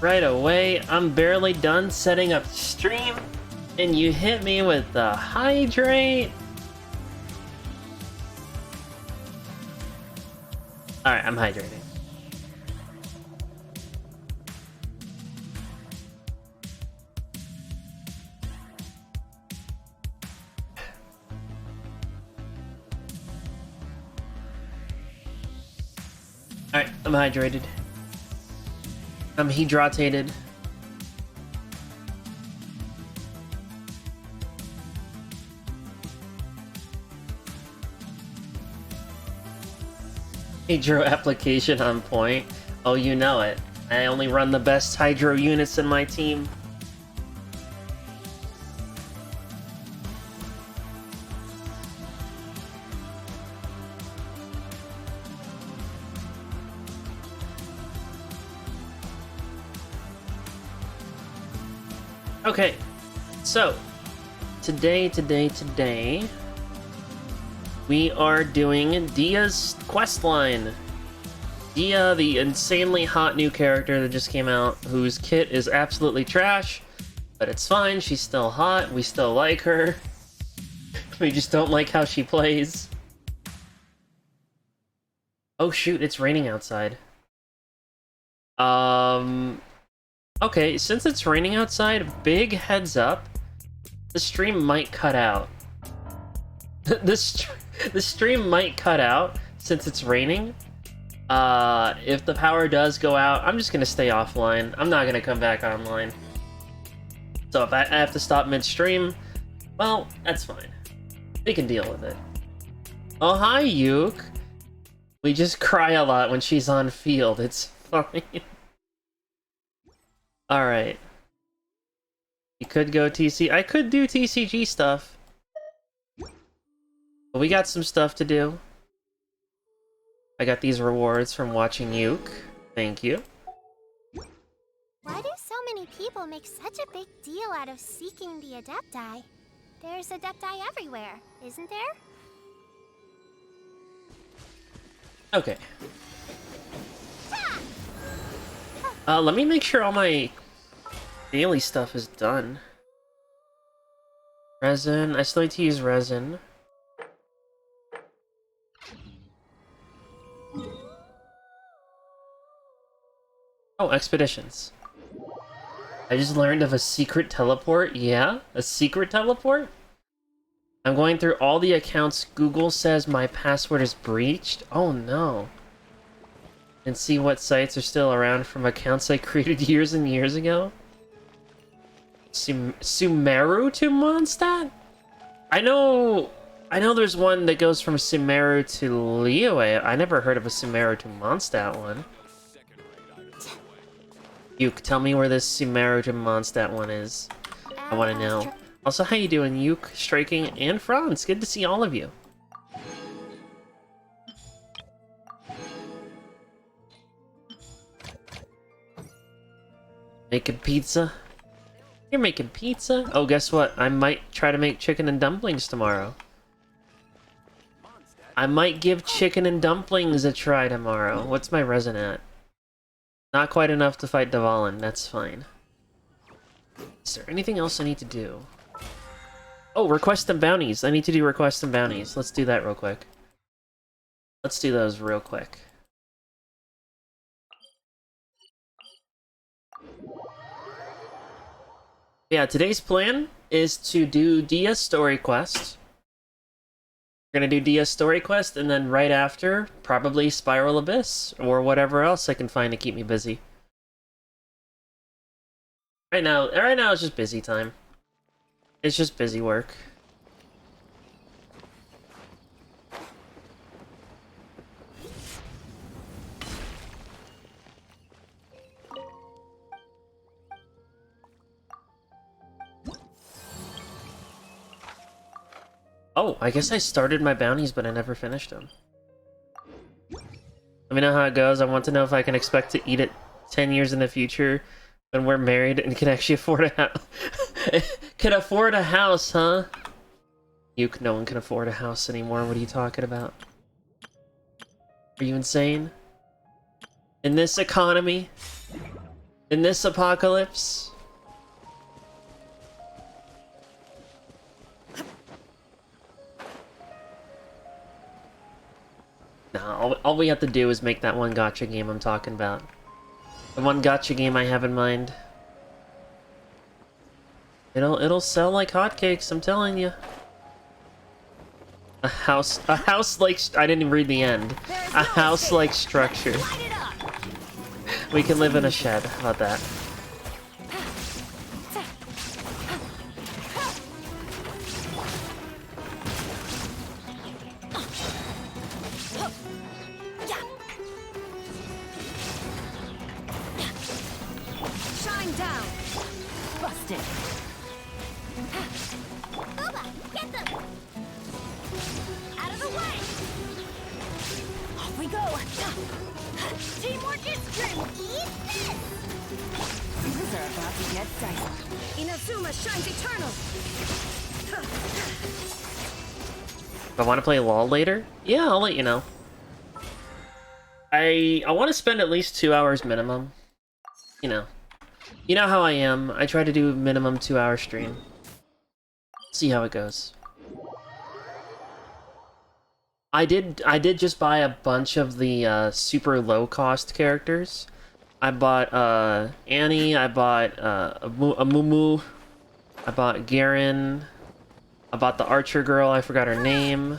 right away. I'm barely done setting up stream, and you hit me with the hydrate. Alright, I'm hydrating. Alright, I'm hydrated. I'm hydrated. Hydro application on point. Oh, you know it. I only run the best hydro units in my team. Okay, so today, we are doing Dehya's questline. Dehya, the insanely hot new character that just came out, whose kit is absolutely trash, but it's fine, she's still hot, we still like her. We just don't like how she plays. Oh shoot, it's raining outside. Okay, since it's raining outside, big heads up, the stream might cut out. The stream might cut out since it's raining. If the power does go out, I'm just gonna stay offline. I'm not gonna come back online. So if I have to stop mid-stream, well, that's fine. We can deal with it. Oh, hi, Yuke. We just cry a lot when she's on field. It's fine. Alright. You could go TC. I could do TCG stuff. But we got some stuff to do. I got these rewards from watching Yuke. Thank you. Why do so many people make such a big deal out of seeking the Adepti? There's Adepti everywhere, isn't there? Okay. Let me make sure all my daily stuff is done. Resin. I still need to use resin. Oh, expeditions. I just learned of a secret teleport. Yeah, a secret teleport? I'm going through all the accounts. Google says my password is breached. Oh no. And see what sites are still around from accounts I created years and years ago. Sumeru to Mondstadt? I know there's one that goes from Sumeru to Liyue. I never heard of a Sumeru to Mondstadt one. Yuke, tell me where this Sumeru to Mondstadt one is. I want to know. Also, how you doing, Yuke, Striking, and Franz? Good to see all of you. Making pizza? You're making pizza? Oh, guess what? I might try to make chicken and dumplings tomorrow. I might give chicken and dumplings a try tomorrow. What's my resin at? Not quite enough to fight Dvalin. That's fine. Is there anything else I need to do? Oh, request and bounties. I need to do request and bounties. Let's do that real quick. Let's do those real quick. Yeah, today's plan is to do Dehya's story quest. We're gonna do Dehya's story quest, and then right after, probably Spiral Abyss, or whatever else I can find to keep me busy. Right now it's just busy time. It's just busy work. Oh, I guess I started my bounties, but I never finished them. Let me know how it goes. I want to know if I can expect to eat it 10 years in the future when we're married and can actually afford a house. Can afford a house, huh? No one can afford a house anymore. What are you talking about? Are you insane? In this economy? In this apocalypse. No, all we have to do is make that one gacha game I'm talking about. The one gacha game I have in mind. It'll sell like hotcakes, I'm telling you. A house like, I didn't even read the end. A house like structure. We can live in a shed. How about that? Shine down. Busted. Booba, get them! Out of the way! Off we go. Teamwork is strength! Eat this! Things are about to get dicey. Inazuma shines eternal. If I want to play LOL later, yeah, I'll let you know. I want to spend at least 2 hours minimum. You know how I am. I try to do a minimum 2-hour stream. See how it goes. I did just buy a bunch of the super low cost characters. I bought Annie, I bought a Mumu, I bought Garen, I bought the archer girl, I forgot her name.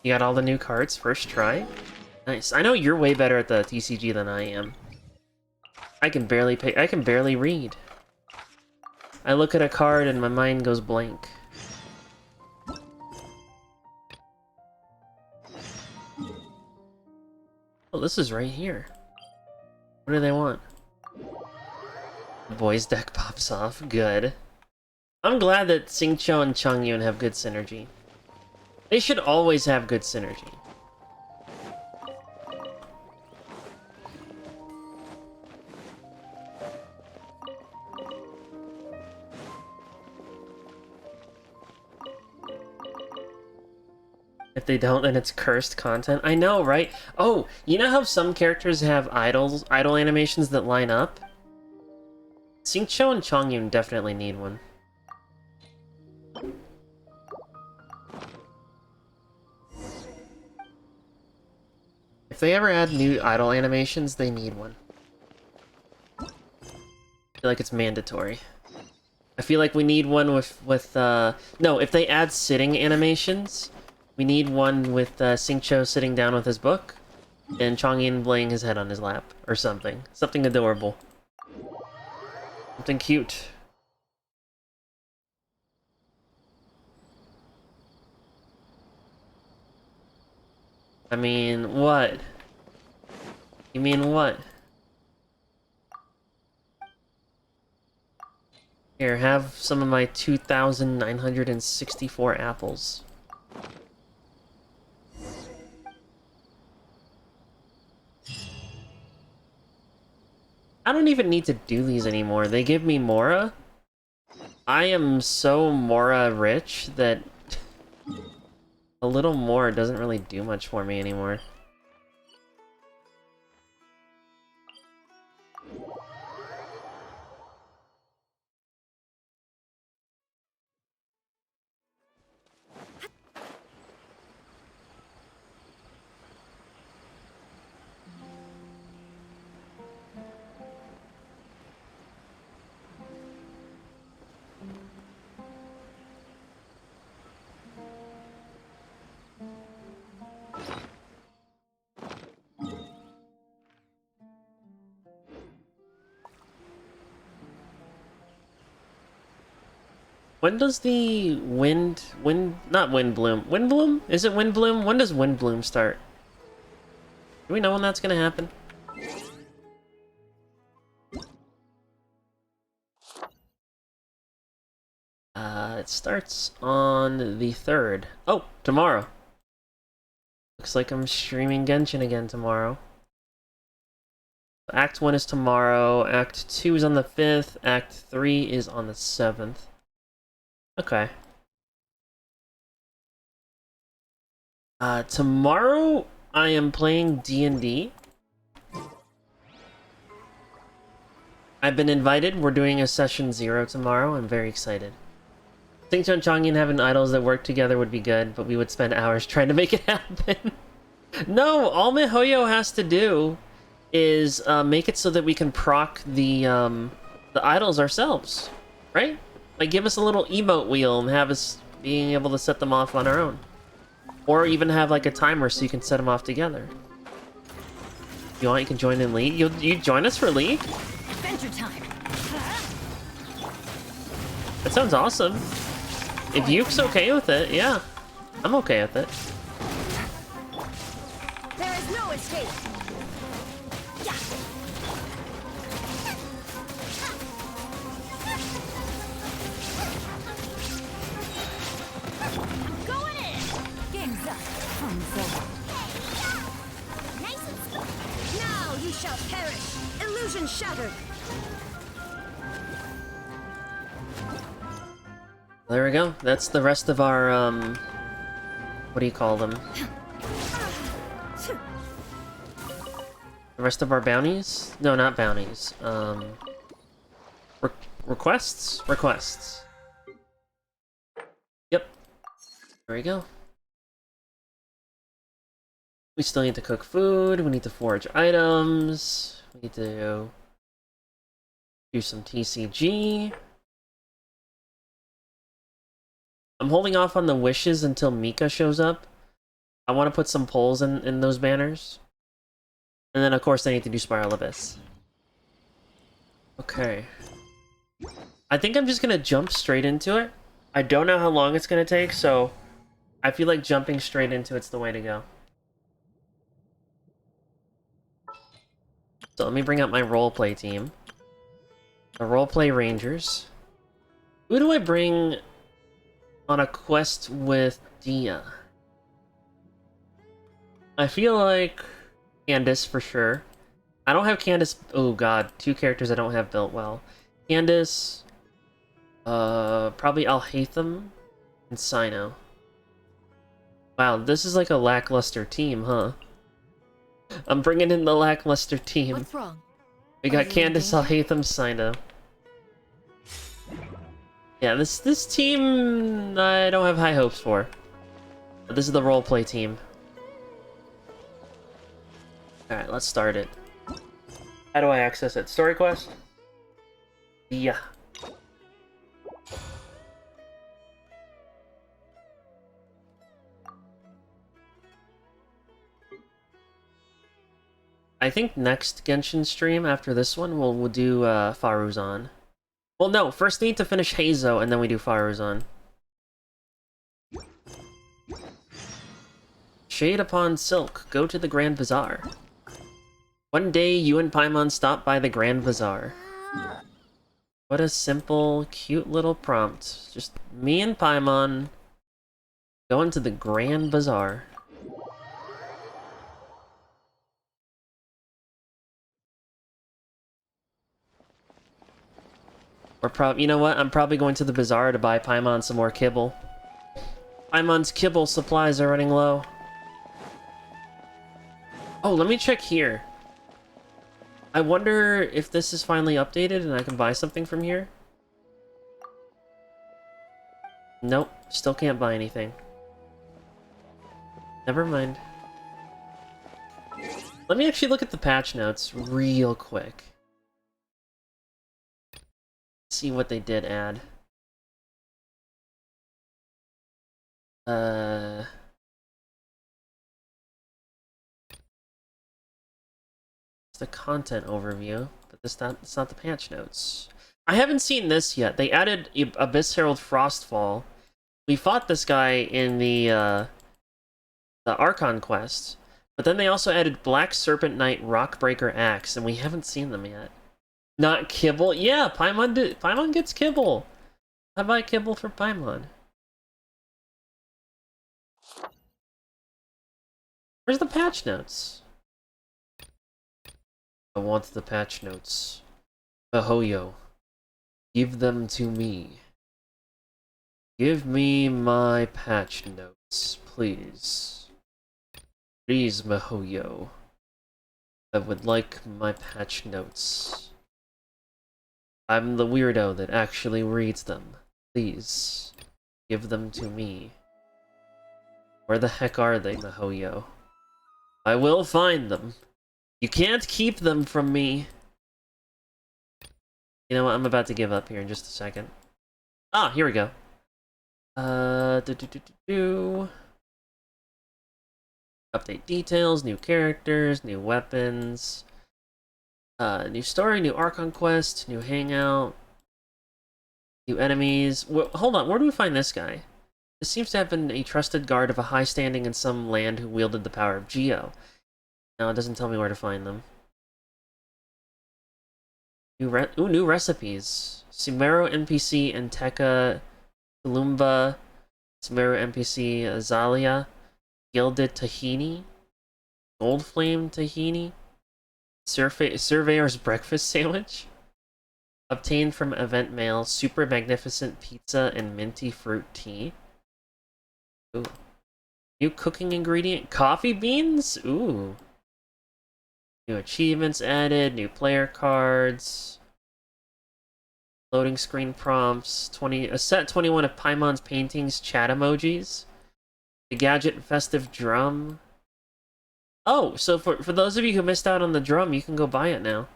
You got all the new cards, first try. Nice. I know you're way better at the TCG than I am. I can barely read. I look at a card and my mind goes blank. Oh, this is right here. What do they want? The boys deck pops off. Good. I'm glad that Xingqiu and Chongyun have good synergy. They should always have good synergy. If they don't, then it's cursed content. I know, right? Oh, you know how some characters have idol animations that line up? Xingqiu and Chongyun definitely need one. If they ever add new idol animations, they need one. I feel like it's mandatory. I feel like we need one with no, if they add sitting animations, we need one with Xingqiu sitting down with his book, and Chongyun laying his head on his lap, or something. Something adorable. Something cute. I mean, what? You mean what? Here, have some of my 2,964 apples. I don't even need to do these anymore. They give me Mora. I am so Mora rich that a little more doesn't really do much for me anymore. When does the not wind bloom? Is it wind bloom? When does wind bloom start? Do we know when that's gonna happen? It starts on the 3rd. Oh, tomorrow. Looks like I'm streaming Genshin again tomorrow. Act 1 is tomorrow, Act 2 is on the 5th, Act 3 is on the 7th. Okay. Tomorrow I am playing D&D. I've been invited. We're doing a session 0 tomorrow. I'm very excited. I think Chongqing and having idols that work together would be good, but we would spend hours trying to make it happen. No, all MiHoYo has to do is make it so that we can proc the idols ourselves, right? Like give us a little emote wheel and have us being able to set them off on our own. Or even have like a timer so you can set them off together. If you want, you can join in League. You join us for League? Adventure time. That sounds awesome. If Yuke's okay with it, yeah. I'm okay with it. There is no escape. Yeah. Going in. Game's up. Fun's over. Nice and sweet. Now you shall perish. Illusion shattered. There we go. That's the rest of our, what do you call them? The rest of our bounties? No, not bounties. Requests? Requests. Yep. There we go. We still need to cook food, we need to forage items, we need to do some TCG. I'm holding off on the wishes until Mika shows up. I want to put some polls in those banners. And then, of course, I need to do Spiral Abyss. Okay. I think I'm just going to jump straight into it. I don't know how long it's going to take, so I feel like jumping straight into it's the way to go. So let me bring up my roleplay team. The roleplay Rangers. Who do I bring on a quest with Dehya? I feel like Candace for sure. I don't have Candace. Oh god, 2 characters I don't have built well. Candace, probably Alhaitham and Sino. Wow, this is like a lackluster team, huh? I'm bringing in the lackluster team. What's wrong? We got Candace, Alhaitham, Sino. Yeah, this team I don't have high hopes for. But this is the roleplay team. Alright, let's start it. How do I access it? Story quest? Yeah. I think next Genshin stream after this one we'll do Faruzan. Well, no, first we need to finish Heizo and then we do Faruzan. Shade upon Silk, go to the Grand Bazaar. One day you and Paimon stop by the Grand Bazaar. What a simple, cute little prompt. Just me and Paimon going to the Grand Bazaar. You know what? I'm probably going to the bazaar to buy Paimon some more kibble. Paimon's kibble supplies are running low. Oh, let me check here. I wonder if this is finally updated and I can buy something from here. Nope, still can't buy anything. Never mind. Let me actually look at the patch notes real quick. See what they did add. It's the content overview, but it's not the patch notes. I haven't seen this yet. They added Abyss Herald Frostfall. We fought this guy in the Archon quest, but then they also added Black Serpent Knight Rockbreaker Axe, and we haven't seen them yet. Not kibble? Yeah, Paimon gets kibble. I buy kibble for Paimon. Where's the patch notes? I want the patch notes. MiHoYo, give them to me. Give me my patch notes, please. Please, Mihoyo. I would like my patch notes. I'm the weirdo that actually reads them. Please, give them to me. Where the heck are they, Mihoyo? I will find them. You can't keep them from me. You know what? I'm about to give up here in just a second. Ah, here we go. Update details, new characters, new weapons. New story, new Archon quest, new hangout. New enemies. Hold on, where do we find this guy? This seems to have been a trusted guard of a high standing in some land who wielded the power of Geo. No, it doesn't tell me where to find them. New recipes. Sumeru NPC Anteka Tulumba. Sumeru NPC Azalia. Gilded Tahini. Gold Flame Tahini. Surveyor's Breakfast Sandwich. Obtained from Event Mail. Super Magnificent Pizza and Minty Fruit Tea. Ooh. New cooking ingredient. Coffee beans? Ooh. New achievements added, new player cards, loading screen prompts, a set 21 of Paimon's paintings, chat emojis, the gadget festive drum. Oh, so for those of you who missed out on the drum, you can go buy it now.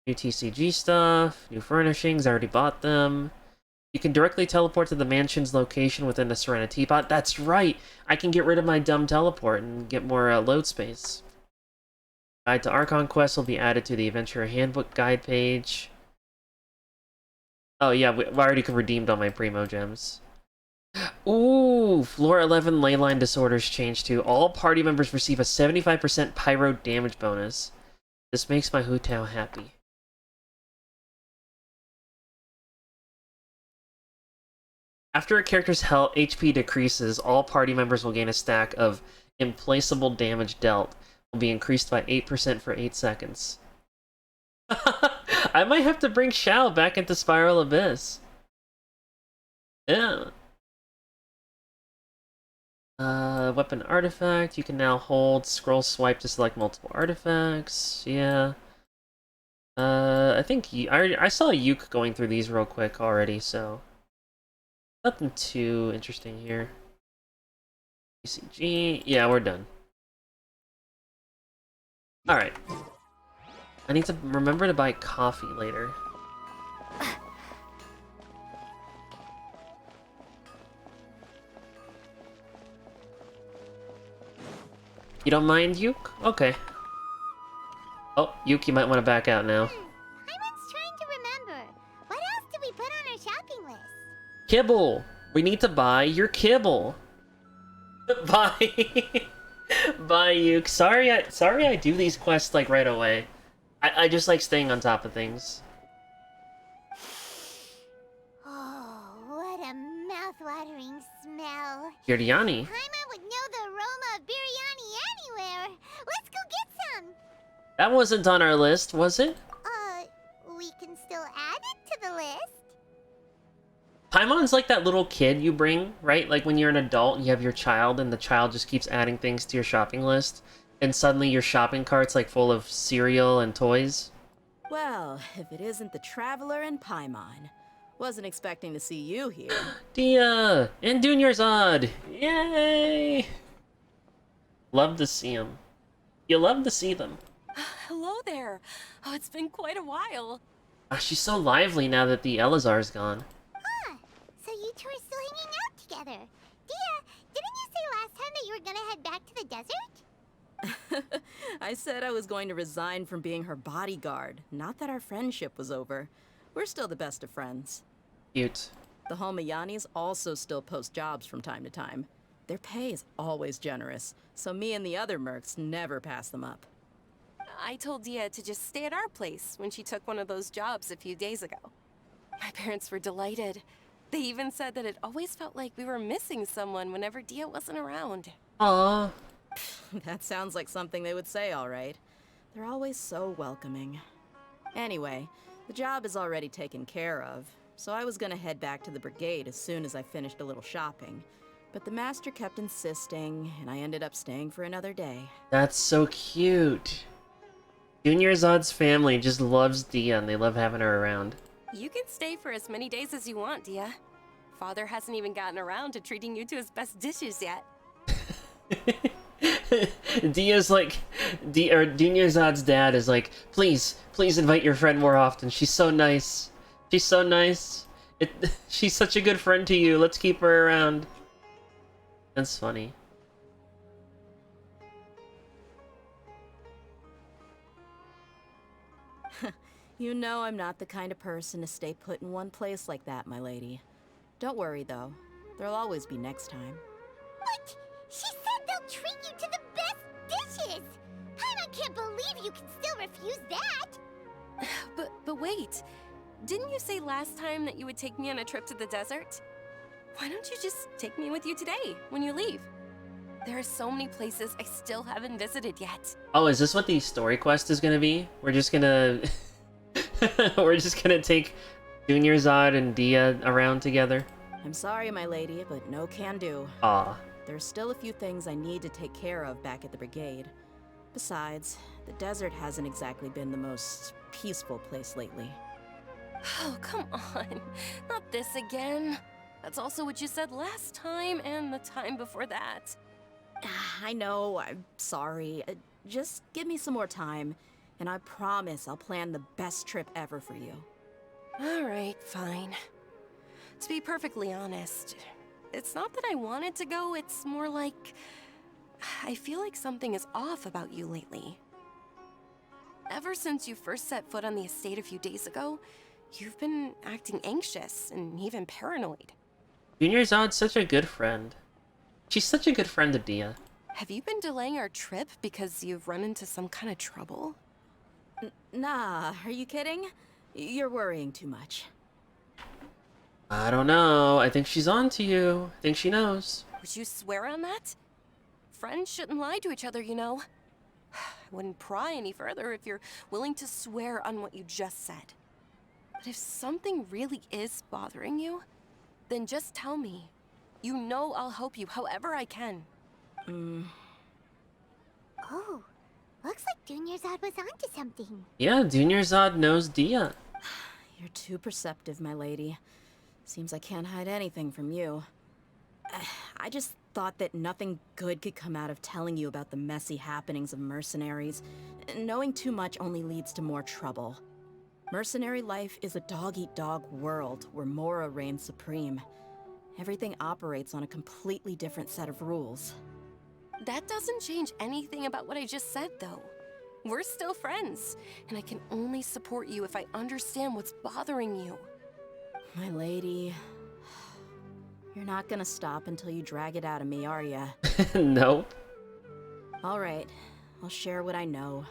New TCG stuff, new furnishings, I already bought them. You can directly teleport to the mansion's location within the Serena Teapot. That's right! I can get rid of my dumb teleport and get more load space. Guide to Archon Quest will be added to the Adventurer Handbook guide page. Oh yeah, we already redeemed all my Primo gems. Ooh, Floor 11 Leyline Disorders changed to all party members receive a 75% pyro damage bonus. This makes my Hutao happy. After a character's health HP decreases, all party members will gain a stack of implaceable damage dealt. Will be increased by 8% for 8 seconds. I might have to bring Xiao back into Spiral Abyss. Yeah. Weapon artifact. You can now hold scroll swipe to select multiple artifacts. Yeah. I think I saw Yuke going through these real quick already, so nothing too interesting here. ECG. Yeah, we're done. Alright. I need to remember to buy coffee later. You don't mind, Yuke? Okay. Oh, Yuke, you might want to back out now. Paimon's trying to remember. What else did we put on our shopping list? Kibble! We need to buy your kibble. Bye. Bye, Yuke. Sorry I do these quests like right away. I just like staying on top of things. Oh, what a mouth-watering smell. Biryani? Paimon would know the aroma of biryani anywhere. Let's go get some. That wasn't on our list, was it? We can still add it to the list. Paimon's like that little kid you bring, right? Like when you're an adult and you have your child and the child just keeps adding things to your shopping list. And suddenly your shopping cart's like full of cereal and toys. Well, if it isn't the Traveler and Paimon. Wasn't expecting to see you here. Dehya! And Dunyarzad! Yay! Love to see them. You love to see them. Hello there. Oh, it's been quite a while. Ah, she's so lively now that the Elazar's gone. Huh. So you two are still hanging out together. Dehya, didn't you say last time that you were gonna head back to the desert? I said I was going to resign from being her bodyguard, not that our friendship was over. We're still the best of friends. Cute. The Homayanis also still post jobs from time to time. Their pay is always generous, so me and the other mercs never pass them up. I told Dehya to just stay at our place when she took one of those jobs a few days ago. My parents were delighted. They even said that it always felt like we were missing someone whenever Dehya wasn't around. Aww. That sounds like something they would say, all right. They're always so welcoming. Anyway, the job is already taken care of, so I was gonna head back to the brigade as soon as I finished a little shopping. But the master kept insisting, and I ended up staying for another day. That's so cute. Junior Zod's family just loves Dehya and they love having her around. You can stay for as many days as you want, Dehya. Father hasn't even gotten around to treating you to his best dishes yet. Dia's like, Junior Zod's dad is like, please invite your friend more often. She's so nice. She's so nice. She's such a good friend to you. Let's keep her around. That's funny. You know I'm not the kind of person to stay put in one place like that, my lady. Don't worry, though. There'll always be next time. What? She said they'll treat you to the best dishes! I can't believe you can still refuse that! But wait. Didn't you say last time that you would take me on a trip to the desert? Why don't you just take me with you today, when you leave? There are so many places I still haven't visited yet. Oh, is this what the story quest is gonna be? We're just gonna... We're just gonna take Junior Zod and Dehya around together? I'm sorry, my lady, but no can do. Aw. There's still a few things I need to take care of back at the brigade. Besides, the desert hasn't exactly been the most peaceful place lately. Oh, come on. Not this again. That's also what you said last time and the time before that. I know, I'm sorry. Just give me some more time, and I promise I'll plan the best trip ever for you. All right, fine. To be perfectly honest, it's not that I wanted to go, it's more like... I feel like something is off about you lately. Ever since you first set foot on the estate a few days ago, you've been acting anxious and even paranoid. Junior Zod's such a good friend. She's such a good friend to Dehya. Have you been delaying our trip because you've run into some kind of trouble? Nah, are you kidding? You're worrying too much. I don't know. I think she's on to you. I think she knows. Would you swear on that? Friends shouldn't lie to each other, you know. I wouldn't pry any further if you're willing to swear on what you just said. But if something really is bothering you, then just tell me. You know I'll help you however I can. Oh, looks like Junior Zod was onto something. Yeah, Junior Zod knows Dehya. You're too perceptive, my lady. Seems I can't hide anything from you. I just thought that nothing good could come out of telling you about the messy happenings of mercenaries. Knowing too much only leads to more trouble. Mercenary life is a dog-eat-dog world where Mora reigns supreme. Everything operates on a completely different set of rules. That doesn't change anything about what I just said, though. We're still friends, and I can only support you if I understand what's bothering you. My lady... You're not gonna stop until you drag it out of me, are ya? Nope. Alright, I'll share what I know.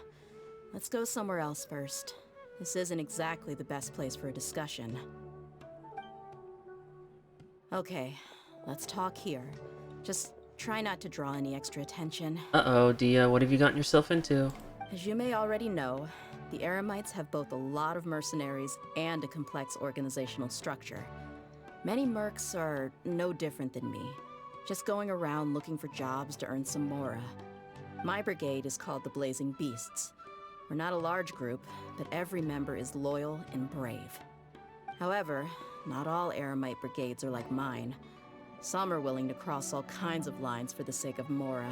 Let's go somewhere else first. This isn't exactly the best place for a discussion. Okay, let's talk here. Just try not to draw any extra attention. Uh-oh, Dehya, what have you gotten yourself into? As you may already know, the Eremites have both a lot of mercenaries and a complex organizational structure. Many mercs are no different than me, just going around looking for jobs to earn some mora. My brigade is called the Blazing Beasts. We're not a large group, but every member is loyal and brave. However, not all Eremite brigades are like mine. Some are willing to cross all kinds of lines for the sake of mora.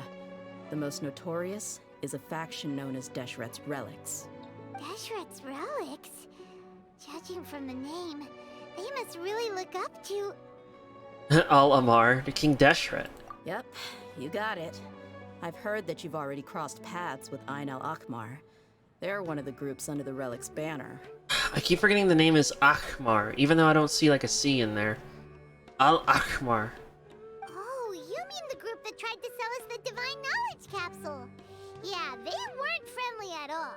The most notorious is a faction known as Deshret's Relics. Deshret's Relics? Judging from the name, they must really look up to... Al-Amar, to King Deshret. Yep, you got it. I've heard that you've already crossed paths with Ain al-Akmar. They're one of the groups under the Relic's banner. I keep forgetting the name is Akhmar, even though I don't see like a C in there. Al-Akhmar. Oh, you mean the group that tried to sell us the Divine Knowledge Capsule? Yeah, they weren't friendly at all.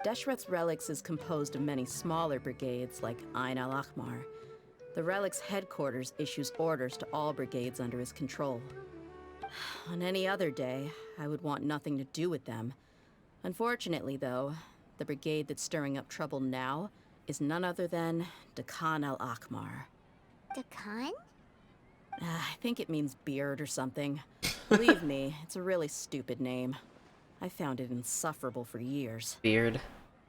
Deshret's Relics is composed of many smaller brigades like Ain al-Akmar. The Relic's headquarters issues orders to all brigades under his control. On any other day, I would want nothing to do with them. Unfortunately, though, the brigade that's stirring up trouble now is none other than Dakan al-Akmar. Dakan? I think it means beard or something. Believe me, it's a really stupid name. I found it insufferable for years. Beard.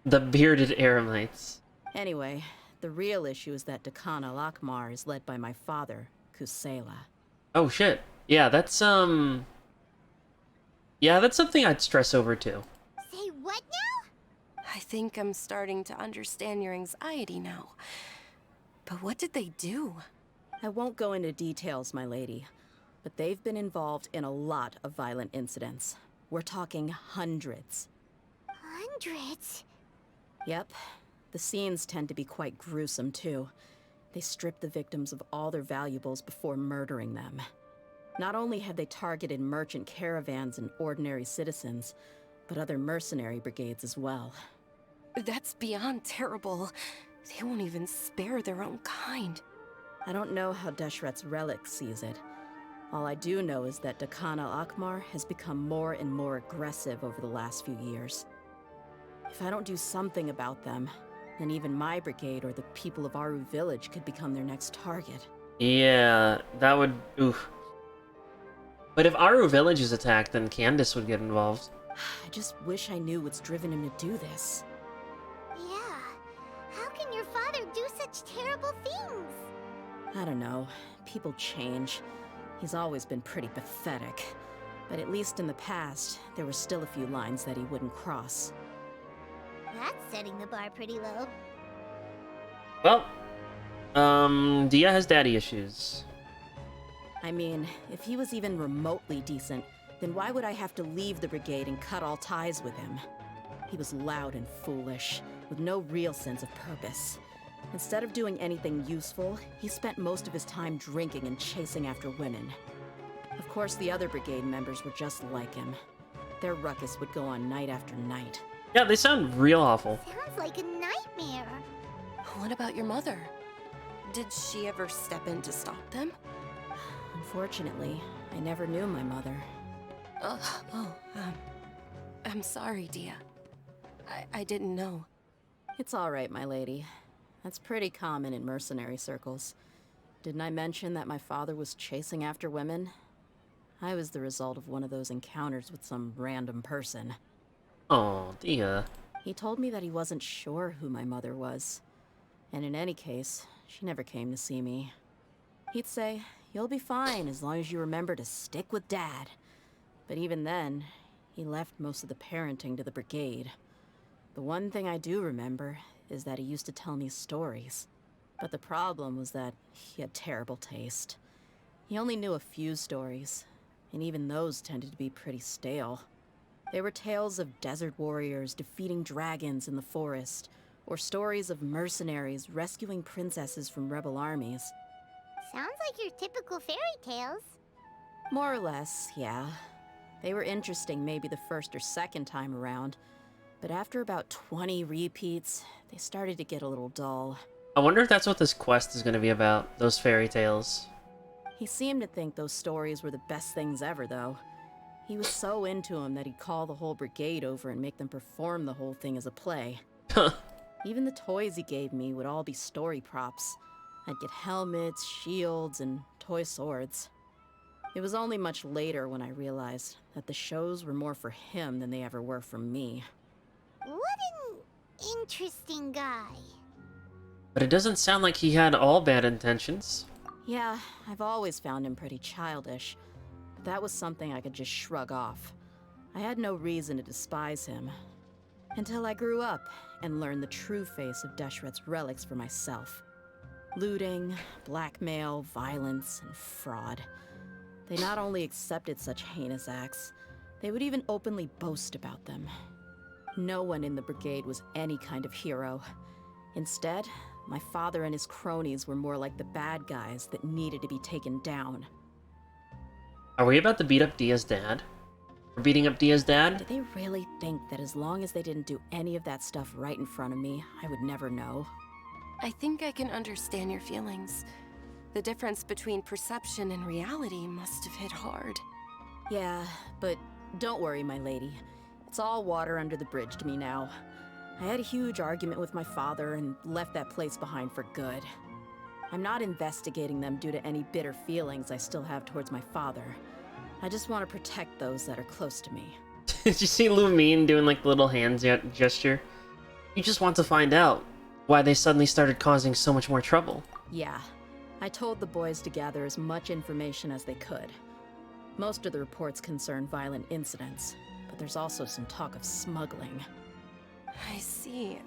The bearded Eremites. Anyway, the real issue is that Dakan al-Akmar is led by my father, Kusela. Oh shit. Yeah, that's yeah, that's something I'd stress over too. Say what now? I think I'm starting to understand your anxiety now. But what did they do? I won't go into details, my lady, but they've been involved in a lot of violent incidents. We're talking hundreds. Hundreds? Yep. The scenes tend to be quite gruesome, too. They strip the victims of all their valuables before murdering them. Not only have they targeted merchant caravans and ordinary citizens, but other mercenary brigades as well. That's beyond terrible. They won't even spare their own kind. I don't know how Deshret's relic sees it. All I do know is that Dakan al-Akmar has become more and more aggressive over the last few years. If I don't do something about them, then even my brigade or the people of Aru village could become their next target. Yeah, that would... oof. But if Aru village is attacked, then Candace would get involved. I just wish I knew what's driven him to do this. Yeah. How can your father do such terrible things? I don't know. People change. He's always been pretty pathetic. But at least in the past, there were still a few lines that he wouldn't cross. That's setting the bar pretty low. Well, Dehya has daddy issues. I mean, if he was even remotely decent, then why would I have to leave the brigade and cut all ties with him? He was loud and foolish, with no real sense of purpose. Instead of doing anything useful, he spent most of his time drinking and chasing after women. Of course, the other brigade members were just like him. Their ruckus would go on night after night. Yeah, they sound real awful. Sounds like a nightmare. What about your mother? Did she ever step in to stop them? Unfortunately, I never knew my mother. I'm sorry, Dehya. I didn't know. It's all right, my lady. That's pretty common in mercenary circles. Didn't I mention that my father was chasing after women? I was the result of one of those encounters with some random person. Oh, Dehya. He told me that he wasn't sure who my mother was. And in any case, she never came to see me. He'd say, "You'll be fine as long as you remember to stick with Dad." But even then, he left most of the parenting to the brigade. The one thing I do remember is that he used to tell me stories. But the problem was that he had terrible taste. He only knew a few stories, and even those tended to be pretty stale. They were tales of desert warriors defeating dragons in the forest, or stories of mercenaries rescuing princesses from rebel armies. Sounds like your typical fairy tales. More or less, yeah. They were interesting maybe the first or second time around, but after about 20 repeats, they started to get a little dull. I wonder if that's what this quest is going to be about, those fairy tales. He seemed to think those stories were the best things ever, though. He was so into them that he'd call the whole brigade over and make them perform the whole thing as a play. Even the toys he gave me would all be story props. I'd get helmets, shields, and toy swords. It was only much later when I realized that the shows were more for him than they ever were for me. What an interesting guy. But it doesn't sound like he had all bad intentions. Yeah, I've always found him pretty childish, but that was something I could just shrug off. I had no reason to despise him. Until I grew up and learned the true face of Deshret's relics for myself. Looting, blackmail, violence, and fraud. They not only accepted such heinous acts, they would even openly boast about them. No one in the brigade was any kind of hero. Instead, my father and his cronies were more like the bad guys that needed to be taken down. Are we about to beat up Dehya's dad? We're beating up Dehya's dad? Did they really think that as long as they didn't do any of that stuff right in front of me, I would never know? I think I can understand your feelings. The difference between perception and reality must have hit hard. Yeah, but don't worry, my lady. It's all water under the bridge to me now. I had a huge argument with my father and left that place behind for good. I'm not investigating them due to any bitter feelings I still have towards my father. I just want to protect those that are close to me. Did you see Lumine doing like the little hand gesture? You just want to find out why they suddenly started causing so much more trouble. Yeah, I told the boys to gather as much information as they could. Most of the reports concern violent incidents, but there's also some talk of smuggling. I see.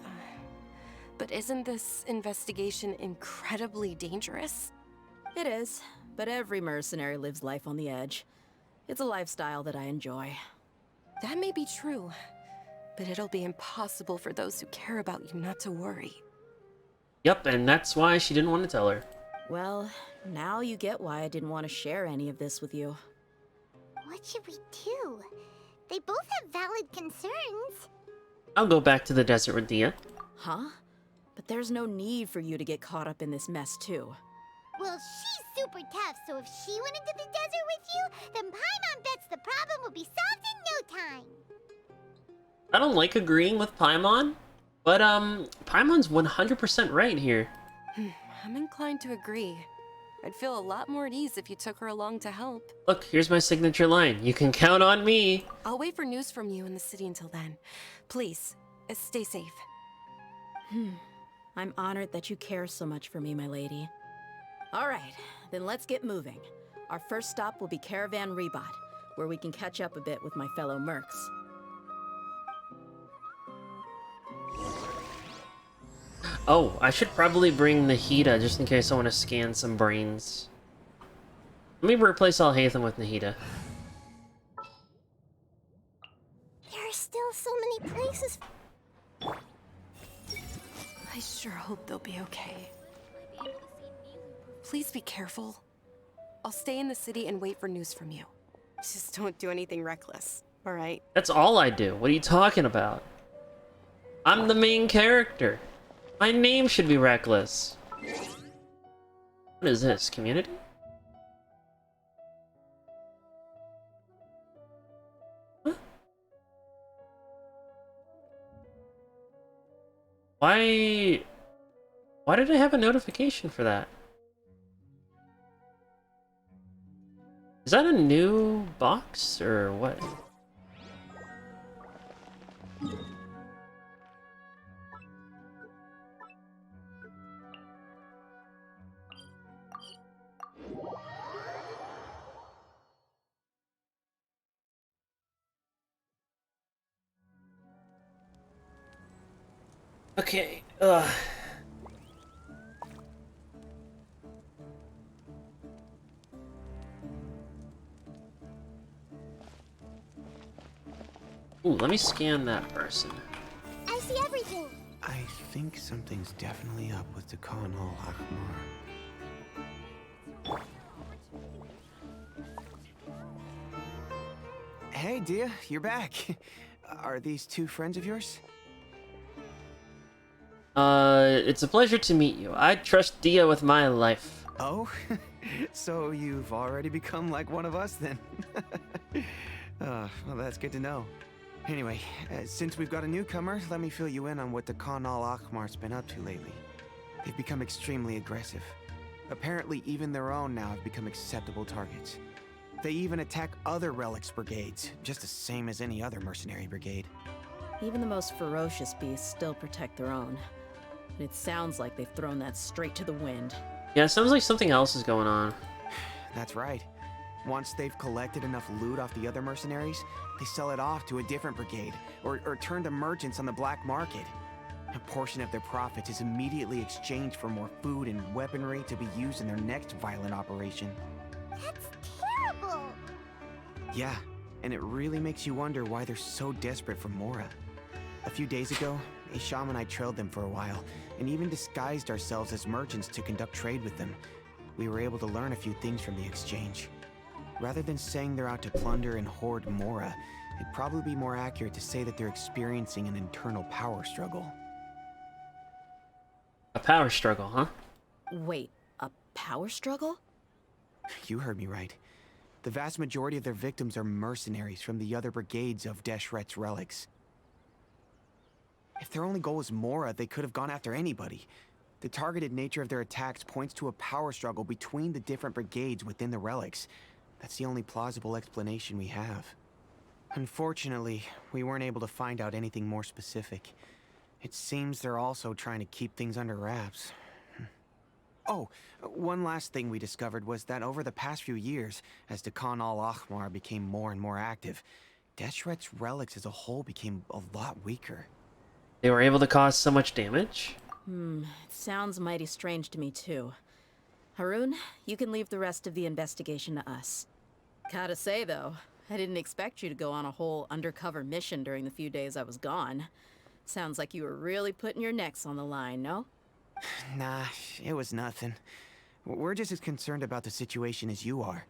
But isn't this investigation incredibly dangerous? It is, but every mercenary lives life on the edge. It's a lifestyle that I enjoy. That may be true, but it'll be impossible for those who care about you not to worry. Yep, and that's why she didn't want to tell her. Well, now you get why I didn't want to share any of this with you. What should we do? They both have valid concerns. I'll go back to the desert with Dehya. Huh? But there's no need for you to get caught up in this mess, too. Well, she's super tough, so if she went into the desert with you, then Paimon bets the problem will be solved in no time. I don't like agreeing with Paimon, but Paimon's 100% right here. I'm inclined to agree. I'd feel a lot more at ease if you took her along to help. Look, here's my signature line. You can count on me. I'll wait for news from you in the city until then. Please, stay safe. I'm honored that you care so much for me, my lady. All right, then let's get moving. Our first stop will be Caravan Rebot, where we can catch up a bit with my fellow mercs. Oh, I should probably bring Nahida just in case I want to scan some brains. Let me replace Alhaitham with Nahida. There are still so many places. I sure hope they'll be okay. Please be careful. I'll stay in the city and wait for news from you. Just don't do anything reckless, all right? That's all I do. What are you talking about? I'm the main character. My name should be Reckless. What is this? Community? Huh? Why did I have a notification for that? Is that a new box or what? Okay, Ooh, let me scan that person. I see everything. I think something's definitely up with the Khan al-Ahmar. Hey, Dehya, you're back. Are these two friends of yours? It's a pleasure to meet you. I trust Dehya with my life. Oh, so you've already become like one of us then? Well, that's good to know. Anyway, since we've got a newcomer, let me fill you in on what the Khan al-Ahmar's been up to lately. They've become extremely aggressive. Apparently, even their own now have become acceptable targets. They even attack other relics brigades, just the same as any other mercenary brigade. Even the most ferocious beasts still protect their own. And it sounds like they've thrown that straight to the wind. Yeah, it sounds like something else is going on. That's right. Once they've collected enough loot off the other mercenaries, they sell it off to a different brigade, or turn to merchants on the black market. A portion of their profits is immediately exchanged for more food and weaponry to be used in their next violent operation. That's terrible. Yeah, and it really makes you wonder why they're so desperate for Mora. A few days ago, Isham and I trailed them for a while, and even disguised ourselves as merchants to conduct trade with them. We were able to learn a few things from the exchange. Rather than saying they're out to plunder and hoard Mora, it'd probably be more accurate to say that they're experiencing an internal power struggle. A power struggle, huh? Wait, a power struggle? You heard me right. The vast majority of their victims are mercenaries from the other brigades of Deshret's relics. If their only goal was Mora, they could have gone after anybody. The targeted nature of their attacks points to a power struggle between the different brigades within the relics. That's the only plausible explanation we have. Unfortunately, we weren't able to find out anything more specific. It seems they're also trying to keep things under wraps. Oh, one last thing we discovered was that over the past few years, as Dekhan al-Ahmar became more and more active, Deshret's relics as a whole became a lot weaker. They were able to cause so much damage? It sounds mighty strange to me, too. Harun, you can leave the rest of the investigation to us. Gotta say, though, I didn't expect you to go on a whole undercover mission during the few days I was gone. Sounds like you were really putting your necks on the line, no? Nah, it was nothing. We're just as concerned about the situation as you are.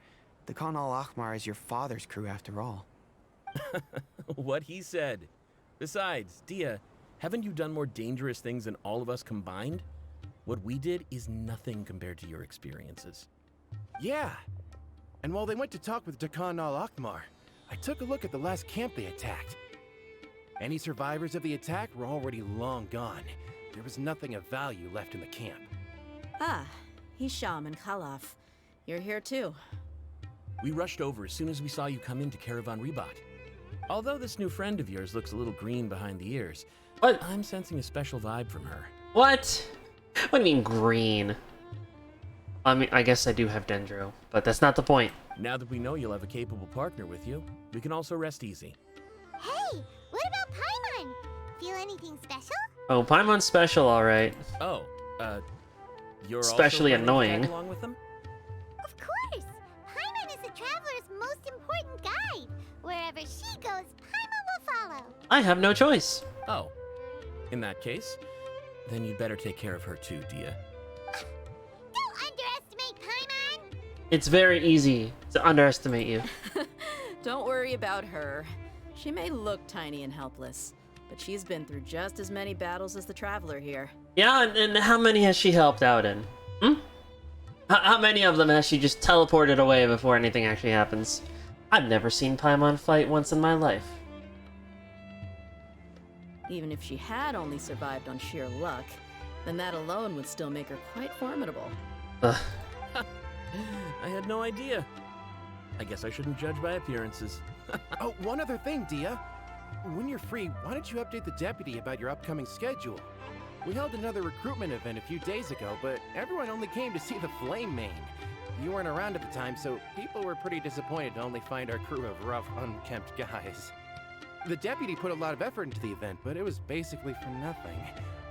Dekhan al-Ahmar is your father's crew after all. What he said. Besides, Dehya, haven't you done more dangerous things than all of us combined? What we did is nothing compared to your experiences. Yeah. And while they went to talk with Dekhan al-Ahmar, I took a look at the last camp they attacked. Any survivors of the attack were already long gone. There was nothing of value left in the camp. Ah, Hisham and Khalaf. You're here too. We rushed over as soon as we saw you come into Caravan Ribat. Although this new friend of yours looks a little green behind the ears, What? I'm sensing a special vibe from her. What? What do you mean green? I mean, I guess I do have Dendro, but that's not the point. Now that we know you'll have a capable partner with you, we can also rest easy. Hey, what about Paimon? Feel anything special? Oh, Paimon's special, alright. Oh, you're Especially also planning to annoying. tag along with them? Of course! Paimon is the traveler's most important guide. Wherever she goes, Paimon will follow. I have no choice. Oh, in that case, then you'd better take care of her too, Dehya. Don't underestimate Paimon! It's very easy to underestimate you. Don't worry about her. She may look tiny and helpless, but she's been through just as many battles as the traveler here. Yeah, and how many has she helped out in? How many of them has she just teleported away before anything actually happens? I've never seen Paimon fight once in my life. Even if she had only survived on sheer luck, then that alone would still make her quite formidable. Ugh. I had no idea. I guess I shouldn't judge by appearances. Oh, one other thing, Dehya. When you're free, why don't you update the deputy about your upcoming schedule? We held another recruitment event a few days ago, but everyone only came to see the Flame Main. You weren't around at the time, so people were pretty disappointed to only find our crew of rough, unkempt guys. The deputy put a lot of effort into the event, but it was basically for nothing.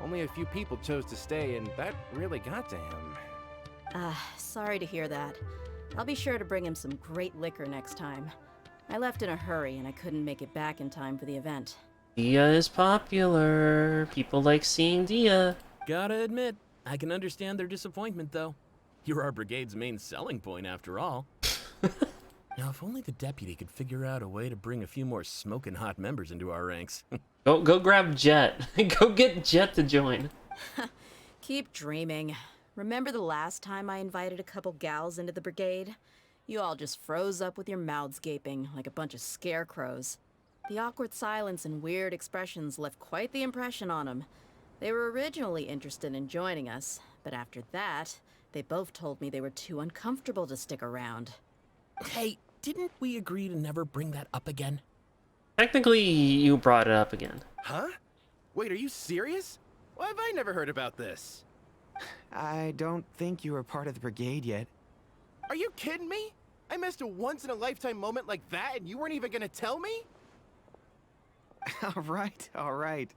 Only a few people chose to stay, and that really got to him. Sorry to hear that. I'll be sure to bring him some great liquor next time. I left in a hurry and I couldn't make it back in time for the event. Dehya is popular. People like seeing Dehya. Gotta admit, I can understand their disappointment, though. You're our brigade's main selling point, after all. Now, if only the deputy could figure out a way to bring a few more smoking hot members into our ranks. Go grab Jet. Go get Jet to join. Keep dreaming. Remember the last time I invited a couple gals into the brigade? You all just froze up with your mouths gaping like a bunch of scarecrows. The awkward silence and weird expressions left quite the impression on them. They were originally interested in joining us, but after that, they both told me they were too uncomfortable to stick around. Hey, didn't we agree to never bring that up again? Technically, you brought it up again. Huh? Wait, are you serious? Why have I never heard about this? I don't think you were part of the brigade yet. Are you kidding me? I missed a once-in-a-lifetime moment like that and you weren't even gonna tell me? All right.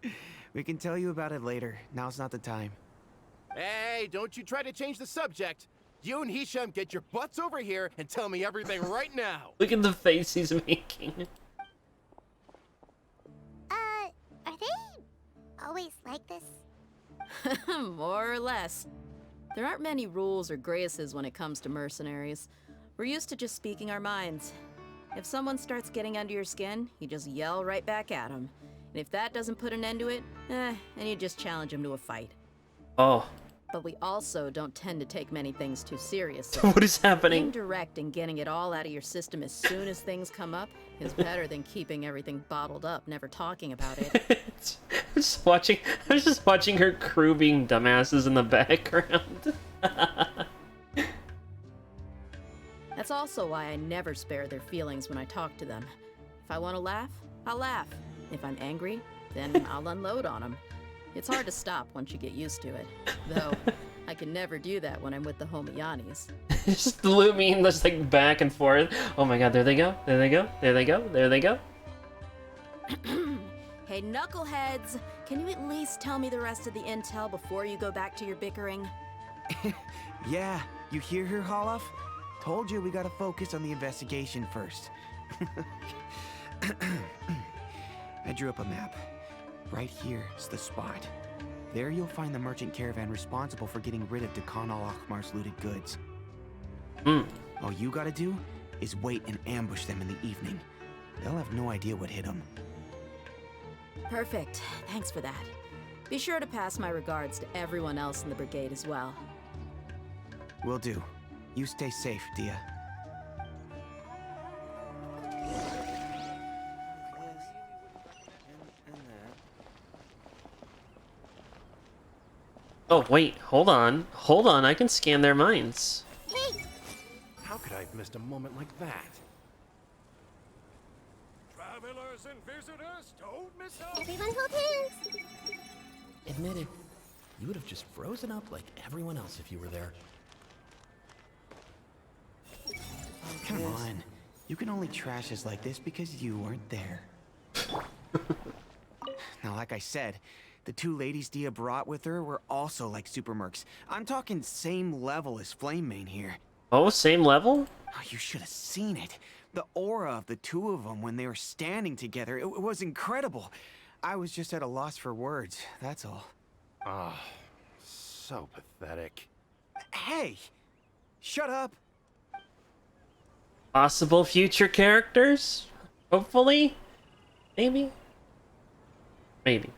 We can tell you about it later. Now's not the time. Hey, don't you try to change the subject. You and Hisham get your butts over here and tell me everything right now. Look at the face he's making. Are they always like this? More or less. There aren't many rules or graces when it comes to mercenaries. We're used to just speaking our minds. If someone starts getting under your skin, you just yell right back at them. And if that doesn't put an end to it, then you just challenge them to a fight. Oh, but we also don't tend to take many things too seriously. What is Being happening? direct and getting it all out of your system as soon as things come up is better than keeping everything bottled up, never talking about it. I was just watching her crew being dumbasses in the background. That's also why I never spare their feelings when I talk to them. If I want to laugh, I'll laugh. If I'm angry, then I'll unload on them. It's hard to stop once you get used to it. Though, I can never do that when I'm with the Homiyanis. Just looming, just like back and forth. Oh my god, there they go, there they go, there they go, there they go. Hey, knuckleheads! Can you at least tell me the rest of the intel before you go back to your bickering? Yeah, you hear her, Holof? Told you we gotta focus on the investigation first. I drew up a map. Right here is the spot. There you'll find the merchant caravan responsible for getting rid of Dehya al-Ahmar's looted goods. All you gotta do is wait and ambush them in the evening. They'll have no idea what hit them. Perfect. Thanks for that. Be sure to pass my regards to everyone else in the brigade as well. Will do. You stay safe, Dehya. Oh wait, hold on, hold on. I can scan their minds. Hey, How could I have missed a moment like that? Travelers and visitors, don't miss out. everyone hold hands. Admit it, you would have just frozen up like everyone else if you were there. Come on. You can only trash us like this because you weren't there. Now, like I said, the two ladies Dehya brought with her were also like super mercs. I'm talking same level as Flame Mane here. Oh, same level? Oh, you should have seen it. The aura of the two of them when they were standing together, it was incredible. I was just at a loss for words, that's all. Ah, so pathetic. Hey! Shut up! Possible future characters? Hopefully? Maybe? Maybe.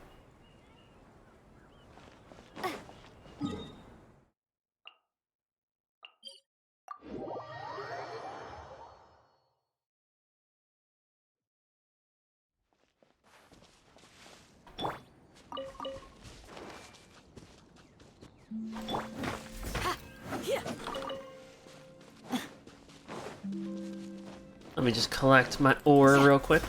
Let me just collect my ore real quick.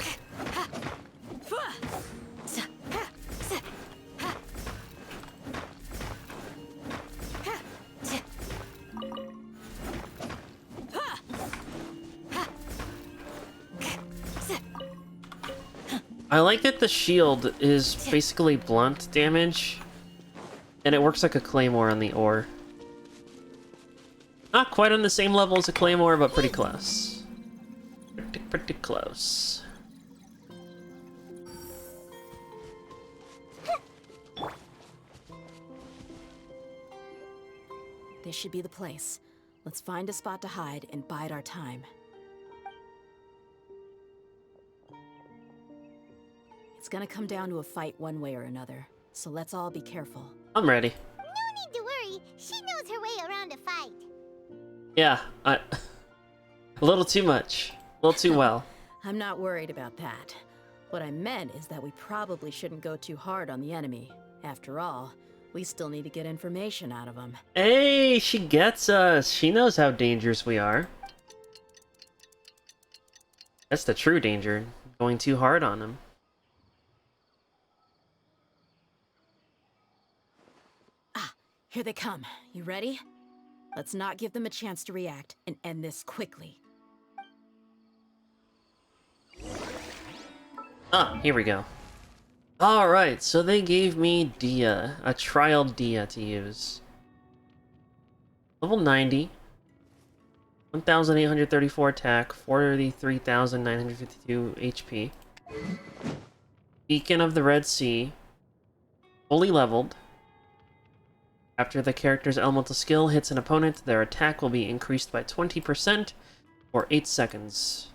I like that the shield is basically blunt damage, and it works like a claymore on the ore. Not quite on the same level as a claymore, but pretty close. Pretty close. This should be the place. Let's find a spot to hide and bide our time. It's gonna come down to a fight one way or another, so let's all be careful. I'm ready. No need to worry. She knows her way around a fight. Yeah, a little too much. A little too well. I'm not worried about that. What I meant is that we probably shouldn't go too hard on the enemy. After all, we still need to get information out of them. Hey, she gets us. She knows how dangerous we are. That's the true danger. Going too hard on them. Here they come. You ready? Let's not give them a chance to react and end this quickly. Ah, here we go. Alright, so they gave me Dehya, a trial Dehya to use. Level 90. 1,834 attack, 43,952 HP. Beacon of the Red Sea. Fully leveled. After the character's elemental skill hits an opponent, their attack will be increased by 20% for 8 seconds.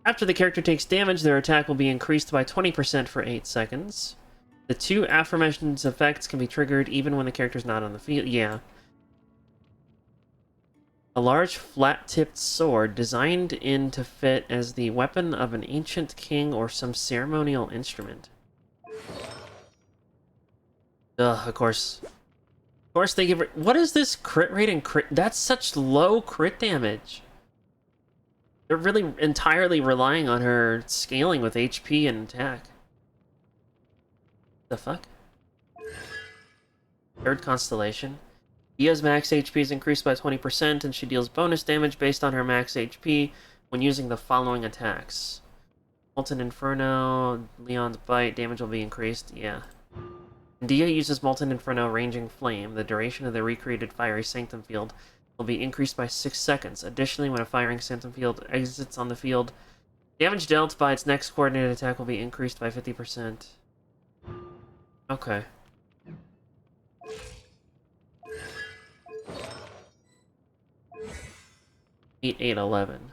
After the character takes damage, their attack will be increased by 20% for 8 seconds. The two aforementioned effects can be triggered even when the character's not on the field. Yeah. A large, flat-tipped sword designed in to fit as the weapon of an ancient king or some ceremonial instrument. Ugh, of course. Of course they give it... What is this crit rate and crit... That's such low crit damage. They're really entirely relying on her scaling with HP and attack. The fuck? Third constellation. Dehya's max HP is increased by 20%, and she deals bonus damage based on her max HP when using the following attacks. Molten Inferno, Leon's Bite, damage will be increased, yeah. Dehya uses Molten Inferno Ranging Flame. The duration of the recreated Fiery Sanctum field will be increased by 6 seconds. Additionally, when a Firing Sanctum field exits on the field, damage dealt by its next coordinated attack will be increased by 50%. Okay. Eight, 11.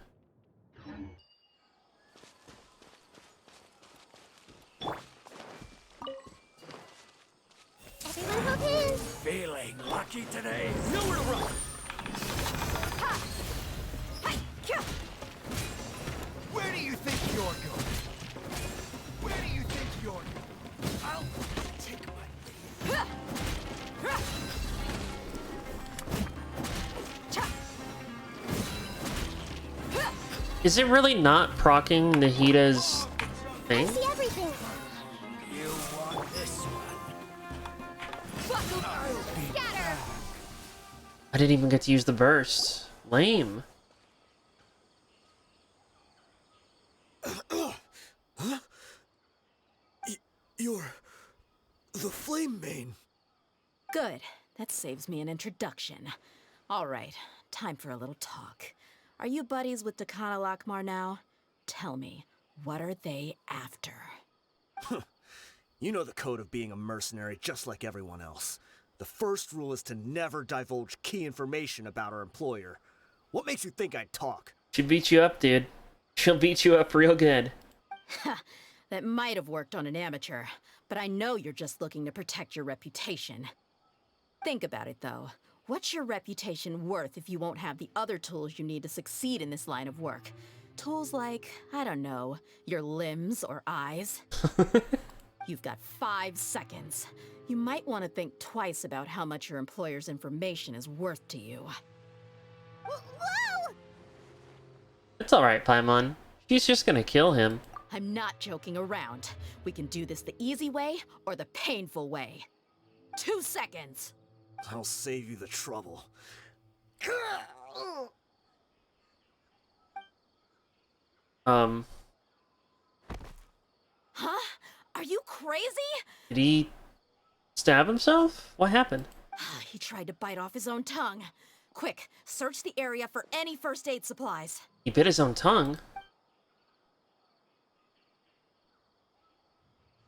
Everyone hold hands. Feeling lucky today? Nowhere to run! Where do you think you're going? Where do you think you're going? I'll take my... Is it really not proccing Nahida's thing? See everything. You want this one? Scatter. I didn't even get to use the burst. Lame. You're the Flame Main. Good. That saves me an introduction. All right, time for a little talk. Are you buddies with Dakana Lakmar now? Tell me, what are they after? You know the code of being a mercenary just like everyone else. The first rule is to never divulge key information about our employer. What makes you think I'd talk? She beat you up, dude. She'll beat you up real good. That might have worked on an amateur, but I know you're just looking to protect your reputation. Think about it, though. What's your reputation worth if you won't have the other tools you need to succeed in this line of work? Tools like, I don't know, your limbs or eyes? You've got 5 seconds. You might want to think twice about how much your employer's information is worth to you. Whoa! It's alright, Paimon. She's just gonna kill him. I'm not joking around. We can do this the easy way or the painful way. 2 seconds. I'll save you the trouble. Huh? Are you crazy? Did he stab himself? What happened? He tried to bite off his own tongue. Quick, search the area for any first aid supplies. He bit his own tongue.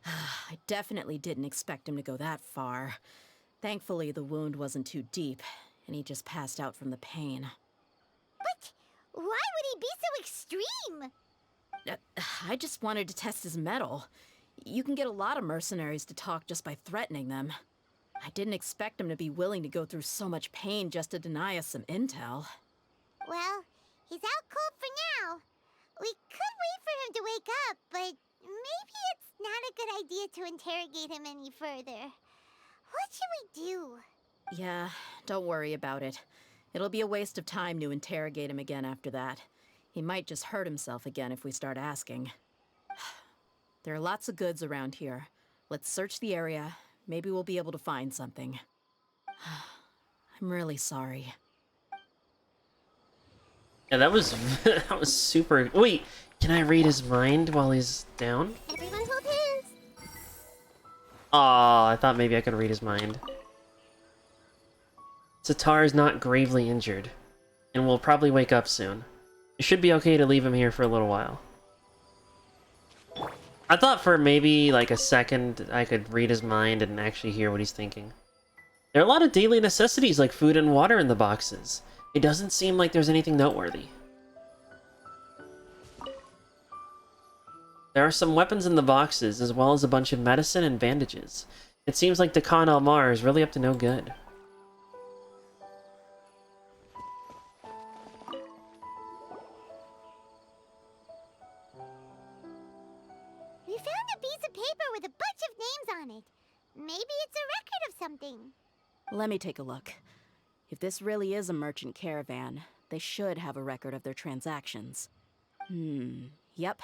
I definitely didn't expect him to go that far. Thankfully, the wound wasn't too deep, and he just passed out from the pain. But why would he be so extreme? I just wanted to test his mettle. You can get a lot of mercenaries to talk just by threatening them. I didn't expect him to be willing to go through so much pain just to deny us some intel. Well, he's out cold for now. We could wait for him to wake up, but maybe it's not a good idea to interrogate him any further. What should we do? Yeah, don't worry about it. It'll be a waste of time to interrogate him again after that. He might just hurt himself again if we start asking. There are lots of goods around here. Let's search the area. Maybe we'll be able to find something. I'm really sorry. Yeah, that was that was super. Wait, can I read his mind while he's down? Everyone hold hands. Aw, I thought maybe I could read his mind. Satar is not gravely injured, and will probably wake up soon. It should be okay to leave him here for a little while. I thought for maybe like a second I could read his mind and actually hear what he's thinking. There are a lot of daily necessities like food and water in the boxes. It doesn't seem like there's anything noteworthy. There are some weapons in the boxes, as well as a bunch of medicine and bandages. It seems like the Khan Almar is really up to no good. We found a piece of paper with a bunch of names on it. Maybe it's a record of something. Let me take a look. If this really is a merchant caravan, they should have a record of their transactions. Yep.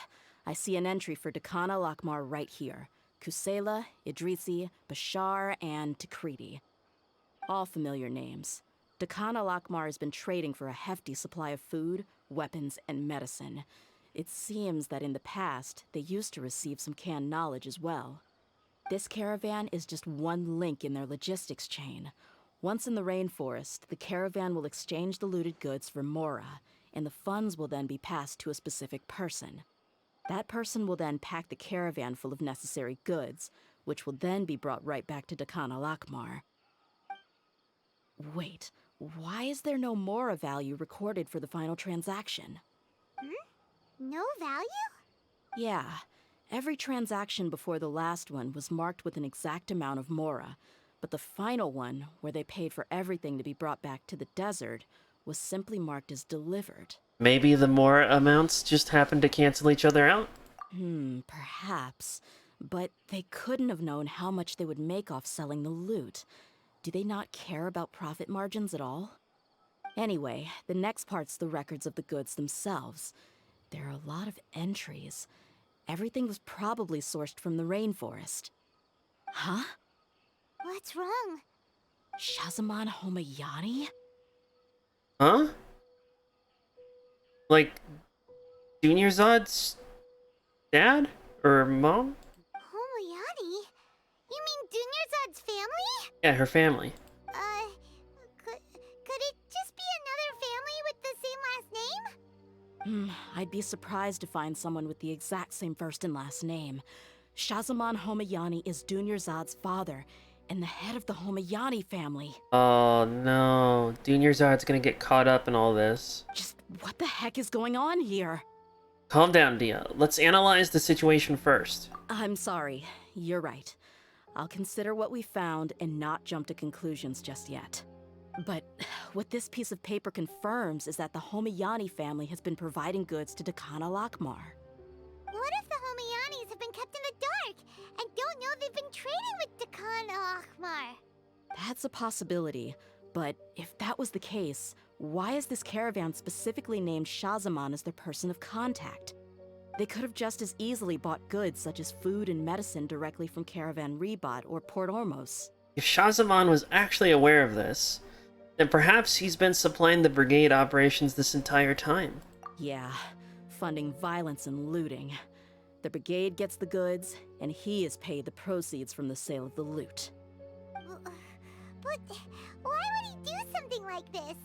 I see an entry for Dakana Lakmar right here. Kusela, Idrisi, Bashar, and Takriti. All familiar names. Dakana Lakmar has been trading for a hefty supply of food, weapons, and medicine. It seems that in the past, they used to receive some canned knowledge as well. This caravan is just one link in their logistics chain. Once in the rainforest, the caravan will exchange the looted goods for Mora, and the funds will then be passed to a specific person. That person will then pack the caravan full of necessary goods, which will then be brought right back to Dakana Lakmar. Wait, why is there no Mora value recorded for the final transaction? No value? Yeah, every transaction before the last one was marked with an exact amount of Mora, but the final one, where they paid for everything to be brought back to the desert, was simply marked as delivered. Maybe the more amounts just happened to cancel each other out? Perhaps. But they couldn't have known how much they would make off selling the loot. Do they not care about profit margins at all? Anyway, the next part's the records of the goods themselves. There are a lot of entries. Everything was probably sourced from the rainforest. Huh? What's wrong? Shahzaman Homayani? Huh? Like, Junior Zod's dad? Or mom? Homayani? You mean Dunyarzad's family? Yeah, her family. Could it just be another family with the same last name? I'd be surprised to find someone with the exact same first and last name. Shahzaman Homayani is Dunyarzad's father, and the head of the Homayani family. Oh no, Junior Zod's gonna get caught up in all this. Just what the heck is going on here? Calm down, Dehya. Let's analyze the situation first. I'm sorry, you're right. I'll consider what we found and not jump to conclusions just yet. But what this piece of paper confirms is that the Homayani family has been providing goods to Dakana Lakmar. What if the Homayanis have been kept in the dark and don't know they've been trading with Dakana Akhmar? That's a possibility, but if that was the case, why is this caravan specifically named Shahzaman as their person of contact? They could have just as easily bought goods such as food and medicine directly from Caravan Ribat or Port Ormos. If Shahzaman was actually aware of this, then perhaps he's been supplying the brigade operations this entire time. Yeah, funding violence and looting. The brigade gets the goods, and he is paid the proceeds from the sale of the loot. But why would he do something like this?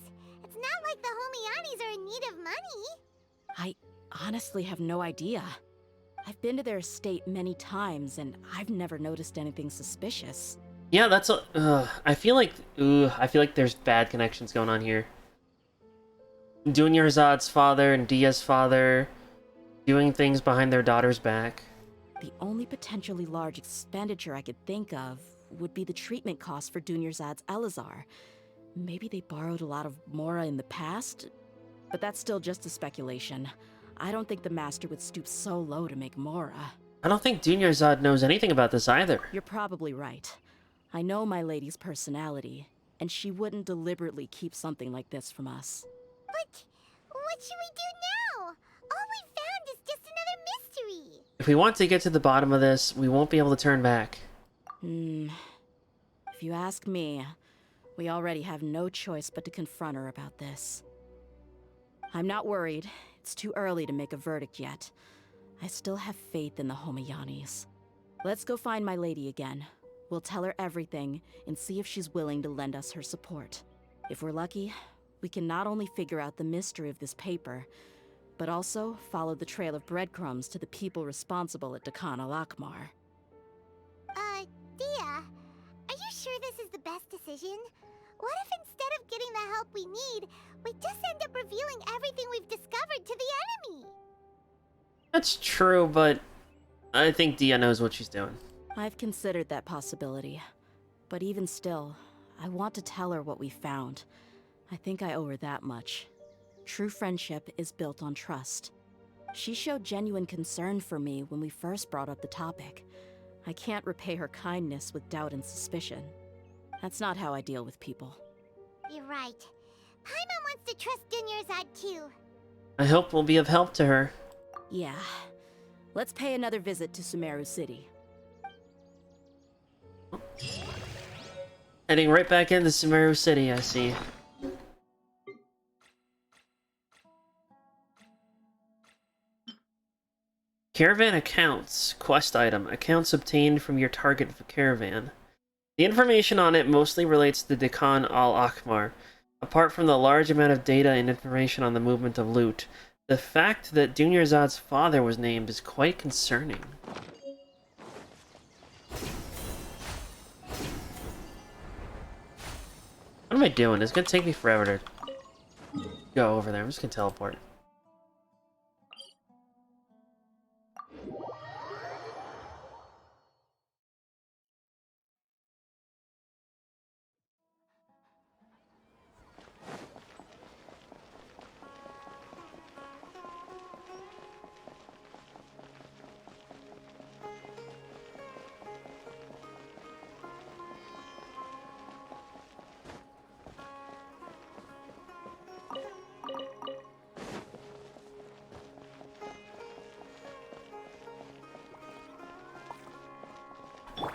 It's not like the Homayanis are in need of money. I honestly have no idea. I've been to their estate many times, and I've never noticed anything suspicious. Yeah, that's a. I feel like there's bad connections going on here. Dunyarzad's father and Dehya's father doing things behind their daughter's back. The only potentially large expenditure I could think of would be the treatment costs for Dunyarzad's Elazar. Maybe they borrowed a lot of Mora in the past, but that's still just a speculation. I don't think the master would stoop so low to make Mora. I don't think Dunyarzad knows anything about this either. You're probably right. I know my lady's personality, and she wouldn't deliberately keep something like this from us. But what should we do now? All we found is just another mystery. If we want to get to the bottom of this, we won't be able to turn back. If you ask me, we already have no choice but to confront her about this. I'm not worried. It's too early to make a verdict yet. I still have faith in the Homayanis. Let's go find my lady again. We'll tell her everything and see if she's willing to lend us her support. If we're lucky, we can not only figure out the mystery of this paper, but also follow the trail of breadcrumbs to the people responsible at Dakana Lakmar. Dehya, are you sure this is the best decision? What if instead of getting the help we need, we just end up revealing everything we've discovered to the enemy? That's true, but I think Dia knows what she's doing. I've considered that possibility. But even still, I want to tell her what we found. I think I owe her that much. True friendship is built on trust. She showed genuine concern for me when we first brought up the topic. I can't repay her kindness with doubt and suspicion. That's not how I deal with people. You're right. Paimon wants to trust Dunyarzad too. I hope we'll be of help to her. Yeah. Let's pay another visit to Sumeru City. Heading right back into Sumeru City, I see. Caravan accounts. Quest item. Accounts obtained from your target caravan. The information on it mostly relates to Dekhan al-Akhmar. Apart from the large amount of data and information on the movement of loot, the fact that Dunyarzad's father was named is quite concerning. What am I doing? It's gonna take me forever to go over there. I'm just gonna teleport.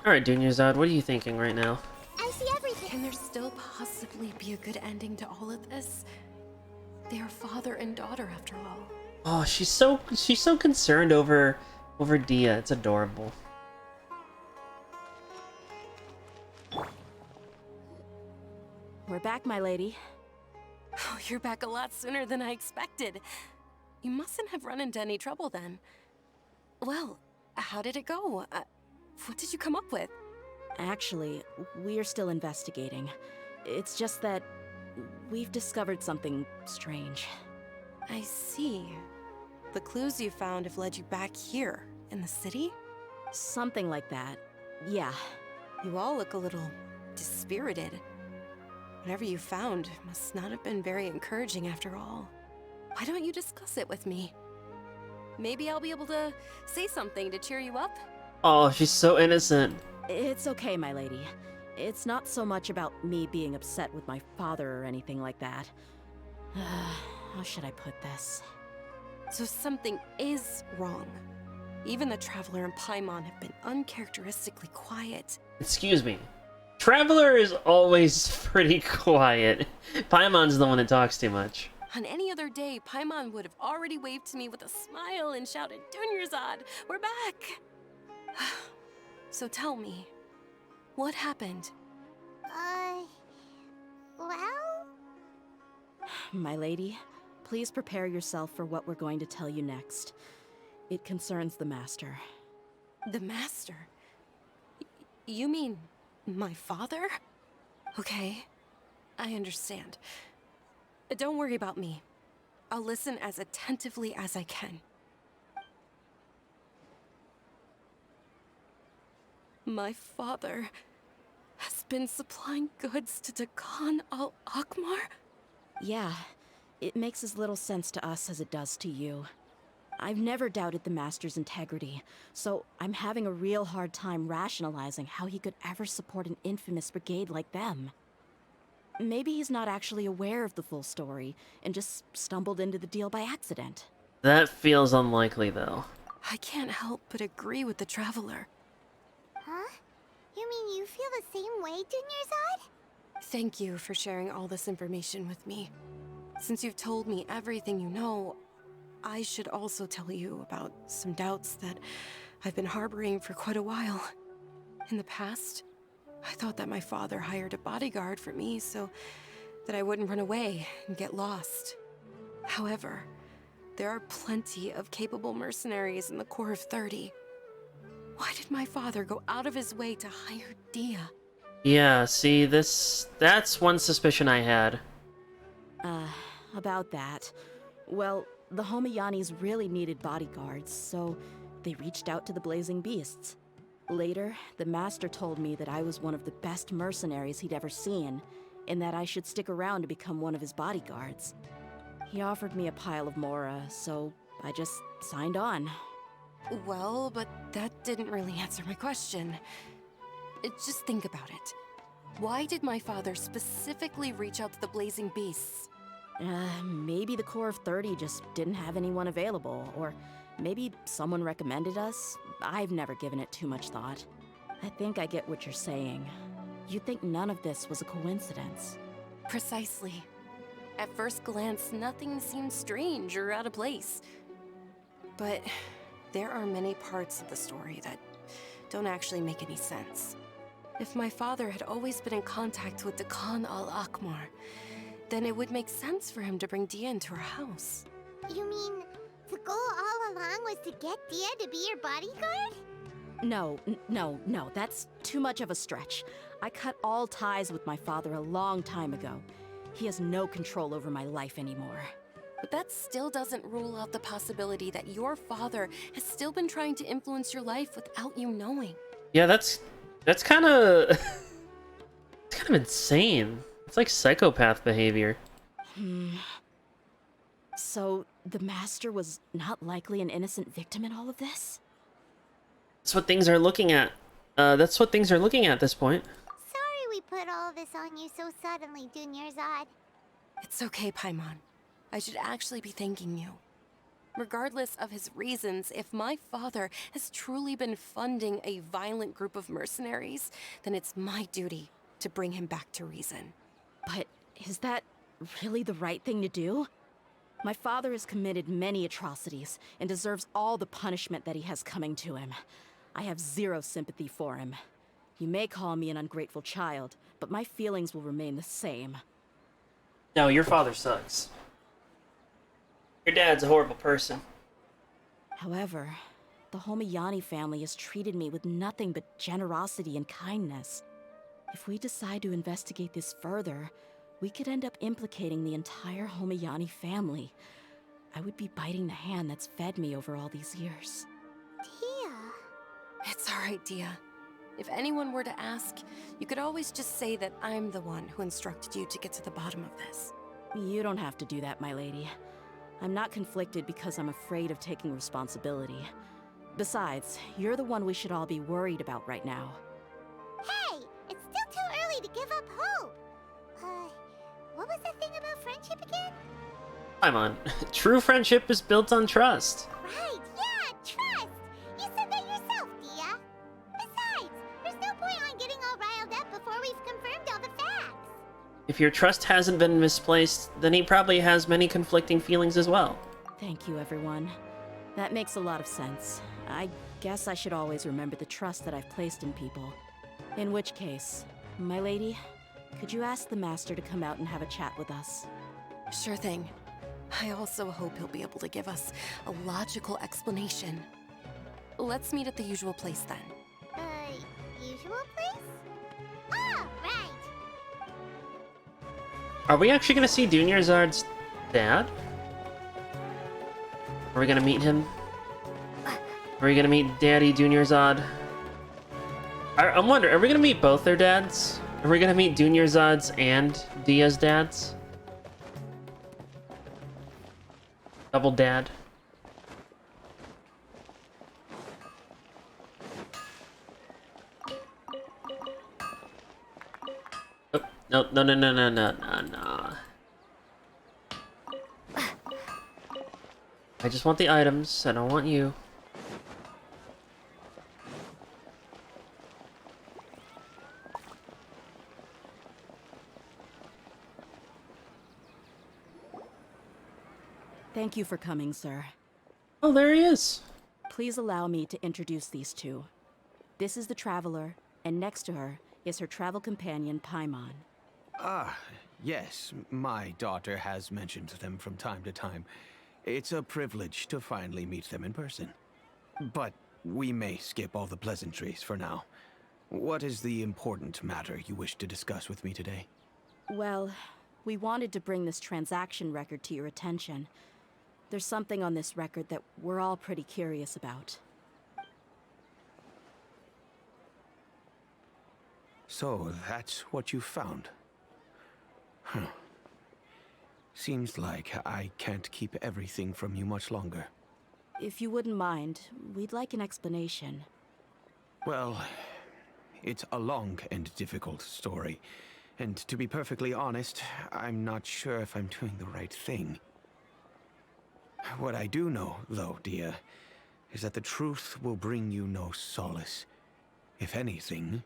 Alright, Dunyarzad, what are you thinking right now? I see everything. Can there still possibly be a good ending to all of this? They are father and daughter, after all. Oh, she's so concerned over Dia. It's adorable. We're back, my lady. Oh, you're back a lot sooner than I expected. You mustn't have run into any trouble then. Well, how did it go? What did you come up with? Actually, we're still investigating. It's just that we've discovered something strange. I see. The clues you found have led you back here, in the city? Something like that. Yeah. You all look a little dispirited. Whatever you found must not have been very encouraging after all. Why don't you discuss it with me? Maybe I'll be able to say something to cheer you up? Oh, she's so innocent. It's okay, my lady. It's not so much about me being upset with my father or anything like that. How should I put this? So something is wrong. Even the Traveler and Paimon have been uncharacteristically quiet. Excuse me. Traveler is always pretty quiet. Paimon's the one that talks too much. On any other day, Paimon would have already waved to me with a smile and shouted, "Dunyarzad, we're back!" So tell me, what happened? Well? My lady, please prepare yourself for what we're going to tell you next. It concerns the Master. The Master? You mean my father? Okay, I understand. Don't worry about me. I'll listen as attentively as I can. My father has been supplying goods to Dekhan al-Akhmar? Yeah, it makes as little sense to us as it does to you. I've never doubted the Master's integrity, so I'm having a real hard time rationalizing how he could ever support an infamous brigade like them. Maybe he's not actually aware of the full story and just stumbled into the deal by accident. That feels unlikely, though. I can't help but agree with the Traveler. Huh? You mean you feel the same way, Dunyarzad? Thank you for sharing all this information with me. Since you've told me everything you know, I should also tell you about some doubts that I've been harboring for quite a while. In the past, I thought that my father hired a bodyguard for me so that I wouldn't run away and get lost. However, there are plenty of capable mercenaries in the Corps of 30. Why did my father go out of his way to hire Dehya? Yeah, see, that's one suspicion I had. About that. Well, the Homiyanis really needed bodyguards, so they reached out to the Blazing Beasts. Later, the Master told me that I was one of the best mercenaries he'd ever seen, and that I should stick around to become one of his bodyguards. He offered me a pile of mora, so I just signed on. Well, but that didn't really answer my question. Just think about it. Why did my father specifically reach out to the Blazing Beasts? Maybe the Corps of 30 just didn't have anyone available, or maybe someone recommended us. I've never given it too much thought. I think I get what you're saying. You'd think none of this was a coincidence. Precisely. At first glance, nothing seems strange or out of place. But there are many parts of the story that don't actually make any sense. If my father had always been in contact with the Khan al-Akmar, then it would make sense for him to bring Dehya into our house. You mean the goal all along was to get Dehya to be your bodyguard? No, that's too much of a stretch. I cut all ties with my father a long time ago. He has no control over my life anymore. But that still doesn't rule out the possibility that your father has still been trying to influence your life without you knowing. Yeah, that's kind of it's kind of insane. It's like psychopath behavior. So, the Master was not likely an innocent victim in all of this? That's what things are looking at. That's what things are looking at this point. Sorry we put all this on you so suddenly, Dunyarzad. It's okay, Paimon. I should actually be thanking you. Regardless of his reasons, if my father has truly been funding a violent group of mercenaries, then it's my duty to bring him back to reason. But is that really the right thing to do? My father has committed many atrocities and deserves all the punishment that he has coming to him. I have zero sympathy for him. You may call me an ungrateful child, but my feelings will remain the same. No, your father sucks. Your dad's a horrible person. However, the Homayani family has treated me with nothing but generosity and kindness. If we decide to investigate this further, we could end up implicating the entire Homayani family. I would be biting the hand that's fed me over all these years. Dehya. It's all right, Dehya. If anyone were to ask, you could always just say that I'm the one who instructed you to get to the bottom of this. You don't have to do that, my lady. I'm not conflicted because I'm afraid of taking responsibility. Besides, you're the one we should all be worried about right now. Hey, it's still too early to give up hope. What was that thing about friendship again? Come on. True friendship is built on trust. Right, yeah, trust. You said that yourself, Dehya. Besides, there's no point on getting all riled up before we've confirmed all the facts. If your trust hasn't been misplaced, then he probably has many conflicting feelings as well. Thank you, everyone. That makes a lot of sense. I guess I should always remember the trust that I've placed in people. In which case, my lady, could you ask the Master to come out and have a chat with us? Sure thing. I also hope he'll be able to give us a logical explanation. Let's meet at the usual place then. Usual place? Ah, right. Are we actually gonna see Dunyarzad's dad? Are we gonna meet him? Are we gonna meet Daddy Dunyarzad? I'm wondering, are we gonna meet both their dads? Are we gonna meet Dunyarzad's and Dehya's dads? Double dad. Oh, no. I just want the items. I don't want you. Thank you for coming, sir. Oh, there he is. Please allow me to introduce these two. This is the Traveler, and next to her is her travel companion, Paimon. Ah, yes, my daughter has mentioned them from time to time. It's a privilege to finally meet them in person. But we may skip all the pleasantries for now. What is the important matter you wish to discuss with me today? Well, we wanted to bring this transaction record to your attention. There's something on this record that we're all pretty curious about. So, that's what you found. Huh. Seems like I can't keep everything from you much longer. If you wouldn't mind, we'd like an explanation. Well, it's a long and difficult story. And to be perfectly honest, I'm not sure if I'm doing the right thing. What I do know, though, Dehya, is that the truth will bring you no solace. If anything,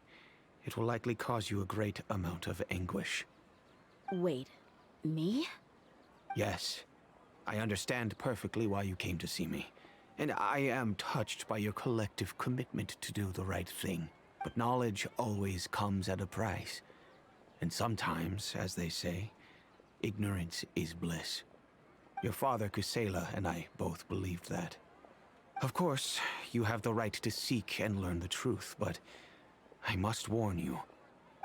it will likely cause you a great amount of anguish. Wait, me? Yes, I understand perfectly why you came to see me. And I am touched by your collective commitment to do the right thing. But knowledge always comes at a price. And sometimes, as they say, ignorance is bliss. Your father, Kusela, and I both believed that. Of course, you have the right to seek and learn the truth, but I must warn you.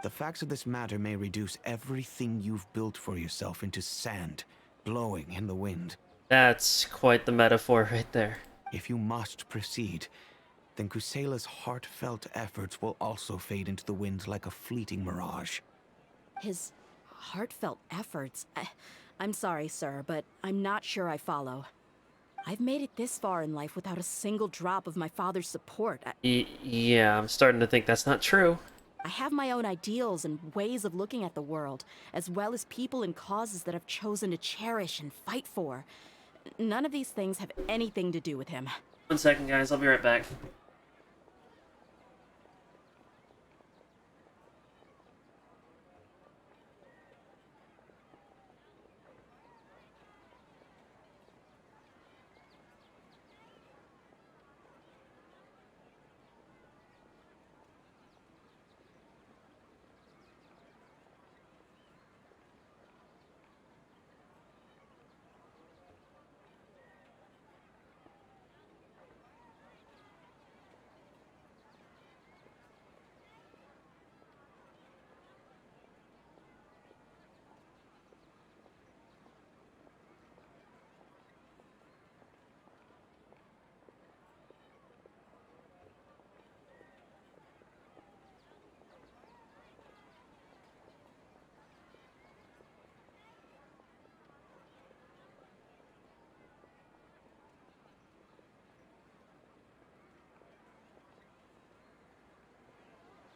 The facts of this matter may reduce everything you've built for yourself into sand, blowing in the wind. That's quite the metaphor right there. If you must proceed, then Kusela's heartfelt efforts will also fade into the wind like a fleeting mirage. His heartfelt efforts? I'm sorry, sir, but I'm not sure I follow. I've made it this far in life without a single drop of my father's support. Yeah, I'm starting to think that's not true. I have my own ideals and ways of looking at the world, as well as people and causes that I've chosen to cherish and fight for. None of these things have anything to do with him. 1 second, guys. I'll be right back.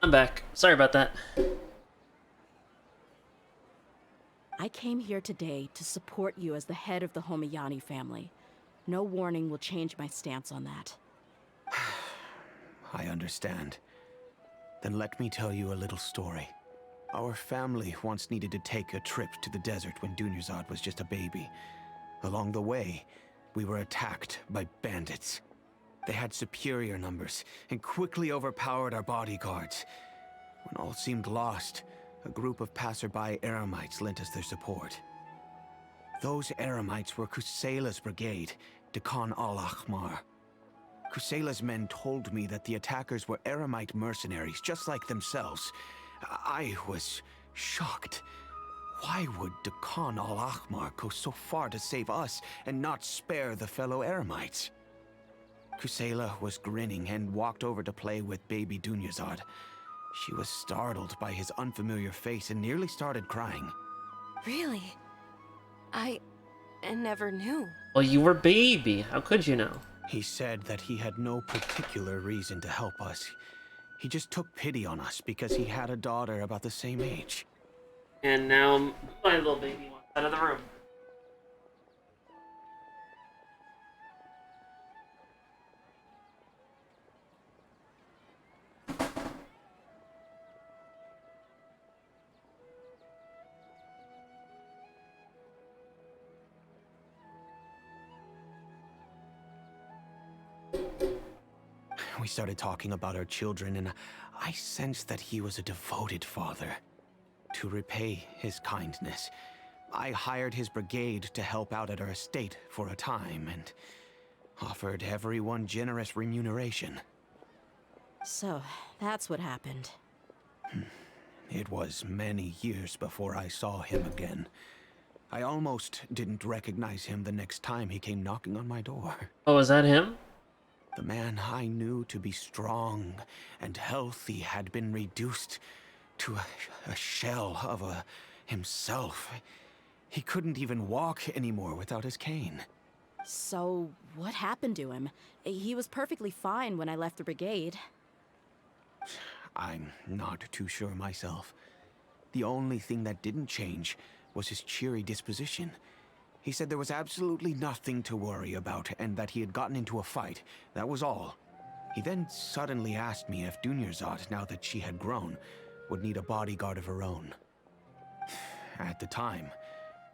I'm back. Sorry about that. I came here today to support you as the head of the Homiyani family. No warning will change my stance on that. I understand. Then let me tell you a little story. Our family once needed to take a trip to the desert when Dunyarzad was just a baby. Along the way, we were attacked by bandits. They had superior numbers and quickly overpowered our bodyguards. When all seemed lost, a group of passerby Eremites lent us their support. Those Eremites were Kusela's brigade, Dekan al-Ahmar. Kusela's men told me that the attackers were Eremite mercenaries, just like themselves. I was shocked. Why would Dekan al-Ahmar go so far to save us and not spare the fellow Eremites? Kusela was grinning and walked over to play with baby Dunyarzad. She was startled by his unfamiliar face and nearly started crying. Really? I never knew. Well, you were baby. How could you know? He said that he had no particular reason to help us. He just took pity on us because he had a daughter about the same age. And now my little baby wants out of the room. We started talking about our children, and I sensed that he was a devoted father. To repay his kindness, I hired his brigade to help out at our estate for a time, and offered everyone generous remuneration. So, that's what happened. It was many years before I saw him again. I almost didn't recognize him the next time he came knocking on my door. Oh, is that him? The man I knew to be strong and healthy had been reduced to a shell of himself. He couldn't even walk anymore without his cane. So, what happened to him? He was perfectly fine when I left the brigade. I'm not too sure myself. The only thing that didn't change was his cheery disposition. He said there was absolutely nothing to worry about and that he had gotten into a fight. That was all. He then suddenly asked me if Dunyarzad, now that she had grown, would need a bodyguard of her own. At the time,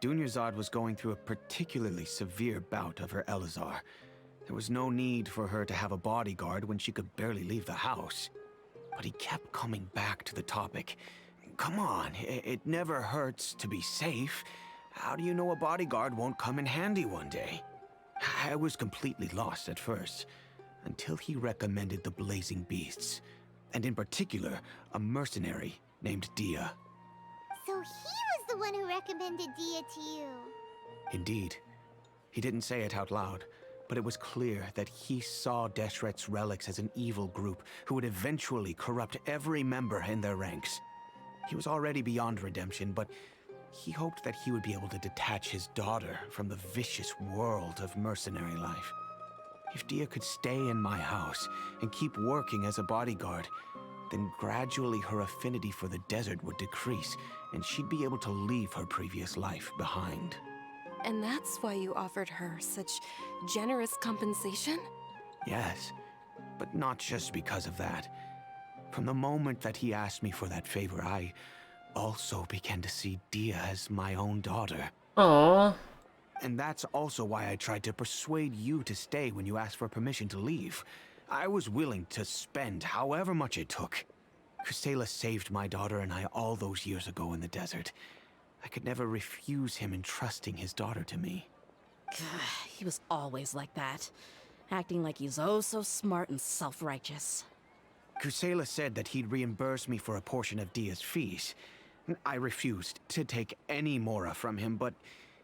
Dunyarzad was going through a particularly severe bout of her Elazar. There was no need for her to have a bodyguard when she could barely leave the house. But he kept coming back to the topic. Come on, it never hurts to be safe. How do you know a bodyguard won't come in handy one day? I was completely lost at first, until he recommended the Blazing Beasts, and in particular, a mercenary named Dehya. So he was the one who recommended Dehya to you. Indeed. He didn't say it out loud, but it was clear that he saw Deshret's relics as an evil group who would eventually corrupt every member in their ranks. He was already beyond redemption, but he hoped that he would be able to detach his daughter from the vicious world of mercenary life. If Dehya could stay in my house and keep working as a bodyguard, then gradually her affinity for the desert would decrease, and she'd be able to leave her previous life behind. And that's why you offered her such generous compensation? Yes, but not just because of that. From the moment that he asked me for that favor, I also began to see Dehya as my own daughter. Aww. And that's also why I tried to persuade you to stay when you asked for permission to leave. I was willing to spend however much it took. Kusela saved my daughter and I all those years ago in the desert. I could never refuse him entrusting his daughter to me. He was always like that, acting like he's oh so smart and self-righteous. Kusela said that he'd reimburse me for a portion of Dehya's fees. I refused to take any mora from him, but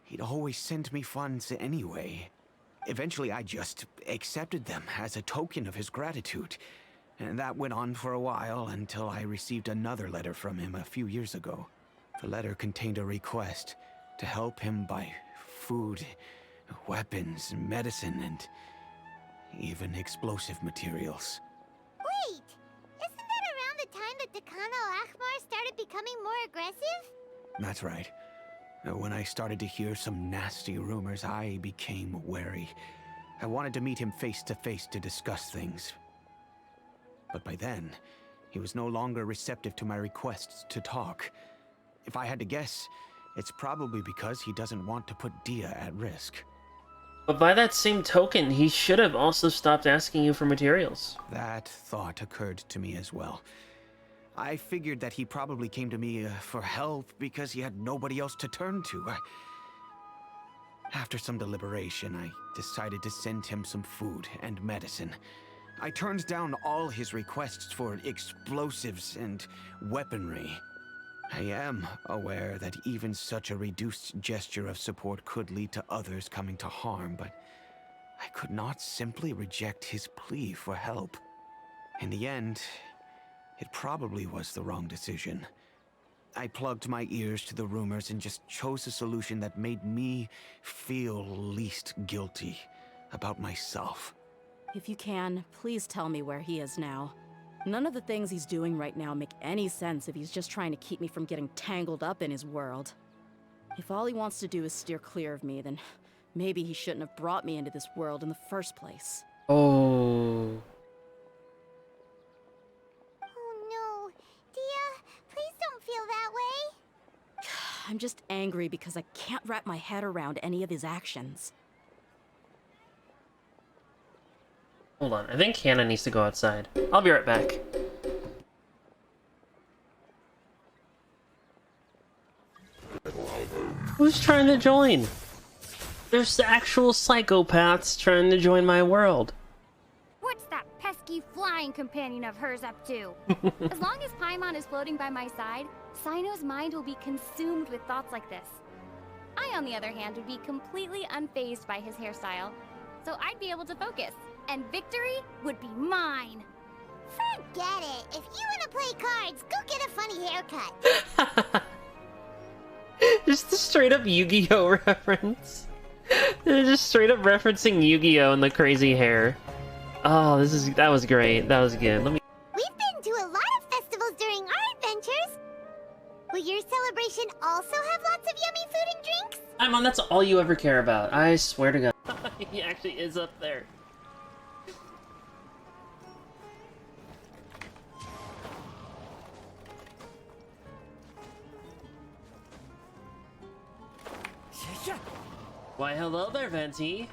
he'd always sent me funds anyway. Eventually, I just accepted them as a token of his gratitude. And that went on for a while until I received another letter from him a few years ago. The letter contained a request to help him buy food, weapons, medicine, and even explosive materials. Wait! Isn't that around the time that Dekhan al-Ahmar started becoming more aggressive? That's right. When I started to hear some nasty rumors, I became wary. I wanted to meet him face to face to discuss things. But by then, he was no longer receptive to my requests to talk. If I had to guess, it's probably because he doesn't want to put Dehya at risk. But by that same token, he should have also stopped asking you for materials. That thought occurred to me as well. I figured that he probably came to me for help because he had nobody else to turn to. After some deliberation, I decided to send him some food and medicine. I turned down all his requests for explosives and weaponry. I am aware that even such a reduced gesture of support could lead to others coming to harm, but I could not simply reject his plea for help. In the end, it probably was the wrong decision. I plugged my ears to the rumors and just chose a solution that made me feel least guilty about myself. If you can, please tell me where he is now. None of the things he's doing right now make any sense if he's just trying to keep me from getting tangled up in his world. If all he wants to do is steer clear of me, then maybe he shouldn't have brought me into this world in the first place. Oh. Oh no. Dehya, please don't feel that way. I'm just angry because I can't wrap my head around any of his actions. Hold on, I think Hannah needs to go outside. I'll be right back. Who's trying to join? There's actual psychopaths trying to join my world. What's that pesky flying companion of hers up to? As long as Paimon is floating by my side, Sino's mind will be consumed with thoughts like this. I, on the other hand, would be completely unfazed by his hairstyle, so I'd be able to focus, and victory would be mine. Forget it. If you want to play cards, go get a funny haircut. Just a straight up Yu-Gi-Oh reference. They're just straight up referencing Yu-Gi-Oh and the crazy hair. Oh, that was great. That was good. Let me. We've been to a lot of festivals during our adventures. Will your celebration also have lots of yummy food and drinks? Paimon, that's all you ever care about. I swear to God. He actually is up there. Why, hello there, Venti.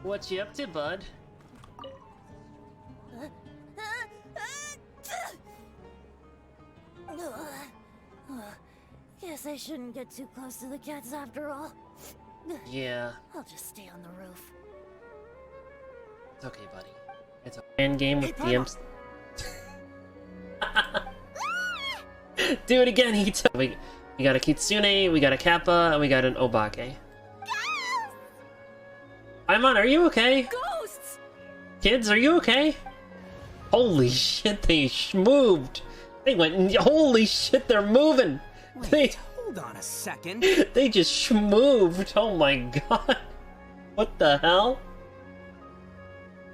What you up to, bud? Guess I shouldn't get too close to the cats after all. Yeah. I'll just stay on the roof. It's okay, buddy. It's a fan game with DMs. Do it again, Hito! We got a Kitsune, we got a Kappa, and we got an Obake. Paimon, are you okay? Ghosts! Kids, are you okay? Holy shit, they moved! They went, holy shit, they're moving! Wait, hold on a second. They just moved! Oh my god! What the hell?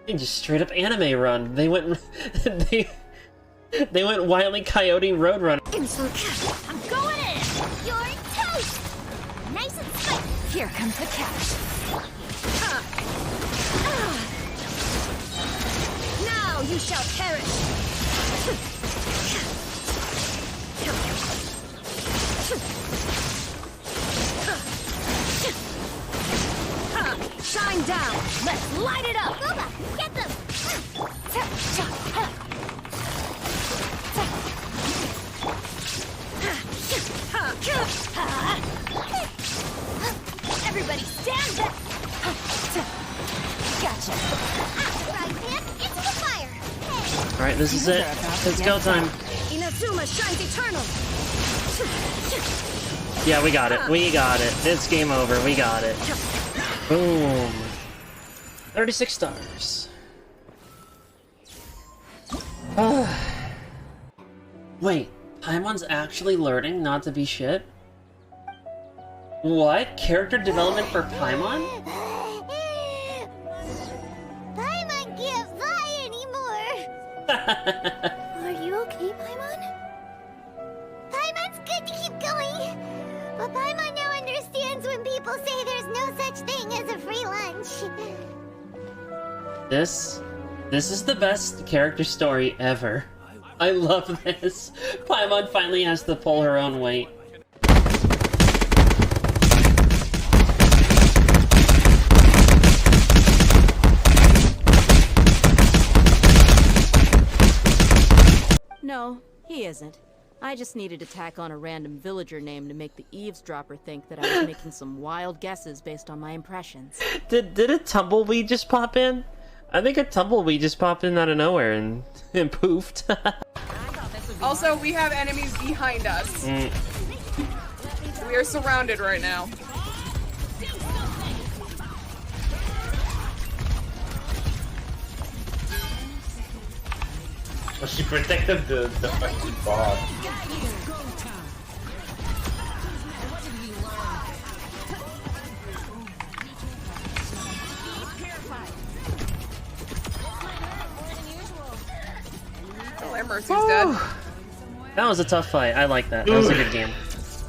They just straight up anime run. They went, they went Wile E. Coyote Roadrunner. I'm going in! You're toast! Nice and spicy! Here comes the cash. Now you shall perish! Shine down! Let's light it up! Booba, get them! Everybody stand back! Gotcha! Right, man, into the fire! Alright, this is it. It's go time. Inazuma shines eternal! Yeah, we got it. We got it. It's game over. We got it. Boom. 36 stars. Wait, Paimon's actually learning not to be shit? What? Character development for Paimon? Paimon can't fly anymore. Are you okay, Paimon? Paimon's good to keep going. But Paimon now understands when people say there's no such thing as a free lunch. This is the best character story ever. I love this. Paimon finally has to pull her own weight. No, he isn't. I just needed to tack on a random villager name to make the eavesdropper think that I was making some wild guesses based on my impressions. Did a tumbleweed just pop in? I think a tumbleweed just popped in out of nowhere and poofed. Also, we have enemies behind us. We are surrounded right now. Well, she protected the fucking boss. Oh, Mercy's dead. That was a tough fight. I like that. That was a good game.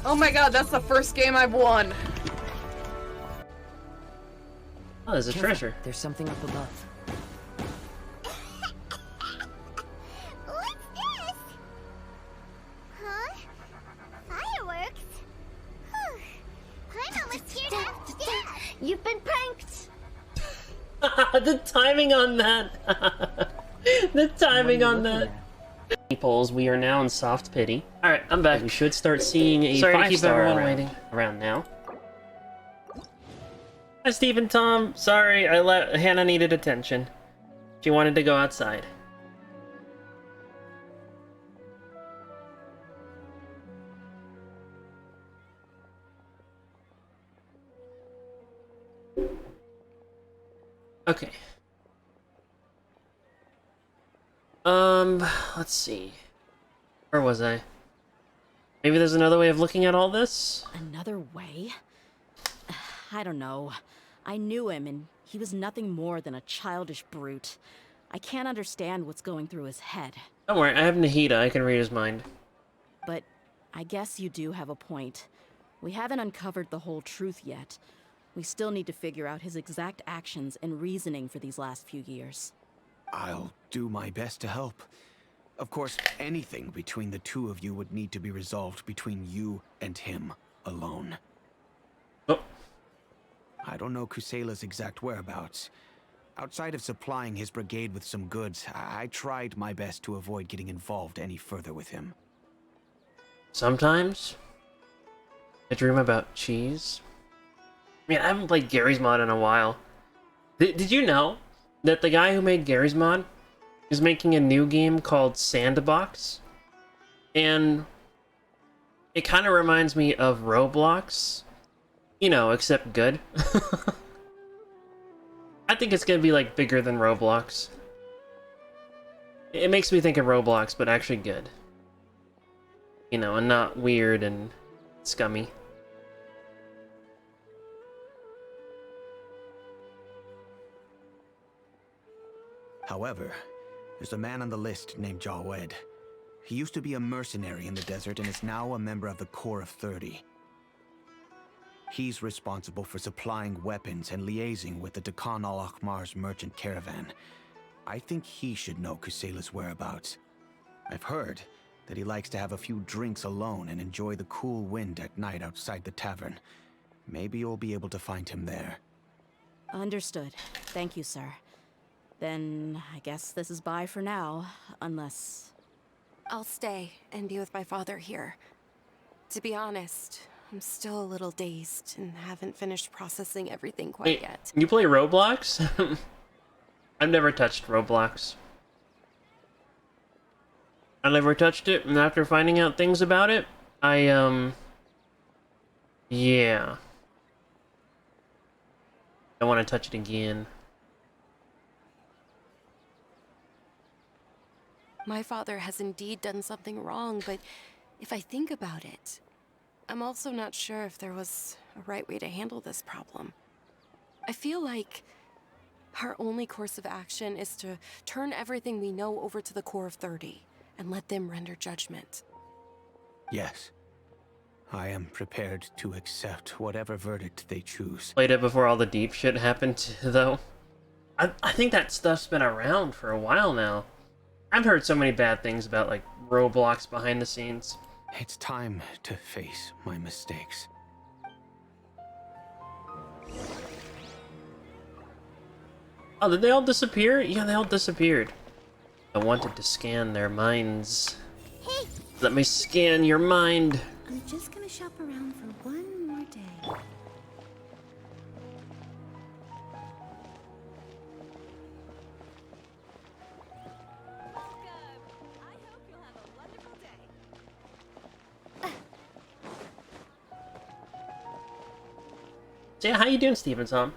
Oh my god, that's the first game I've won. Oh, there's a treasure. There's something up above. What's this? Huh? Fireworks? Whew. Paimon was scared half to death. You've been pranked! The timing on that. The timing on that. Polls, we are now in soft pity. Alright, I'm back. We should start seeing a 5-star around now. Hi, Steve and Tom. Sorry, Hannah needed attention. She wanted to go outside. Okay. Let's see. Where was I? Maybe there's another way of looking at all this? Another way? I don't know. I knew him, and he was nothing more than a childish brute. I can't understand what's going through his head. Don't worry, I have Nahida. I can read his mind. But I guess you do have a point. We haven't uncovered the whole truth yet. We still need to figure out his exact actions and reasoning for these last few years. I'll do my best to help. Of course, anything between the two of you would need to be resolved between you and him alone. Oh. I don't know Kusela's exact whereabouts. Outside of supplying his brigade with some goods, I tried my best to avoid getting involved any further with him. Sometimes I dream about cheese. I mean, I haven't played Gary's Mod in a while. Did you know that the guy who made Gary's Mod is making a new game called Sandbox? And it kind of reminds me of Roblox. You know, except good. I think it's gonna be like bigger than Roblox. It makes me think of Roblox, but actually good. You know, and not weird and scummy. However, there's a man on the list named Jawed. He used to be a mercenary in the desert and is now a member of the Corps of 30. He's responsible for supplying weapons and liaising with the Dekhan al-Akhmar's merchant caravan. I think he should know Kusela's whereabouts. I've heard that he likes to have a few drinks alone and enjoy the cool wind at night outside the tavern. Maybe you'll be able to find him there. Understood. Thank you, sir. Then I guess this is bye for now, unless... I'll stay and be with my father here. To be honest, I'm still a little dazed and haven't finished processing everything quite yet. You play Roblox? I've never touched Roblox. I never touched it, and after finding out things about it, yeah. I want to touch it again. My father has indeed done something wrong, but if I think about it, I'm also not sure if there was a right way to handle this problem. I feel like our only course of action is to turn everything we know over to the Corps of 30 and let them render judgment. Yes. I am prepared to accept whatever verdict they choose. Played it before all the deep shit happened, though. I think that stuff's been around for a while now. I've heard so many bad things about, like, Roblox behind the scenes. It's time to face my mistakes. Oh, did they all disappear? Yeah, they all disappeared. I wanted to scan their minds. Hey! Let me scan your mind. I'm just gonna shop around for one more day. So yeah, how you doing, Steven Tom?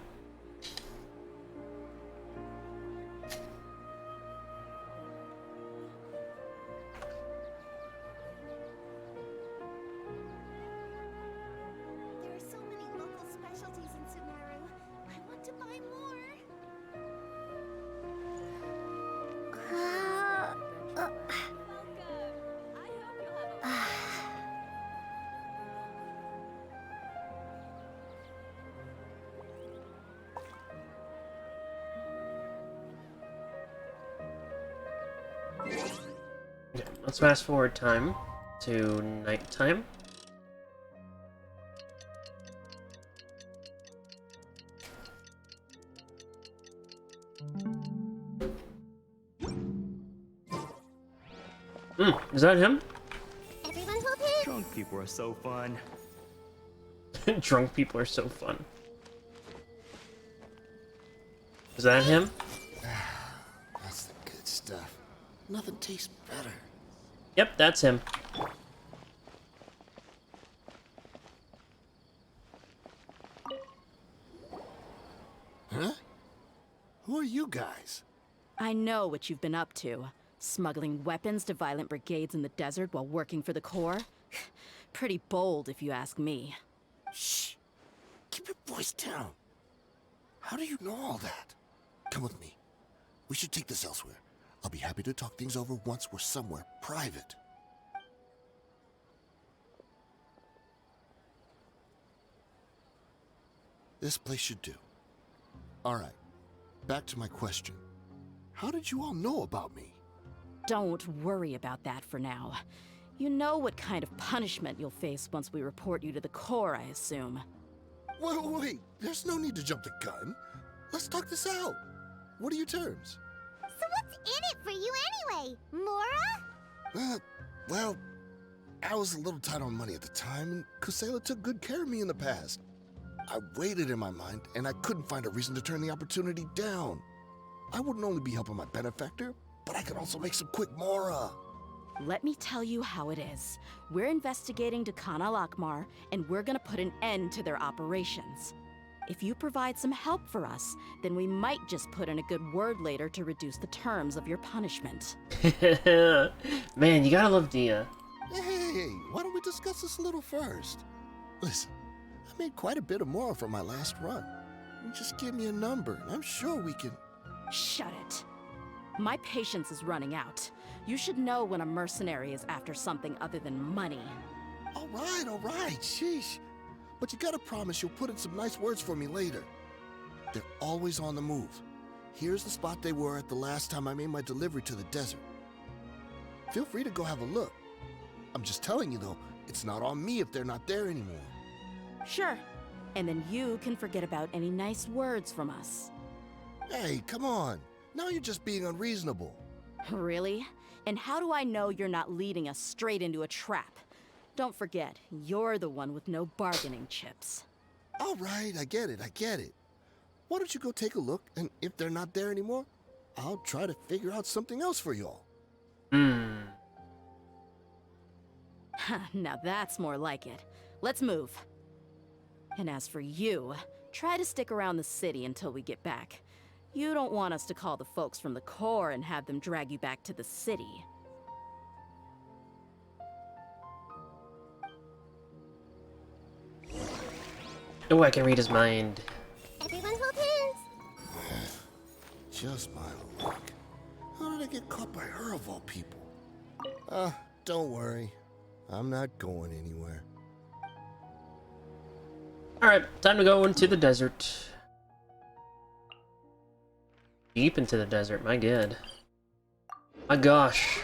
There are so many local specialties in Sumeru. I want to buy more. Okay, let's fast forward time to nighttime. Is that him? Everyone hold hands. Drunk people are so fun. Drunk people are so fun. Is that him? That's the good stuff. Nothing tastes better. Yep, that's him. Huh? Who are you guys? I know what you've been up to, Smuggling weapons to violent brigades in the desert while working for the Corps? Pretty bold, if you ask me. Shh. Keep your voice down. How do you know all that? Come with me. We should take this elsewhere. I'll be happy to talk things over once we're somewhere private. This place should do. All right. Back to my question. How did you all know about me? Don't worry about that for now. You know what kind of punishment you'll face once we report you to the Corps, I assume. Wait. There's no need to jump the gun. Let's talk this out. What are your terms? So what's in it for you anyway, Mora? Well, I was a little tight on money at the time, and Kusela took good care of me in the past. I weighed it in my mind, and I couldn't find a reason to turn the opportunity down. I wouldn't only be helping my benefactor, but I could also make some quick Mora. Let me tell you how it is. We're investigating Dehya al-Akmar, and we're gonna put an end to their operations. If you provide some help for us, then we might just put in a good word later to reduce the terms of your punishment. Man, you gotta love Dehya. Hey, why don't we discuss this a little first? Listen, I made quite a bit of Mora from my last run. You just give me a number, and I'm sure we can... Shut it. My patience is running out. You should know when a mercenary is after something other than money. All right, sheesh. But you gotta promise you'll put in some nice words for me later. They're always on the move. Here's the spot they were at the last time I made my delivery to the desert. Feel free to go have a look. I'm just telling you though, it's not on me if they're not there anymore. Sure. And then you can forget about any nice words from us. Hey, come on. Now you're just being unreasonable. Really? And how do I know you're not leading us straight into a trap? Don't forget, you're the one with no bargaining chips. All right, I get it. Why don't you go take a look, and if they're not there anymore, I'll try to figure out something else for y'all. Now that's more like it. Let's move. And as for you, try to stick around the city until we get back. You don't want us to call the folks from the Corps and have them drag you back to the city. Oh, I can read his mind. Everyone hold hands. Just my luck. How did I get caught by her of all people? Don't worry. I'm not going anywhere. Alright, time to go into the desert. Deep into the desert, my god. My gosh.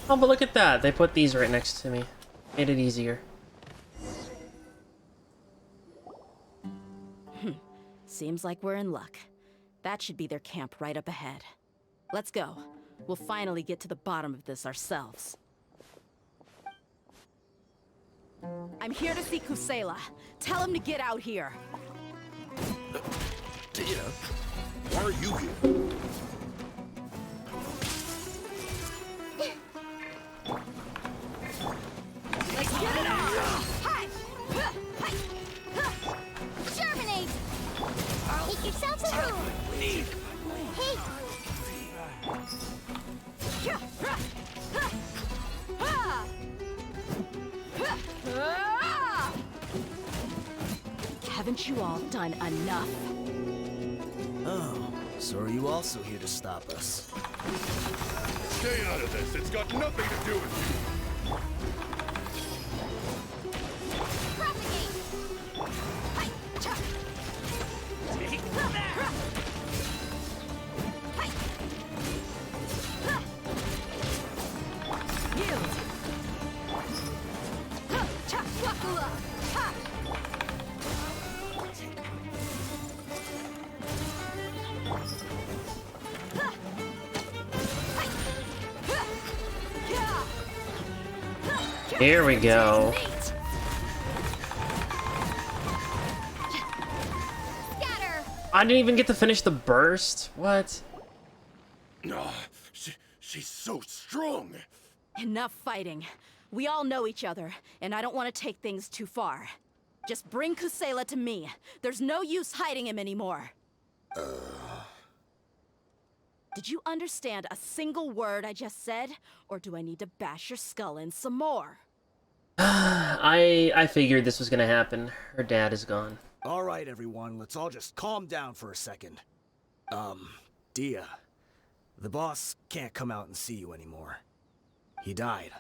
Oh, but look at that. They put these right next to me. Made it easier. Seems like we're in luck. That should be their camp right up ahead. Let's go. We'll finally get to the bottom of this ourselves. I'm here to see Kusela. Tell him to get out here. Dehya, why are you here? Let's get it on! Germinate! Make yourself a room! Hey! Haven't you all done enough? Oh, so are you also here to stop us? Stay out of this. It's got nothing to do with you. Here we go. I didn't even get to finish the burst. What? Oh, she's so strong. Enough fighting. We all know each other, and I don't want to take things too far. Just bring Kusela to me. There's no use hiding him anymore. Did you understand a single word I just said? Or do I need to bash your skull in some more? I figured this was gonna happen. Her dad is gone. All right, everyone, let's all just calm down for a second. Dehya, the boss can't come out and see you anymore. He died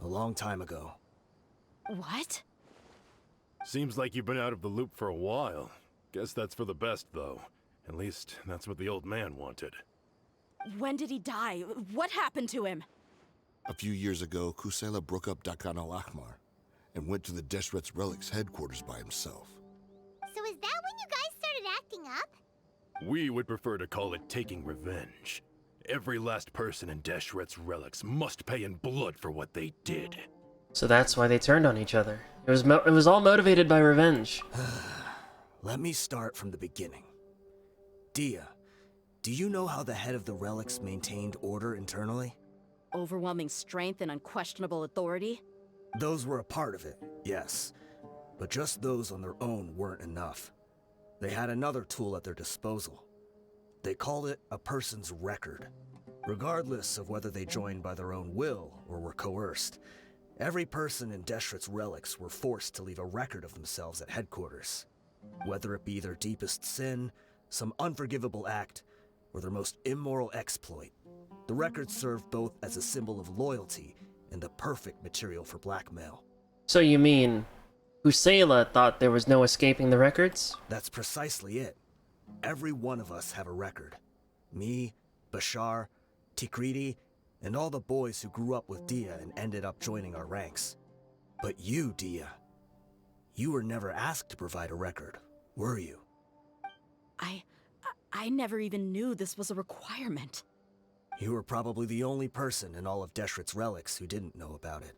a long time ago. What? Seems like you've been out of the loop for a while. Guess that's for the best, though. At least, that's what the old man wanted. When did he die? What happened to him? A few years ago, Kusela broke up Dakan al-Ahmar and went to the Deshret's Relics headquarters by himself. So is that when you guys started acting up? We would prefer to call it taking revenge. Every last person in Deshret's Relics must pay in blood for what they did. So that's why they turned on each other. It was all motivated by revenge. Let me start from the beginning. Dehya, do you know how the head of the Relics maintained order internally? Overwhelming strength and unquestionable authority? Those were a part of it, yes. But just those on their own weren't enough. They had another tool at their disposal. They called it a person's record. Regardless of whether they joined by their own will or were coerced, every person in Deshret's Relics were forced to leave a record of themselves at headquarters. Whether it be their deepest sin, some unforgivable act, or their most immoral exploit, the records served both as a symbol of loyalty and the perfect material for blackmail. So you mean, Kusela thought there was no escaping the records? That's precisely it. Every one of us have a record. Me, Bashar, Tikriti, and all the boys who grew up with Dehya and ended up joining our ranks. But you, Dehya, you were never asked to provide a record, were you? I never even knew this was a requirement. You were probably the only person in all of Deshret's Relics who didn't know about it.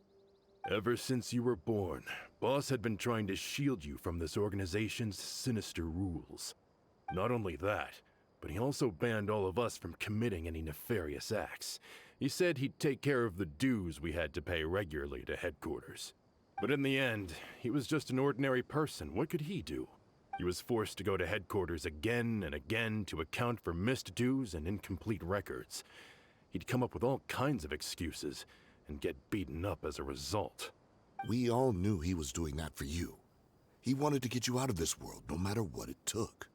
Ever since you were born, Boss had been trying to shield you from this organization's sinister rules. Not only that, but he also banned all of us from committing any nefarious acts. He said he'd take care of the dues we had to pay regularly to headquarters. But in the end, he was just an ordinary person. What could he do? He was forced to go to headquarters again and again to account for missed dues and incomplete records. He'd come up with all kinds of excuses and get beaten up as a result. We all knew he was doing that for you. He wanted to get you out of this world, no matter what it took.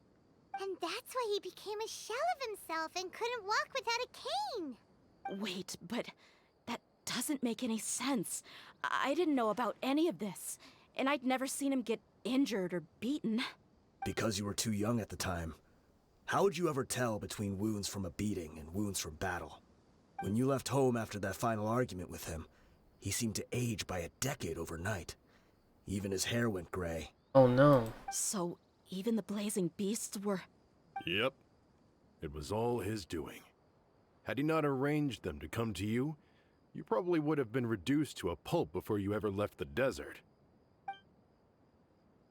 And that's why he became a shell of himself and couldn't walk without a cane. Wait, but that doesn't make any sense. I didn't know about any of this, and I'd never seen him get injured or beaten. Because you were too young at the time. How would you ever tell between wounds from a beating and wounds from battle? When you left home after that final argument with him, he seemed to age by a decade overnight. Even his hair went gray. Oh no. So even the blazing beasts were... Yep. It was all his doing. Had he not arranged them to come to you, you probably would have been reduced to a pulp before you ever left the desert.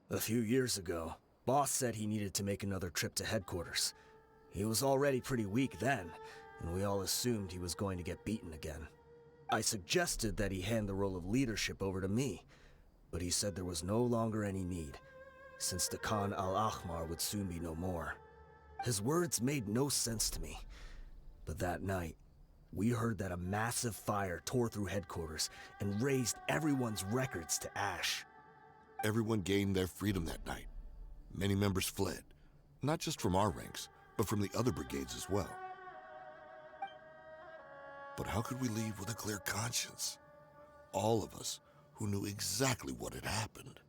A few years ago, Boss said he needed to make another trip to headquarters. He was already pretty weak then, and we all assumed he was going to get beaten again. I suggested that he hand the role of leadership over to me, but he said there was no longer any need, since the Khan al-Ahmar would soon be no more. His words made no sense to me, but that night, we heard that a massive fire tore through headquarters and razed everyone's records to ash. Everyone gained their freedom that night. Many members fled, not just from our ranks, but from the other brigades as well. But how could we leave with a clear conscience? All of us who knew exactly what had happened.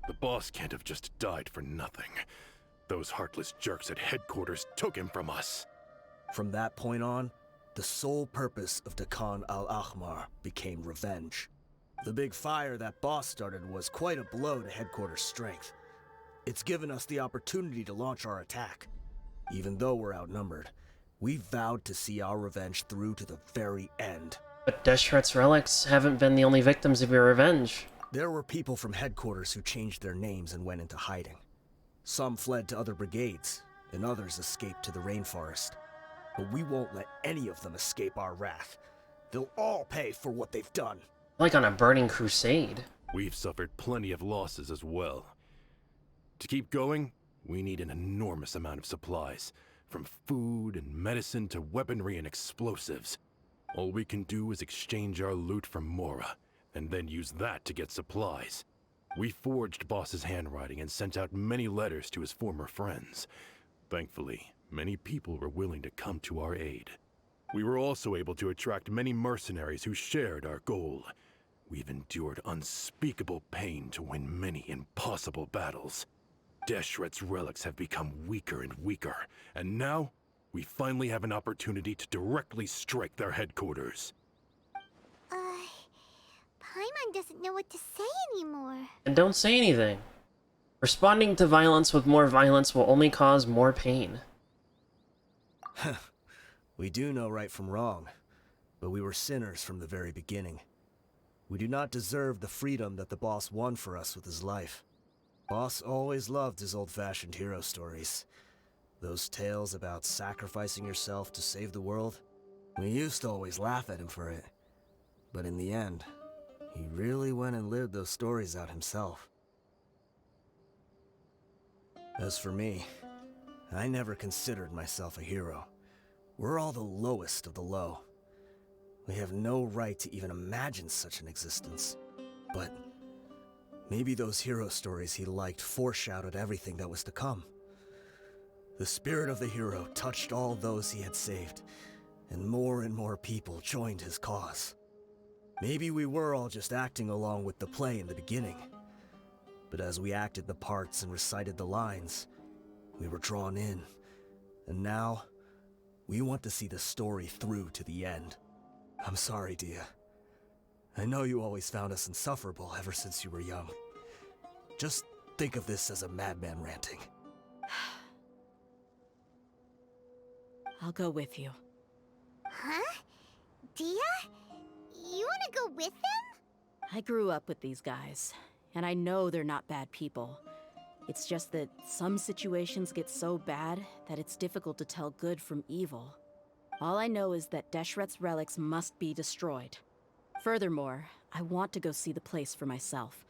The boss can't have just died for nothing. Those heartless jerks at headquarters took him from us. From that point on, the sole purpose of the Khan al-Ahmar became revenge. The big fire that boss started was quite a blow to headquarters' strength. It's given us the opportunity to launch our attack. Even though we're outnumbered, we vowed to see our revenge through to the very end. But Deshret's relics haven't been the only victims of your revenge. There were people from headquarters who changed their names and went into hiding. Some fled to other brigades, and others escaped to the rainforest. But we won't let any of them escape our wrath. They'll all pay for what they've done. Like on a burning crusade. We've suffered plenty of losses as well. To keep going, we need an enormous amount of supplies, from food and medicine to weaponry and explosives. All we can do is exchange our loot from Mora, and then use that to get supplies. We forged Boss's handwriting and sent out many letters to his former friends. Thankfully, many people were willing to come to our aid. We were also able to attract many mercenaries who shared our goal. We've endured unspeakable pain to win many impossible battles. Deshret's relics have become weaker and weaker, and now we finally have an opportunity to directly strike their headquarters. Paimon doesn't know what to say anymore. And don't say anything. Responding to violence with more violence will only cause more pain. We do know right from wrong, but we were sinners from the very beginning. We do not deserve the freedom that the boss won for us with his life. Boss always loved his old-fashioned hero stories. Those tales about sacrificing yourself to save the world. We used to always laugh at him for it. But in the end, he really went and lived those stories out himself. As for me, I never considered myself a hero. We're all the lowest of the low. We have no right to even imagine such an existence. But maybe those hero stories he liked foreshadowed everything that was to come. The spirit of the hero touched all those he had saved, and more people joined his cause. Maybe we were all just acting along with the play in the beginning. But as we acted the parts and recited the lines, we were drawn in. And now, we want to see the story through to the end. I'm sorry, Dehya. I know you always found us insufferable ever since you were young. Just think of this as a madman ranting. I'll go with you. Huh? Dehya? You wanna go with them? I grew up with these guys, and I know they're not bad people. It's just that some situations get so bad that it's difficult to tell good from evil. All I know is that Deshret's relics must be destroyed. Furthermore, I want to go see the place for myself.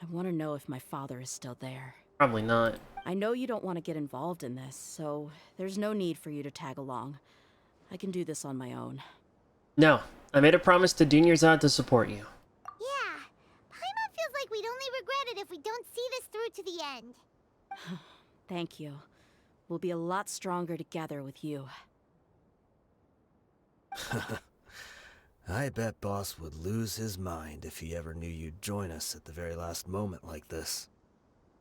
I want to know if my father is still there. Probably not. I know you don't want to get involved in this, so there's no need for you to tag along. I can do this on my own. No, I made a promise to Dunyarzad to support you. Yeah. Paimon feels like we'd only regret it if we don't see this through to the end. Thank you. We'll be a lot stronger together with you. I bet Boss would lose his mind if he ever knew you'd join us at the very last moment like this.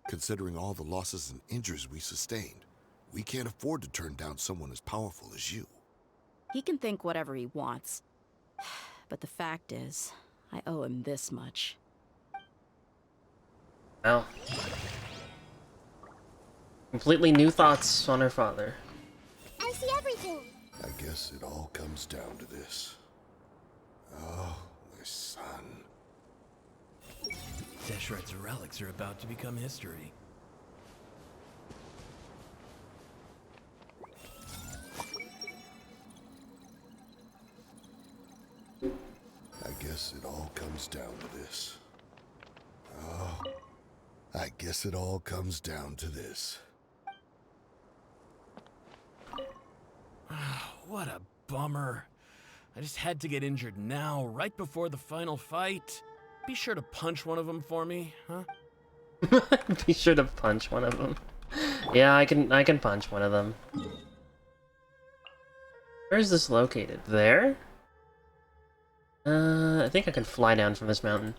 Considering all the losses and injuries we sustained, we can't afford to turn down someone as powerful as you. He can think whatever he wants. But the fact is, I owe him this much. Well. Completely new thoughts on her father. I see everything. I guess it all comes down to this. Oh, my son. Deshret's relics are about to become history. I guess it all comes down to this. Oh, I guess it all comes down to this. What a bummer. I just had to get injured now, right before the final fight. Be sure to punch one of them for me, huh? Be sure to punch one of them. Yeah, I can punch one of them. Where is this located? There? I think I can fly down from this mountain.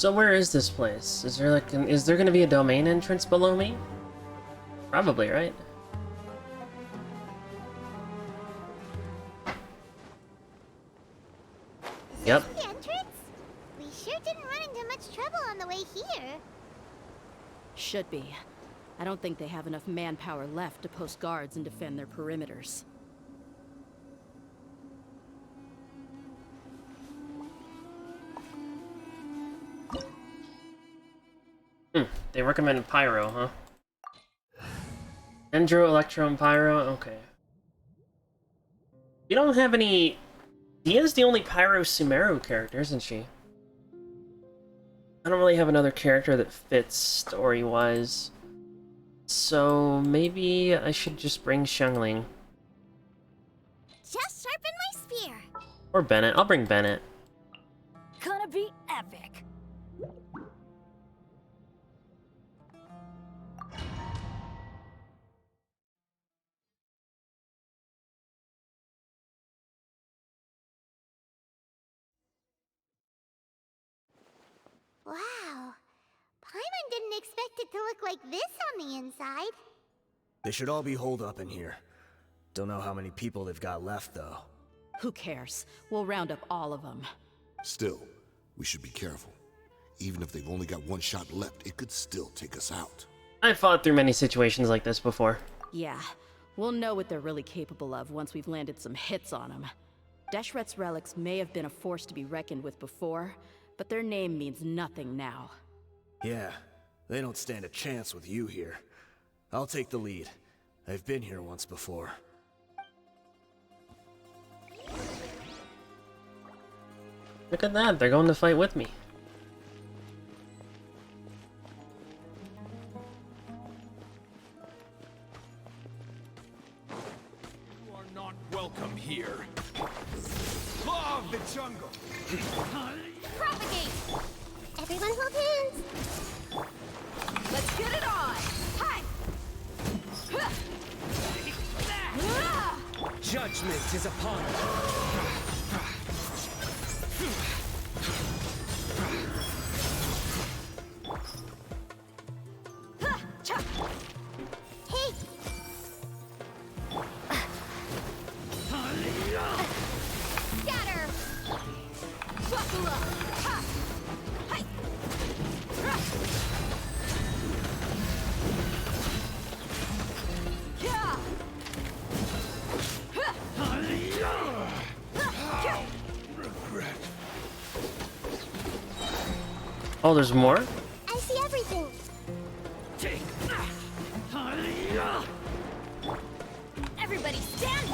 So where is this place? Is there like is there gonna be a domain entrance below me? Probably, right? Yep. The entrance? We sure didn't run into much trouble on the way here. Should be. I don't think they have enough manpower left to post guards and defend their perimeters. They recommended Pyro, huh? Dendro, Electro, and Pyro? Okay. You don't have any... Dehya's the only Pyro Sumeru character, isn't she? I don't really have another character that fits story-wise. So maybe I should just bring Xiangling. Just sharpen my spear. Or Bennett. I'll bring Bennett. Gonna be epic. Wow. Paimon didn't expect it to look like this on the inside. They should all be holed up in here. Don't know how many people they've got left, though. Who cares? We'll round up all of them. Still, we should be careful. Even if they've only got one shot left, it could still take us out. I've fought through many situations like this before. Yeah, we'll know what they're really capable of once we've landed some hits on them. Deshret's relics may have been a force to be reckoned with before, but their name means nothing now. Yeah, they don't stand a chance with you here. I'll take the lead. I've been here once before. Look at that, they're going to fight with me. You are not welcome here. Law of the jungle. Propagate. Everyone hold hands. Let's get it on. Hi. Judgment is upon us. Hey, Scatter. Buckle up. Ha. Hi. Yeah. Regret. Oh, there's more? I see everything. Take. Everybody stand.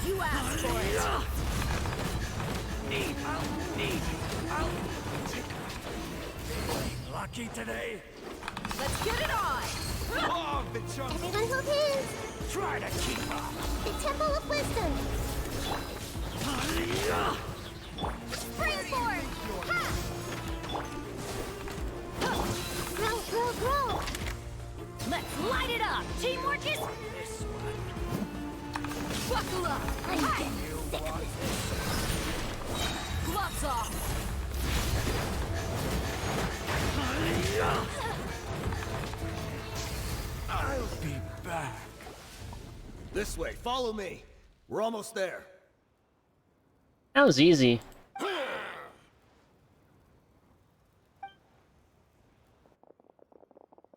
You asked for it. Need. I'll take. Lucky today. Let's get it on. Law of the jungle. Everyone hold hands. Try to keep up. The Temple of Wisdom. Springboard. Ha. Grow, grow, grow. Let's light it up. Teamwork is. This one. Buckle up. I'm Hi. getting sick of this. Gloves off. I'll be back. This way, follow me. We're almost there. That was easy.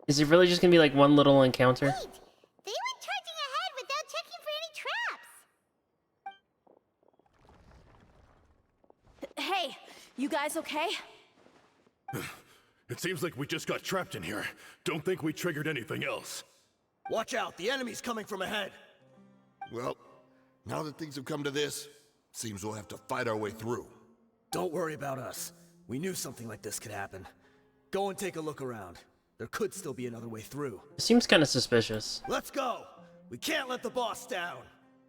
Is it really just gonna be like one little encounter? Wait, they went charging ahead without checking for any traps. Hey, you guys okay? It seems like we just got trapped in here. Don't think we triggered anything else. Watch out, the enemy's coming from ahead. Well, now that things have come to this, seems we'll have to fight our way through. Don't worry about us. We knew something like this could happen. Go and take a look around. There could still be another way through. It seems kind of suspicious. Let's go! We can't let the boss down!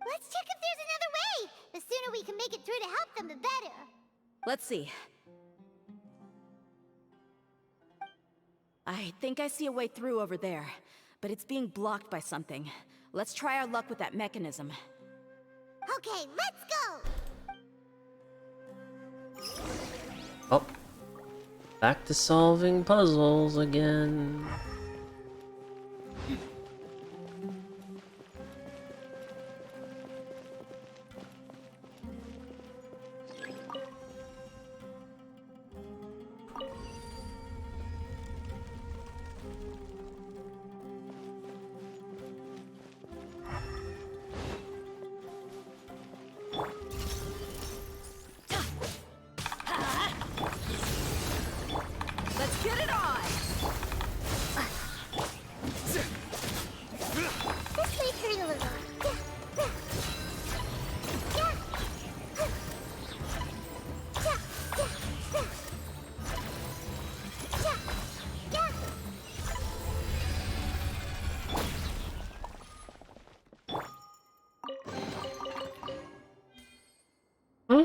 Let's check if there's another way. The sooner we can make it through to help them, the better. Let's see. I think I see a way through over there, but it's being blocked by something. Let's try our luck with that mechanism. Okay, let's go. Oh. Back to solving puzzles again. Let's get it on! This might hurt a little.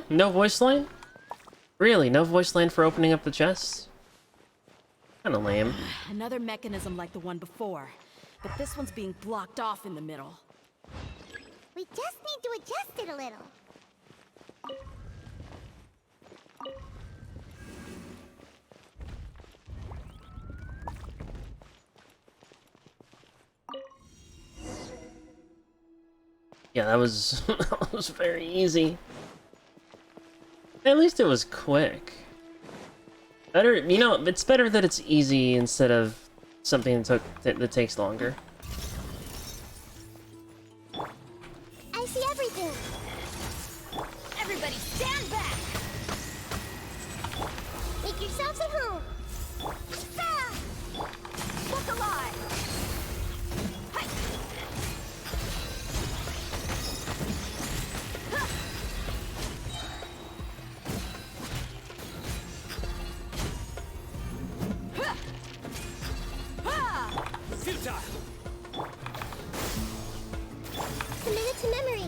No voice line? Really? No voice line for opening up the chests? Kinda lame. Another mechanism like the one before, but this one's being blocked off in the middle. We just need to adjust it a little. Yeah, that was that was very easy. At least it was quick. Better, you know, it's better that it's easy instead of something that takes longer. I see everything. Everybody stand back! Make yourselves at home. Look alive! Futile! Commit it to memory.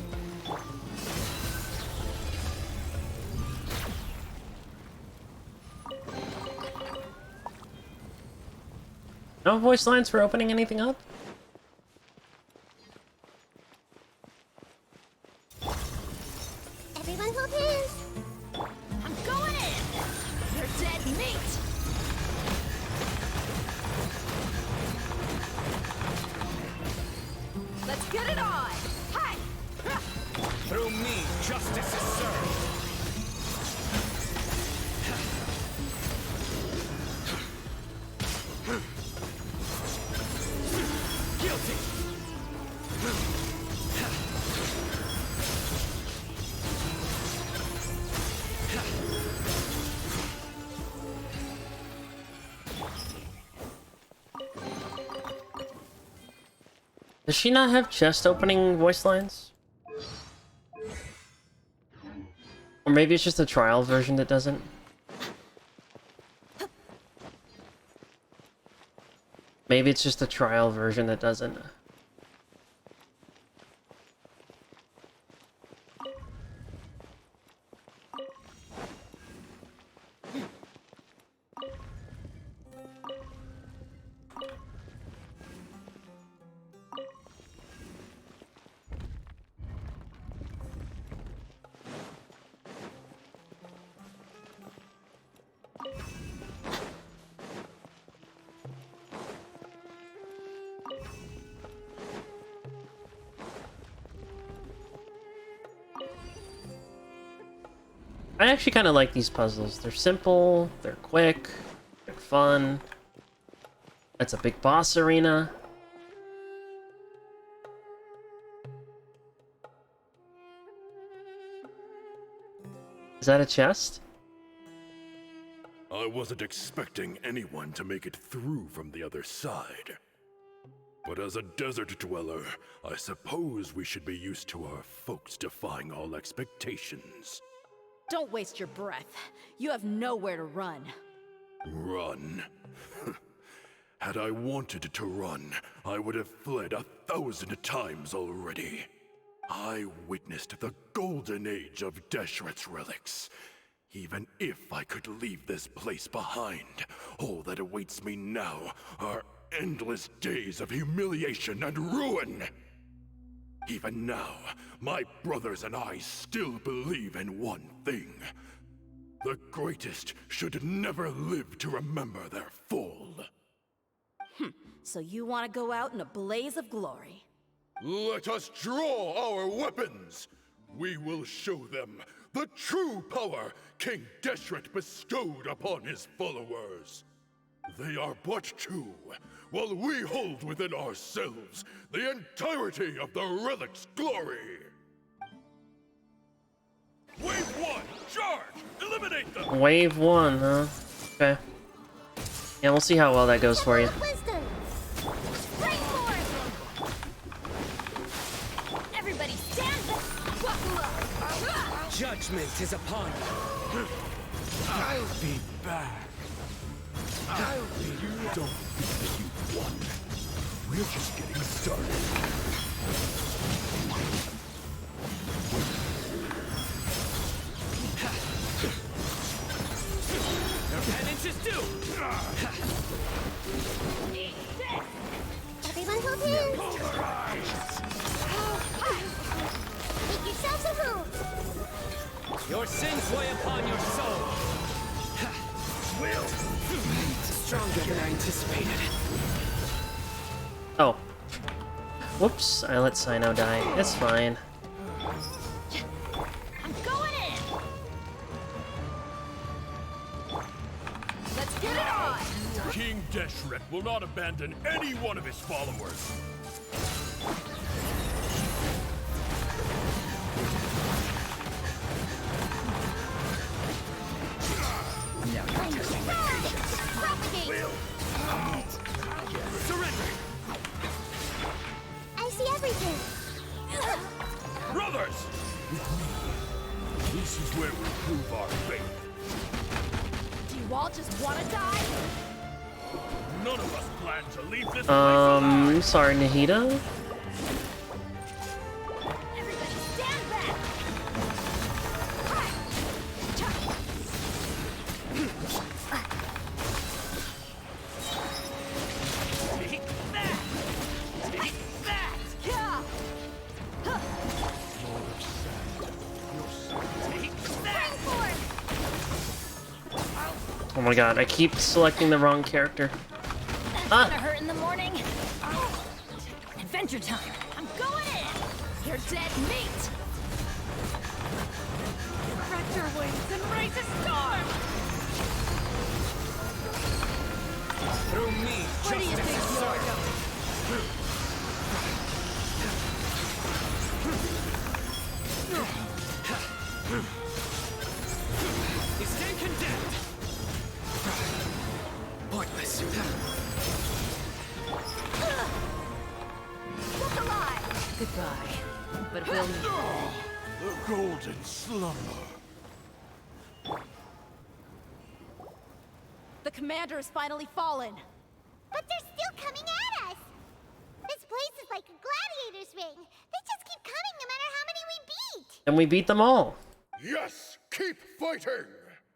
No voice lines for opening anything up? Everyone hold hands. I'm going in! You're dead meat! Let's get it on! Hi! Through me, justice is served. Guilty. Does she not have chest opening voice lines? Or maybe it's just a trial version that doesn't? Maybe it's just a trial version that doesn't. I actually kind of like these puzzles. They're simple, they're quick, they're fun. It's a big boss arena. Is that a chest? I wasn't expecting anyone to make it through from the other side. But as a desert dweller, I suppose we should be used to our folks defying all expectations. Don't waste your breath. You have nowhere to run. Run? Had I wanted to run, I would have fled 1,000 times already. I witnessed the golden age of Deshret's relics. Even if I could leave this place behind, all that awaits me now are endless days of humiliation and ruin. Even now, my brothers and I still believe in one thing. The greatest should never live to remember their fall. So you want to go out in a blaze of glory? Let us draw our weapons! We will show them the true power King Deshret bestowed upon his followers. They are but two, while we hold within ourselves the entirety of the relic's glory. Wave 1, charge! Eliminate them! Wave 1, huh? Okay. Yeah, we'll see how well that goes for you. Everybody stand back! Judgment is upon you. I'll be back. I'll be you. Don't think you won. We're just getting started. Your penance is due. Everyone hold hands. Make yourselves a move. Your sins weigh upon your soul. Will. Stronger than I anticipated. Oh. Whoops, I let Sino die. It's fine. I'm going in! Let's get it on! King Deshret will not abandon any one of his followers. Surrender. I see everything. Brothers! This is where we prove our faith. Do you all just want to die? None of us plan to leave this place alive. Sorry, Nahida? Everybody stand back! Take that. Take that. Take that. Oh my god, I keep selecting the wrong character. Gonna hurt in the morning. Adventure time. I'm going in. You're dead meat. Spread your wings and raise a storm. Through me, Where do you think you're going? You stand condemned. Pointless. Look alive. Goodbye. But we'll meet. The golden slumber. The commander has finally fallen. But they're still coming at us. This place is like a gladiator's ring. They just keep coming no matter how many we beat. And we beat them all. Yes, keep fighting!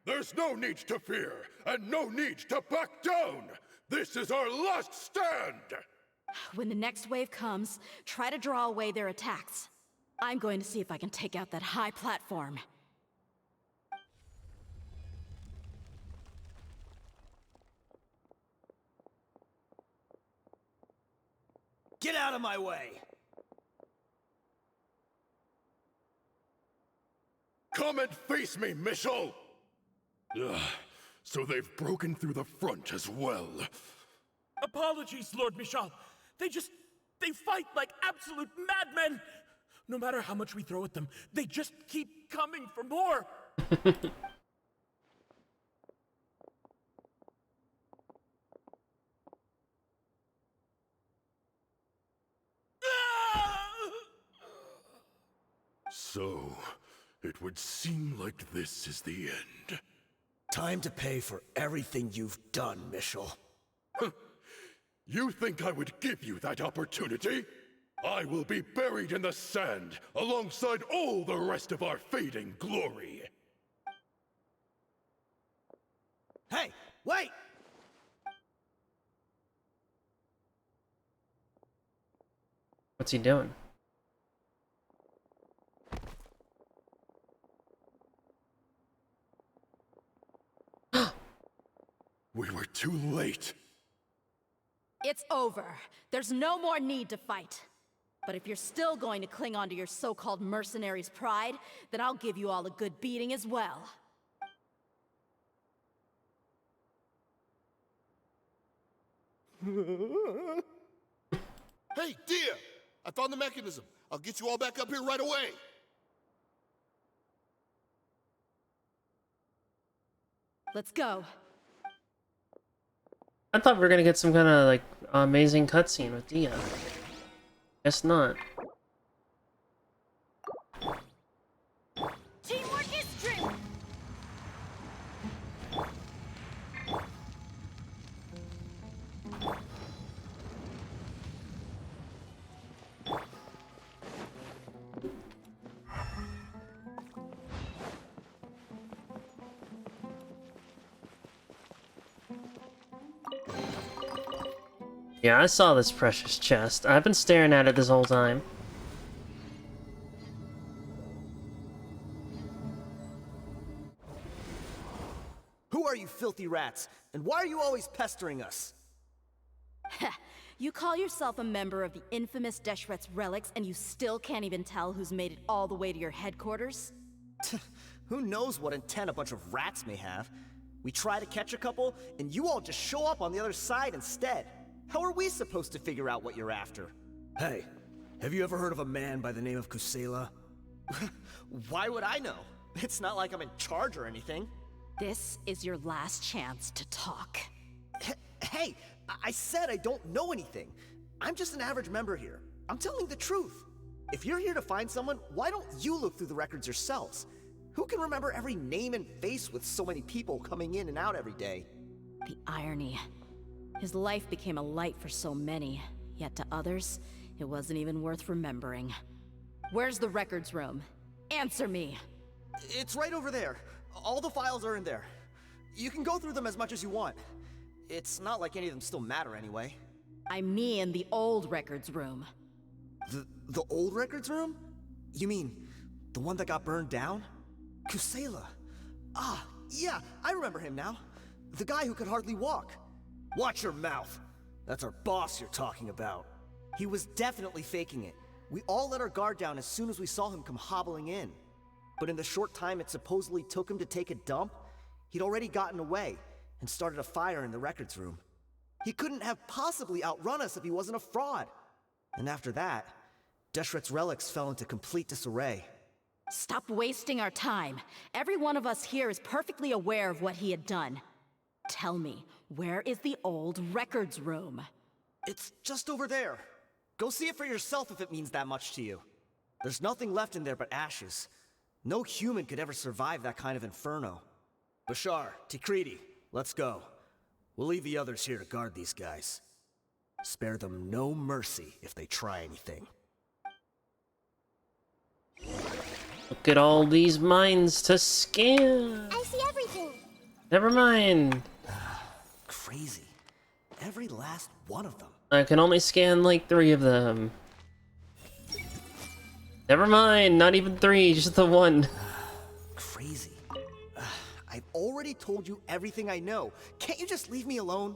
There's no need to fear, and no need to back down! This is our last stand! When the next wave comes, try to draw away their attacks. I'm going to see if I can take out that high platform. Get out of my way. Come and face me, Michel! Ugh, so they've broken through the front as well. Apologies, Lord Michal. They fight like absolute madmen. No matter how much we throw at them, they just keep coming for more. So, it would seem like this is the end. Time to pay for everything you've done, Michel. You think I would give you that opportunity? I will be buried in the sand alongside all the rest of our fading glory. Hey, wait! What's he doing? We were too late. It's over. There's no more need to fight. But if you're still going to cling on to your so-called mercenary's pride, then I'll give you all a good beating as well. Hey, Dehya! I found the mechanism. I'll get you all back up here right away. Let's go. I thought we were gonna get some kind of like amazing cutscene with Dehya. Guess not. Teamwork is strength. Yeah, I saw this precious chest. I've been staring at it this whole time. Who are you filthy rats? And why are you always pestering us? You call yourself a member of the infamous Deshret's relics, and you still can't even tell who's made it all the way to your headquarters? Who knows what intent a bunch of rats may have? We try to catch a couple, and you all just show up on the other side instead. How are we supposed to figure out what you're after? Hey, have you ever heard of a man by the name of Kusela? Why would I know? It's not like I'm in charge or anything. This is your last chance to talk. Hey, I said I don't know anything. I'm just an average member here. I'm telling the truth. If you're here to find someone, why don't you look through the records yourselves? Who can remember every name and face with so many people coming in and out every day? The irony. His life became a light for so many, yet to others, it wasn't even worth remembering. Where's the records room? Answer me! It's right over there. All the files are in there. You can go through them as much as you want. It's not like any of them still matter anyway. I mean the old records room. The old records room? You mean, the one that got burned down? Kusela. Ah, yeah, I remember him now. The guy who could hardly walk. Watch your mouth. That's our boss you're talking about. He was definitely faking it. We all let our guard down as soon as we saw him come hobbling in. But in the short time it supposedly took him to take a dump, he'd already gotten away and started a fire in the records room. He couldn't have possibly outrun us if he wasn't a fraud. And after that, Deshret's relics fell into complete disarray. Stop wasting our time. Every one of us here is perfectly aware of what he had done. Tell me, where is the old records room? It's just over there. Go see it for yourself if it means that much to you. There's nothing left in there but ashes. No human could ever survive that kind of inferno. Bashar, Tikriti, let's go. We'll leave the others here to guard these guys. Spare them no mercy if they try anything. Look at all these mines to scan. I see everything. Never mind. Crazy. Every last one of them. I can only scan like 3 of them. Never mind, not even 3, just the 1. Crazy. I've already told you everything I know. Can't you just leave me alone?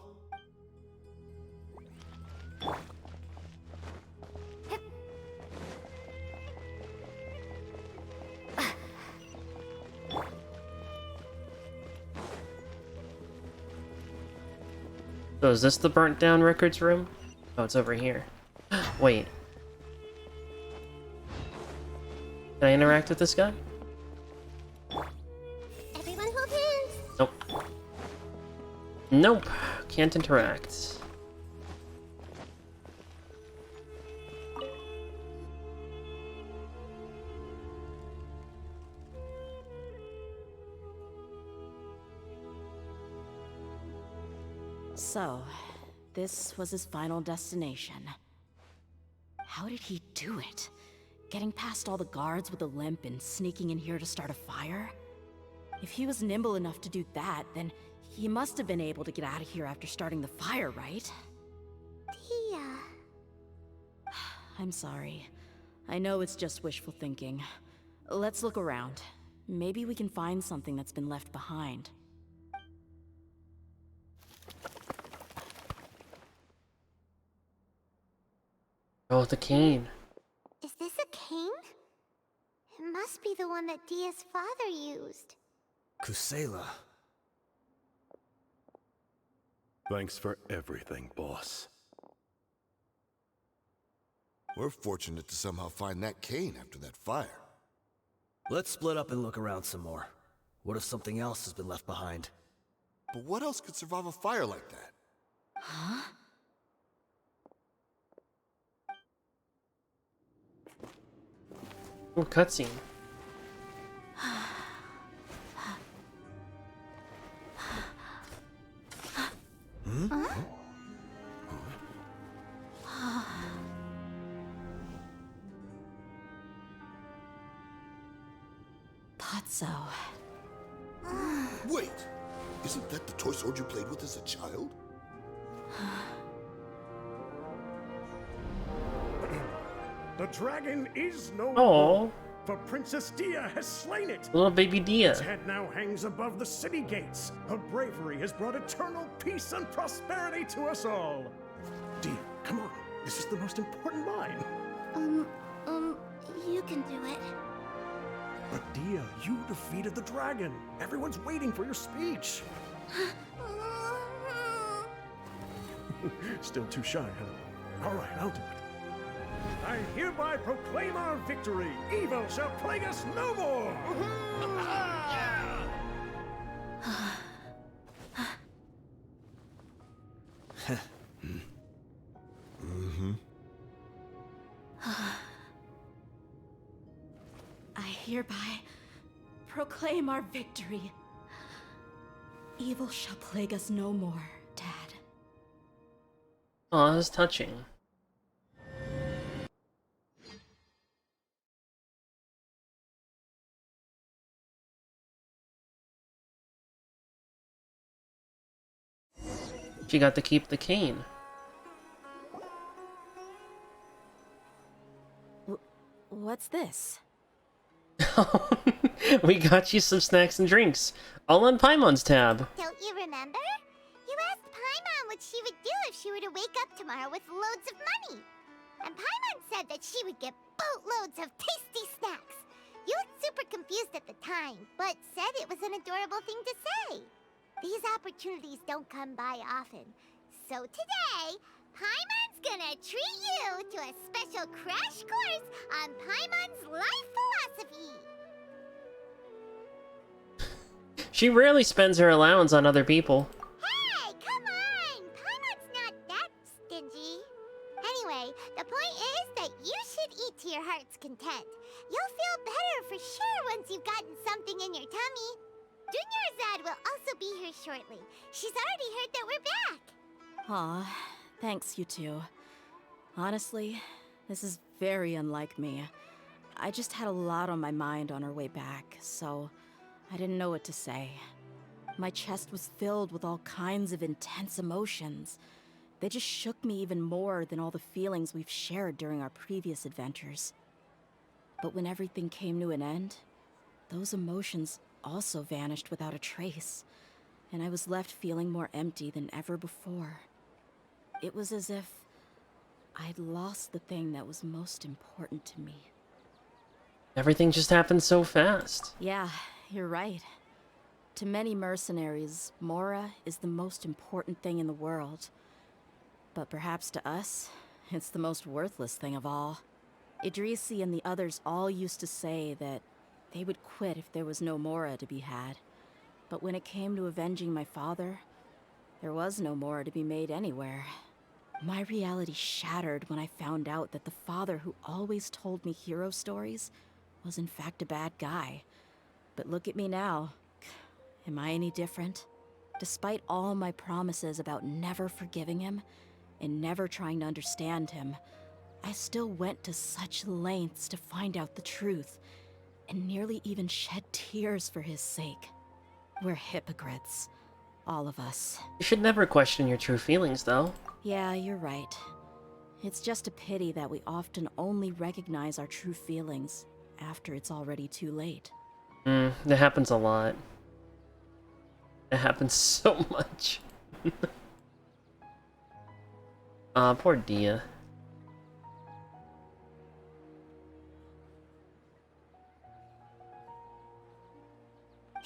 So is this the burnt down records room? Oh, it's over here. Wait. Can I interact with this guy? Everyone hold hands. Nope. Nope. Can't interact. So, this was his final destination. How did he do it? Getting past all the guards with a limp and sneaking in here to start a fire? If he was nimble enough to do that, then he must have been able to get out of here after starting the fire, right? Dehya. I'm sorry. I know it's just wishful thinking. Let's look around. Maybe we can find something that's been left behind. Oh, the cane. Is this a cane? It must be the one that Dia's father used. Kusela. Thanks for everything, boss. We're fortunate to somehow find that cane after that fire. Let's split up and look around some more. What if something else has been left behind? But what else could survive a fire like that? Huh? Ooh, cutscene. Hmm? Thought so. Wait! Isn't that the toy sword you played with as a child? The dragon is no Oh. more, for Princess Dehya has slain it. Little baby Dehya. Its head now hangs above the city gates. Her bravery has brought eternal peace and prosperity to us all. Dehya, come on. This is the most important line. You can do it. But Dehya, you defeated the dragon. Everyone's waiting for your speech. Still too shy, huh? All right, I'll do it. I hereby proclaim our victory. Evil shall plague us no more. I hereby proclaim our victory. Evil shall plague us no more, Dad. Oh, that's touching. She got to keep the cane. What's this? We got you some snacks and drinks. All on Paimon's tab. Don't you remember? You asked Paimon what she would do if she were to wake up tomorrow with loads of money. And Paimon said that she would get boatloads of tasty snacks. You looked super confused at the time, but said it was an adorable thing to say. These opportunities don't come by often. So today, Paimon's gonna treat you to a special crash course on Paimon's life philosophy. She rarely spends her allowance on other people. Hey, come on! Paimon's not that stingy. Anyway, the point is that you should eat to your heart's content. You'll feel better for sure once you've gotten something in your tummy. Dunyarzad will also be here shortly. She's already heard that we're back. Aw, thanks, you two. Honestly, this is very unlike me. I just had a lot on my mind on our way back, so I didn't know what to say. My chest was filled with all kinds of intense emotions. They just shook me even more than all the feelings we've shared during our previous adventures. But when everything came to an end, those emotions also vanished without a trace, and I was left feeling more empty than ever before. It was as if I'd lost the thing that was most important to me. Everything just happened so fast. Yeah, you're right. To many mercenaries, Mora is the most important thing in the world. But perhaps to us, it's the most worthless thing of all. Idrisi and the others all used to say that they would quit if there was no Mora to be had. But when it came to avenging my father, there was no Mora to be made anywhere. My reality shattered when I found out that the father who always told me hero stories was in fact a bad guy. But look at me now. Am I any different? Despite all my promises about never forgiving him and never trying to understand him, I still went to such lengths to find out the truth, and nearly even shed tears for his sake. We're hypocrites. All of us. You should never question your true feelings, though. Yeah, you're right. It's just a pity that we often only recognize our true feelings after it's already too late. That happens a lot. It happens so much. Poor Dehya.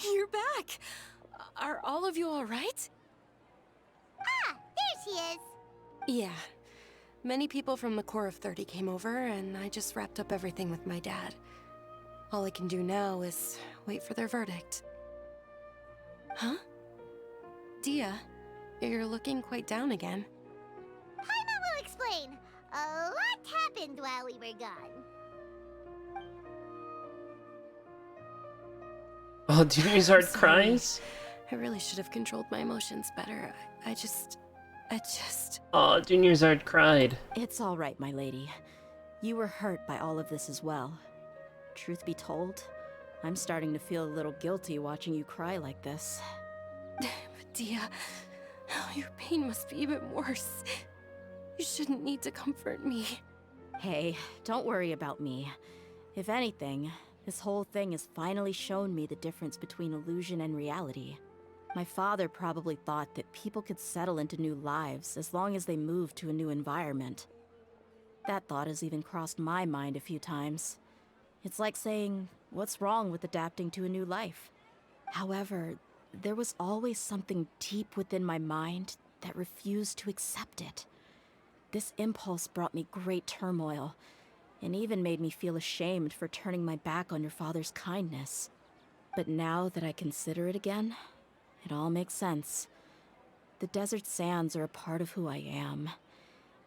You're back! Are all of you alright? Ah, there she is. Yeah. Many people from the Corps of 30 came over, and I just wrapped up everything with my dad. All I can do now is wait for their verdict. Huh? Dehya, you're looking quite down again. Paimon will explain. A lot happened while we were gone. Oh, Junior's hard Sorry. cries? I really should have controlled my emotions better. I just... Oh, Junior's hard cried. It's all right, my lady. You were hurt by all of this as well. Truth be told, I'm starting to feel a little guilty watching you cry like this. Dehya, your pain must be even worse. You shouldn't need to comfort me. Hey, don't worry about me. If anything, this whole thing has finally shown me the difference between illusion and reality. My father probably thought that people could settle into new lives as long as they moved to a new environment. That thought has even crossed my mind a few times. It's like saying, what's wrong with adapting to a new life? However, there was always something deep within my mind that refused to accept it. This impulse brought me great turmoil, and even made me feel ashamed for turning my back on your father's kindness. But now that I consider it again, it all makes sense. The desert sands are a part of who I am,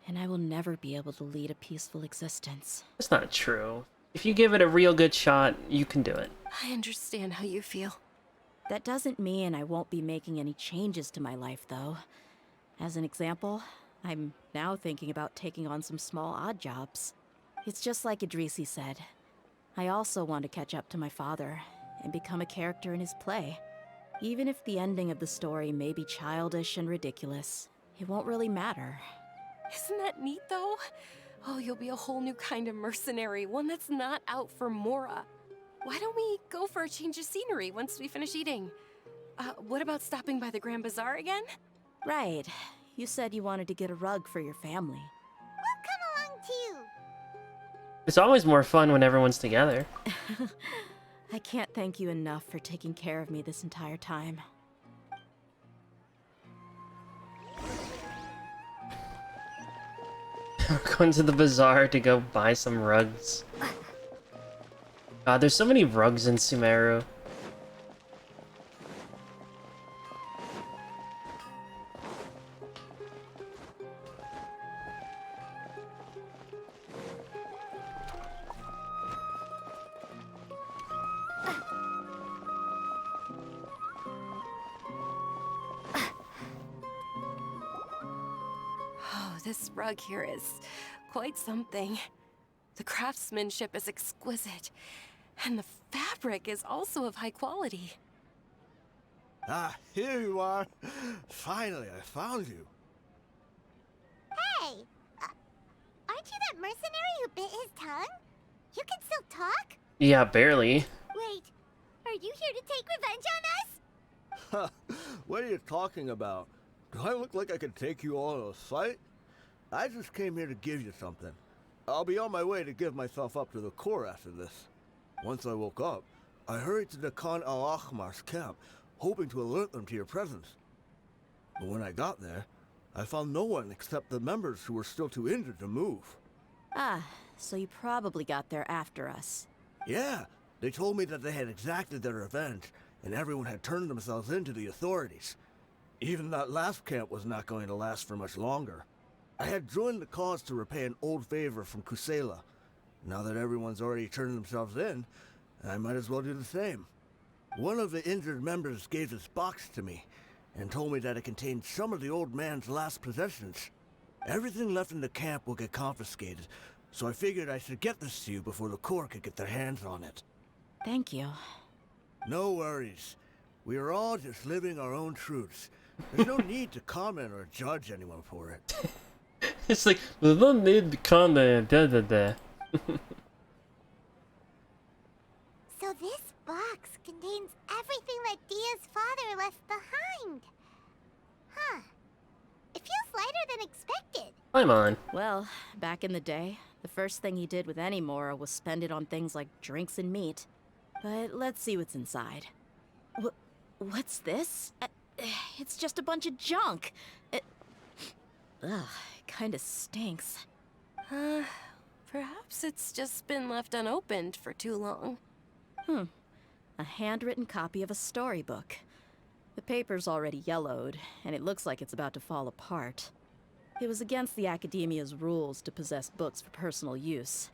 and I will never be able to lead a peaceful existence. That's not true. If you give it a real good shot, you can do it. I understand how you feel. That doesn't mean I won't be making any changes to my life, though. As an example, I'm now thinking about taking on some small odd jobs. It's just like Idrisi said. I also want to catch up to my father and become a character in his play. Even if the ending of the story may be childish and ridiculous, it won't really matter. Isn't that neat, though? Oh, you'll be a whole new kind of mercenary, one that's not out for Mora. Why don't we go for a change of scenery once we finish eating? What about stopping by the Grand Bazaar again? Right. You said you wanted to get a rug for your family. We'll come along too. It's always more fun when everyone's together. I can't thank you enough for taking care of me this entire time. We're going to the bazaar to go buy some rugs. God, there's so many rugs in Sumeru. Oh, this rug here is quite something. The craftsmanship is exquisite, and the fabric is also of high quality. Ah, here you are. Finally, I found you. Hey! Aren't you that mercenary who bit his tongue? You can still talk? Yeah, barely. Wait, are you here to take revenge on us? What are you talking about? Do I look like I could take you all in a fight? I just came here to give you something. I'll be on my way to give myself up to the Corps after this. Once I woke up, I hurried to the Khan al-Ahmar's camp, hoping to alert them to your presence. But when I got there, I found no one except the members who were still too injured to move. Ah, so you probably got there after us. Yeah, they told me that they had exacted their revenge, and everyone had turned themselves in to the authorities. Even that last camp was not going to last for much longer. I had joined the cause to repay an old favor from Kusela. Now that everyone's already turned themselves in, I might as well do the same. One of the injured members gave this box to me, and told me that it contained some of the old man's last possessions. Everything left in the camp will get confiscated, so I figured I should get this to you before the Corps could get their hands on it. Thank you. No worries. We are all just living our own truths. There's no need to comment or judge anyone for it. It's like, we don't need to comment, da. So this box contains everything that Dehya's father left behind. Huh. It feels lighter than expected. I'm on. Well, back in the day, the first thing he did with any Mora was spend it on things like drinks and meat. But let's see what's inside. What's this? It's just a bunch of junk. Ugh, it kinda stinks. Perhaps it's just been left unopened for too long. A handwritten copy of a storybook. The paper's already yellowed, and it looks like it's about to fall apart. It was against the Academia's rules to possess books for personal use.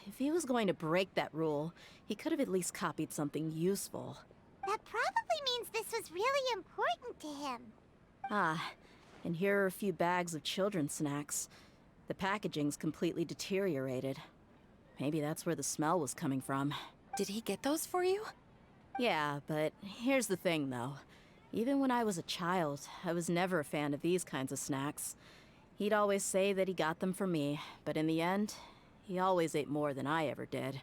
If he was going to break that rule, he could have at least copied something useful. That probably means this was really important to him. And here are a few bags of children's snacks. The packaging's completely deteriorated. Maybe that's where the smell was coming from. Did he get those for you? Yeah, but here's the thing, though. Even when I was a child, I was never a fan of these kinds of snacks. He'd always say that he got them for me, but in the end, he always ate more than I ever did.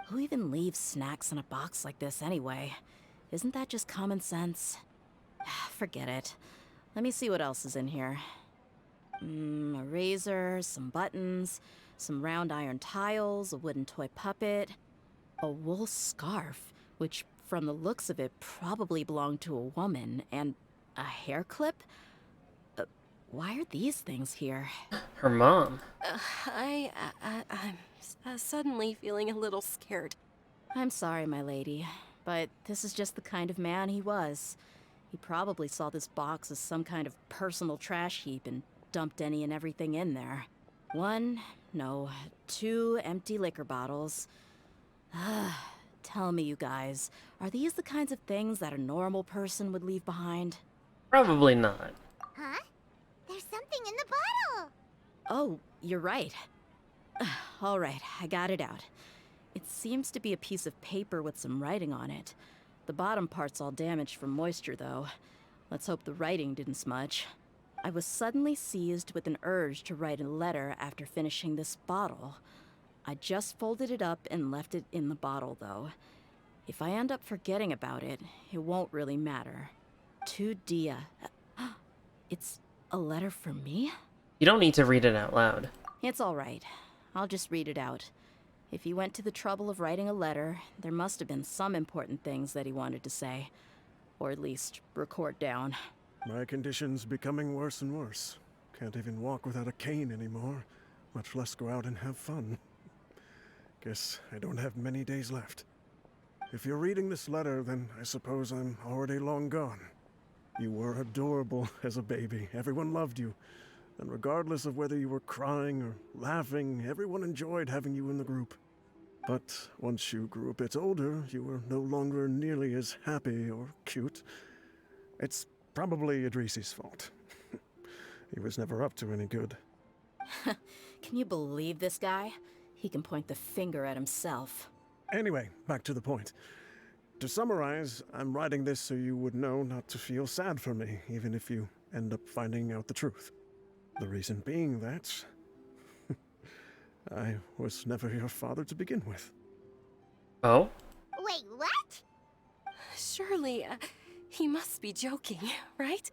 Who even leaves snacks in a box like this anyway? Isn't that just common sense? Forget it. Let me see what else is in here. A razor, some buttons, some round iron tiles, a wooden toy puppet, a wool scarf, which from the looks of it probably belonged to a woman, and a hair clip? Why are these things here? Her mom. I'm suddenly feeling a little scared. I'm sorry, my lady, but this is just the kind of man he was. He probably saw this box as some kind of personal trash heap and dumped any and everything in there. 2 empty liquor bottles. Tell me, you guys, are these the kinds of things that a normal person would leave behind? Probably not. Huh? There's something in the bottle! Oh, you're right. All right, I got it out. It seems to be a piece of paper with some writing on it. The bottom part's all damaged from moisture, though. Let's hope the writing didn't smudge. I was suddenly seized with an urge to write a letter after finishing this bottle. I just folded it up and left it in the bottle, though. If I end up forgetting about it, it won't really matter. To Dehya. It's a letter for me? You don't need to read it out loud. It's all right. I'll just read it out. If he went to the trouble of writing a letter, there must have been some important things that he wanted to say. Or at least record down. My condition's becoming worse and worse. Can't even walk without a cane anymore, much less go out and have fun. Guess I don't have many days left. If you're reading this letter, then I suppose I'm already long gone. You were adorable as a baby. Everyone loved you. And regardless of whether you were crying or laughing, everyone enjoyed having you in the group. But once you grew a bit older, you were no longer nearly as happy or cute. It's probably Idrisi's fault. He was never up to any good. Can you believe this guy? He can point the finger at himself. Anyway, back to the point. To summarize, I'm writing this so you would know not to feel sad for me, even if you end up finding out the truth. The reason being that I was never your father to begin with. Oh? Wait, what? Surely, he must be joking, right?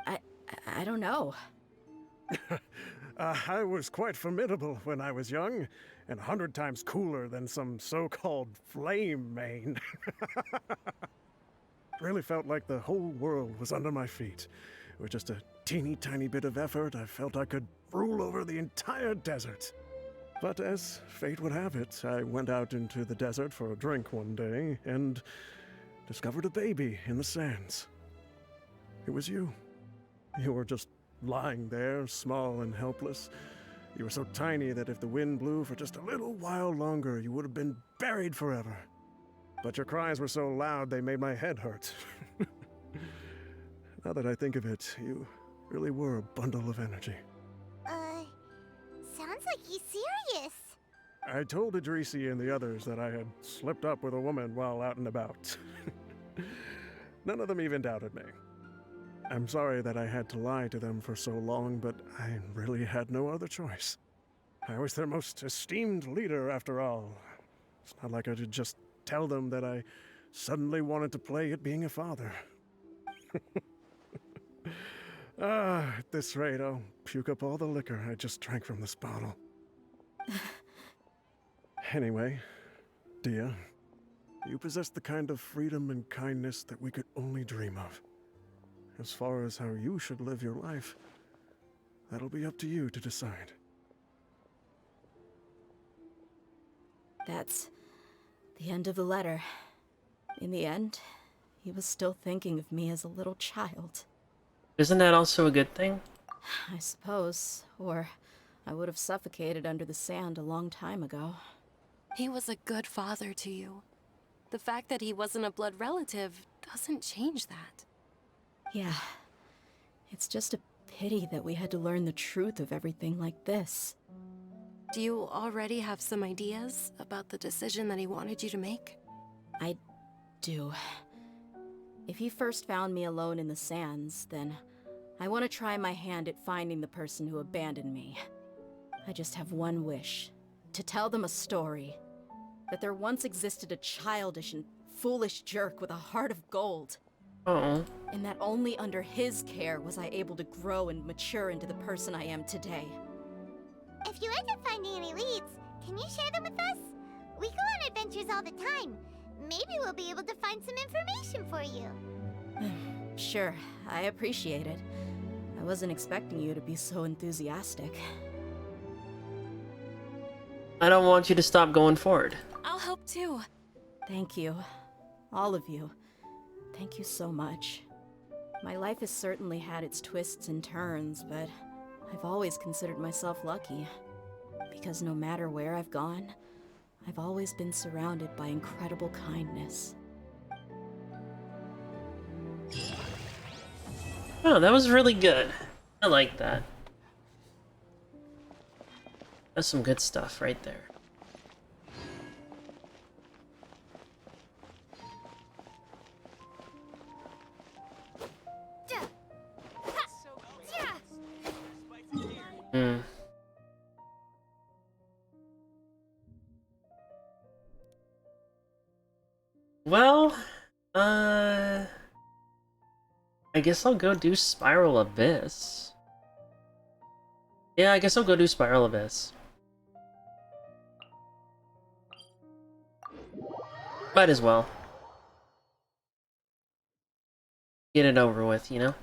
I don't know. I was quite formidable when I was young, and 100 times cooler than some so-called flame main. Really felt like the whole world was under my feet. With just a teeny tiny bit of effort, I felt I could rule over the entire desert. But as fate would have it, I went out into the desert for a drink one day and discovered a baby in the sands. It was you. You were just lying there, small and helpless. You were so tiny that if the wind blew for just a little while longer, you would have been buried forever. But your cries were so loud they made my head hurt. Now that I think of it, you really were a bundle of energy. Sounds like he's serious. I told Idrisi and the others that I had slipped up with a woman while out and about. None of them even doubted me. I'm sorry that I had to lie to them for so long, but I really had no other choice. I was their most esteemed leader, after all. It's not like I could just tell them that I suddenly wanted to play at being a father. At this rate, I'll puke up all the liquor I just drank from this bottle. Anyway, Dehya, You possess the kind of freedom and kindness that we could only dream of. As far as how you should live your life, that'll be up to you to decide. That's the end of the letter. In the end, he was still thinking of me as a little child. Isn't that also a good thing? I suppose, or I would have suffocated under the sand a long time ago. He was a good father to you. The fact that he wasn't a blood relative doesn't change that. Yeah. It's just a pity that we had to learn the truth of everything like this. Do you already have some ideas about the decision that he wanted you to make? I do. If he first found me alone in the sands, then I want to try my hand at finding the person who abandoned me. I just have one wish. To tell them a story. That there once existed a childish and foolish jerk with a heart of gold. Oh. And that only under his care was I able to grow and mature into the person I am today. If you end up finding any leads, can you share them with us? We go on adventures all the time. Maybe we'll be able to find some information for you. Sure, I appreciate it. I wasn't expecting you to be so enthusiastic. I don't want you to stop going forward. I'll help too. Thank you. All of you. Thank you so much. My life has certainly had its twists and turns, but I've always considered myself lucky. Because no matter where I've gone, I've always been surrounded by incredible kindness. Oh, that was really good. I like that. That's some good stuff right there. Hmm. Well, I guess I'll go do Spiral Abyss. Yeah, I guess I'll go do Spiral Abyss. Might as well. Get it over with, you know?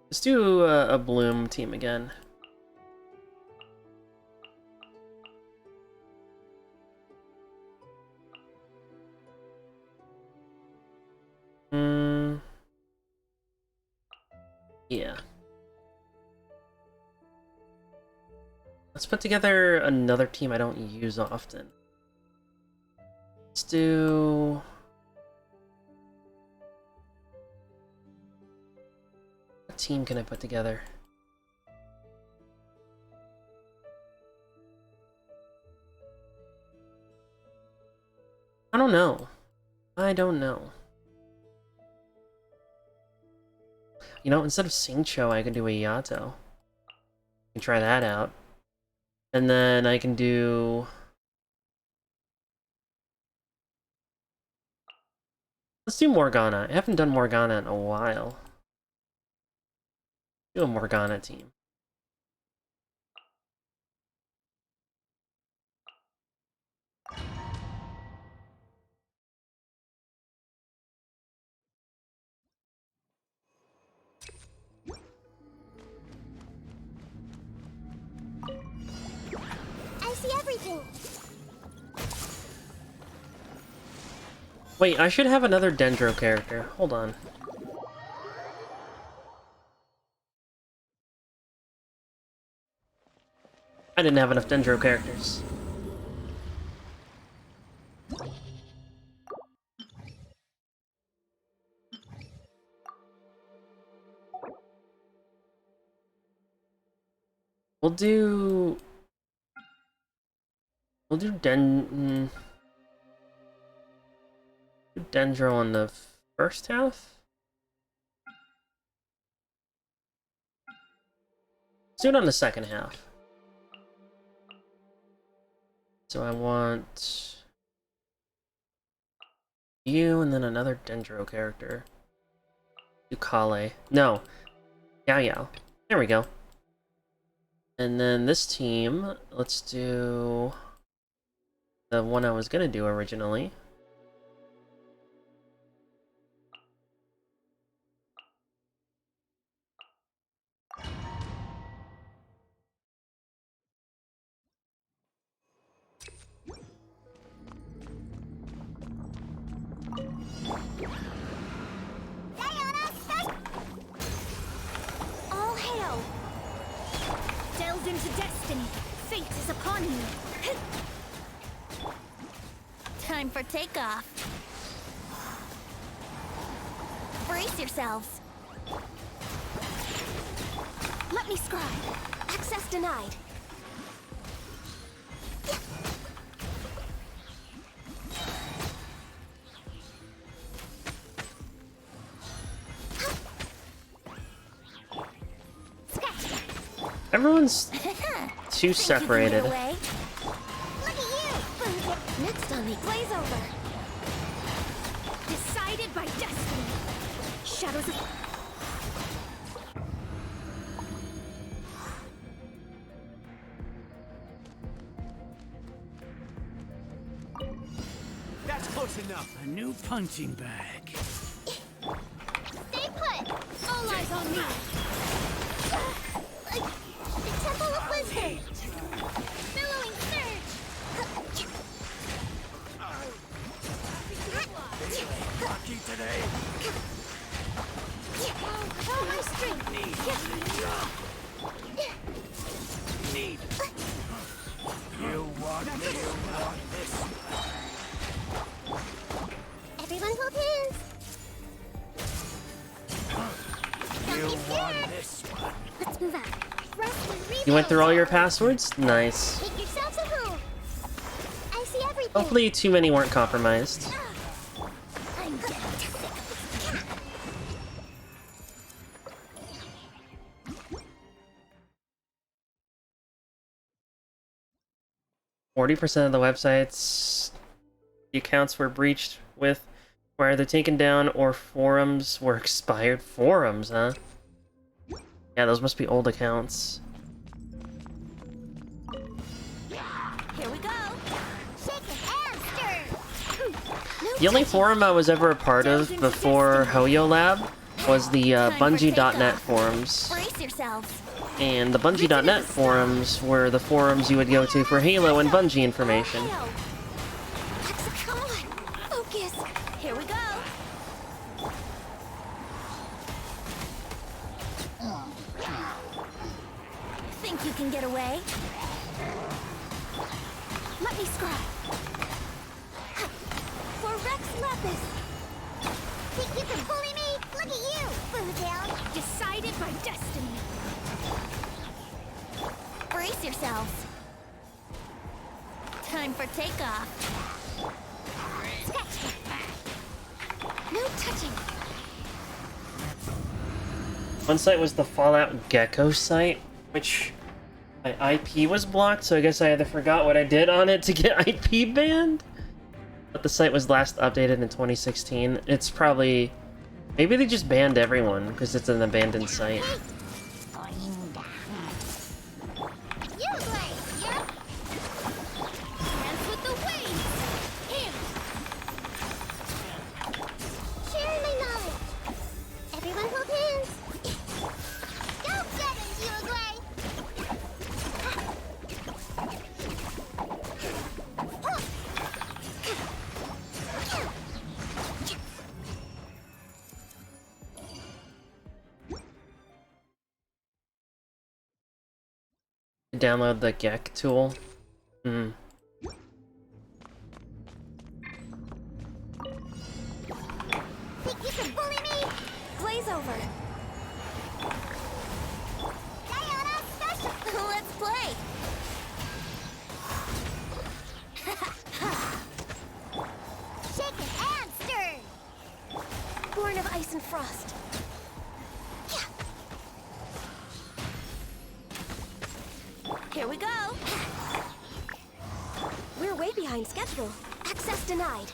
Let's do a Bloom team again. Yeah. Let's put together another team I don't use often. Let's do... What team can I put together? I don't know. I don't know. You know, instead of Singcho, I can do a Yato. I can try that out. And then I can do... Let's do Morgana. I haven't done Morgana in a while. Do a Morgana team. I see everything. Wait, I should have another Dendro character. Hold on. I didn't have enough Dendro characters. We'll do Dendro on the first half? Let's do it on the second half. So I want you and then another Dendro character. Yukale. No. Yao Yao. There we go. And then this team, let's do the one I was gonna do originally. All hail! Delve into destiny. Fate is upon you. Time for takeoff. Brace yourselves. Let me scribe. Access denied. Everyone's too separated. Look at you! Next on me, glaze over. Decided by destiny. Shadows of... That's close enough. A new punching bag. Stay put! All eyes on me! The Temple of Wisdom! Billowing surge! Lucky today. All my strength! Need. You want this. Everyone hold hands! You want this one. Let's move out. Rest and rebuild. You went through all your passwords? Nice. Take yourselves a home. I see everything. Hopefully too many weren't compromised. I'm getting sick of this cat. 40% of the websites the accounts were breached with were either taken down or forums were expired. Forums, huh? Yeah, those must be old accounts. Here we go. Shake it and stir. The only forum I was ever a part of before Hoyo Lab was the Bungie.net forums. Brace yourselves. And the Bungie.net forums were the forums you would go to for Halo and Bungie information. Come on. Focus. Here we go. Think you can get away? Let me scribe. For Rex Lapis. Think you can bully me? Look at you, Boozle. Decided by destiny. Brace yourselves. Time for takeoff. Sketch. No touching. One site was the Fallout Gecko site, which my IP was blocked, so I guess I either forgot what I did on it to get IP banned. But the site was last updated in 2016. It's probably... Maybe they just banned everyone, because it's an abandoned site. Download the Gek tool. Think you can bully me? Glaze over. Diana special. Let's play. Shaken and stirred. Born of ice and frost. Here we go. We're way behind schedule. Access denied.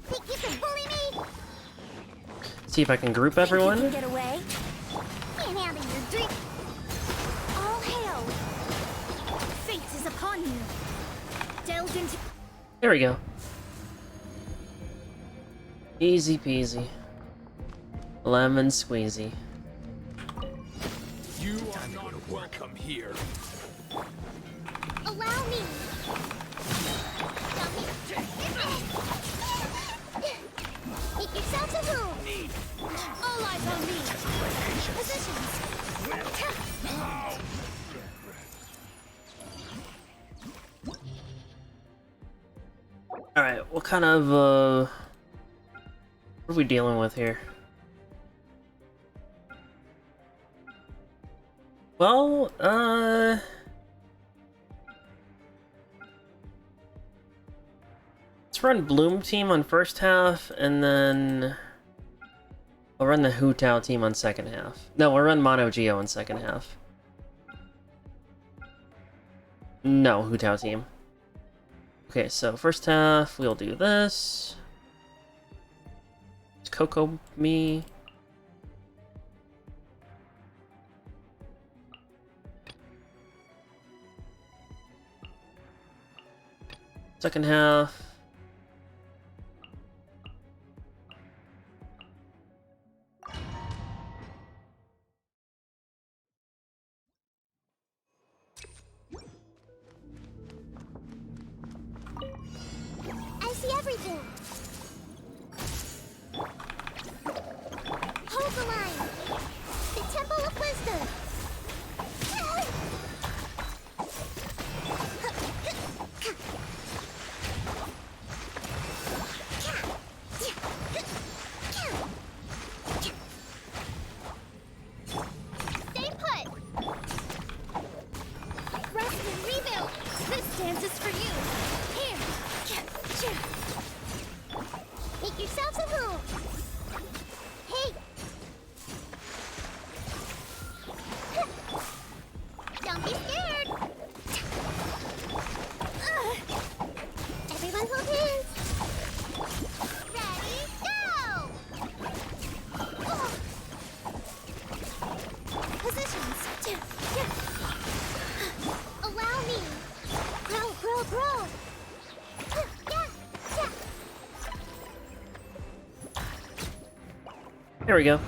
Think you can bully me? See if I can group everyone. You can get away. Can't handle your drink. All hail. Fate is upon you. Delved into. There we go. Easy peasy. Lemon squeezy. You are not welcome here. Allow me. Make yourselves a room. All eyes on me. Positions. Alright, what kind of, what are we dealing with here? Well, let's run Bloom team on first half, and then I'll run the Hu Tao team on second half. No, we'll run Mono Geo on second half. No, Hu Tao team. Okay, so first half, we'll do this. It's Coco me. Second half. I see everything. Hold the line. The Temple of Wisdom. Stay put. Rest and rebuild. This dance is for you. Here. Make yourselves a room. Hey. Don't be scared. Everyone hold hands. Ready, go! Positions. Allow me. Grow. Yeah. There we go.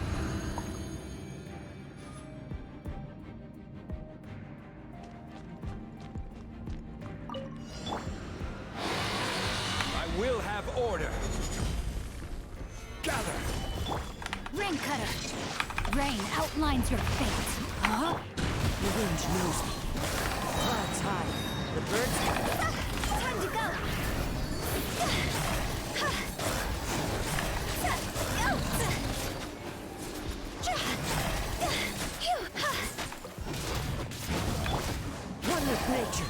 I will have order. Gather. Rain cutter. Rain outlines your fate. Huh? The wind knows me. Clouds high. The birds. Time to go. One with nature.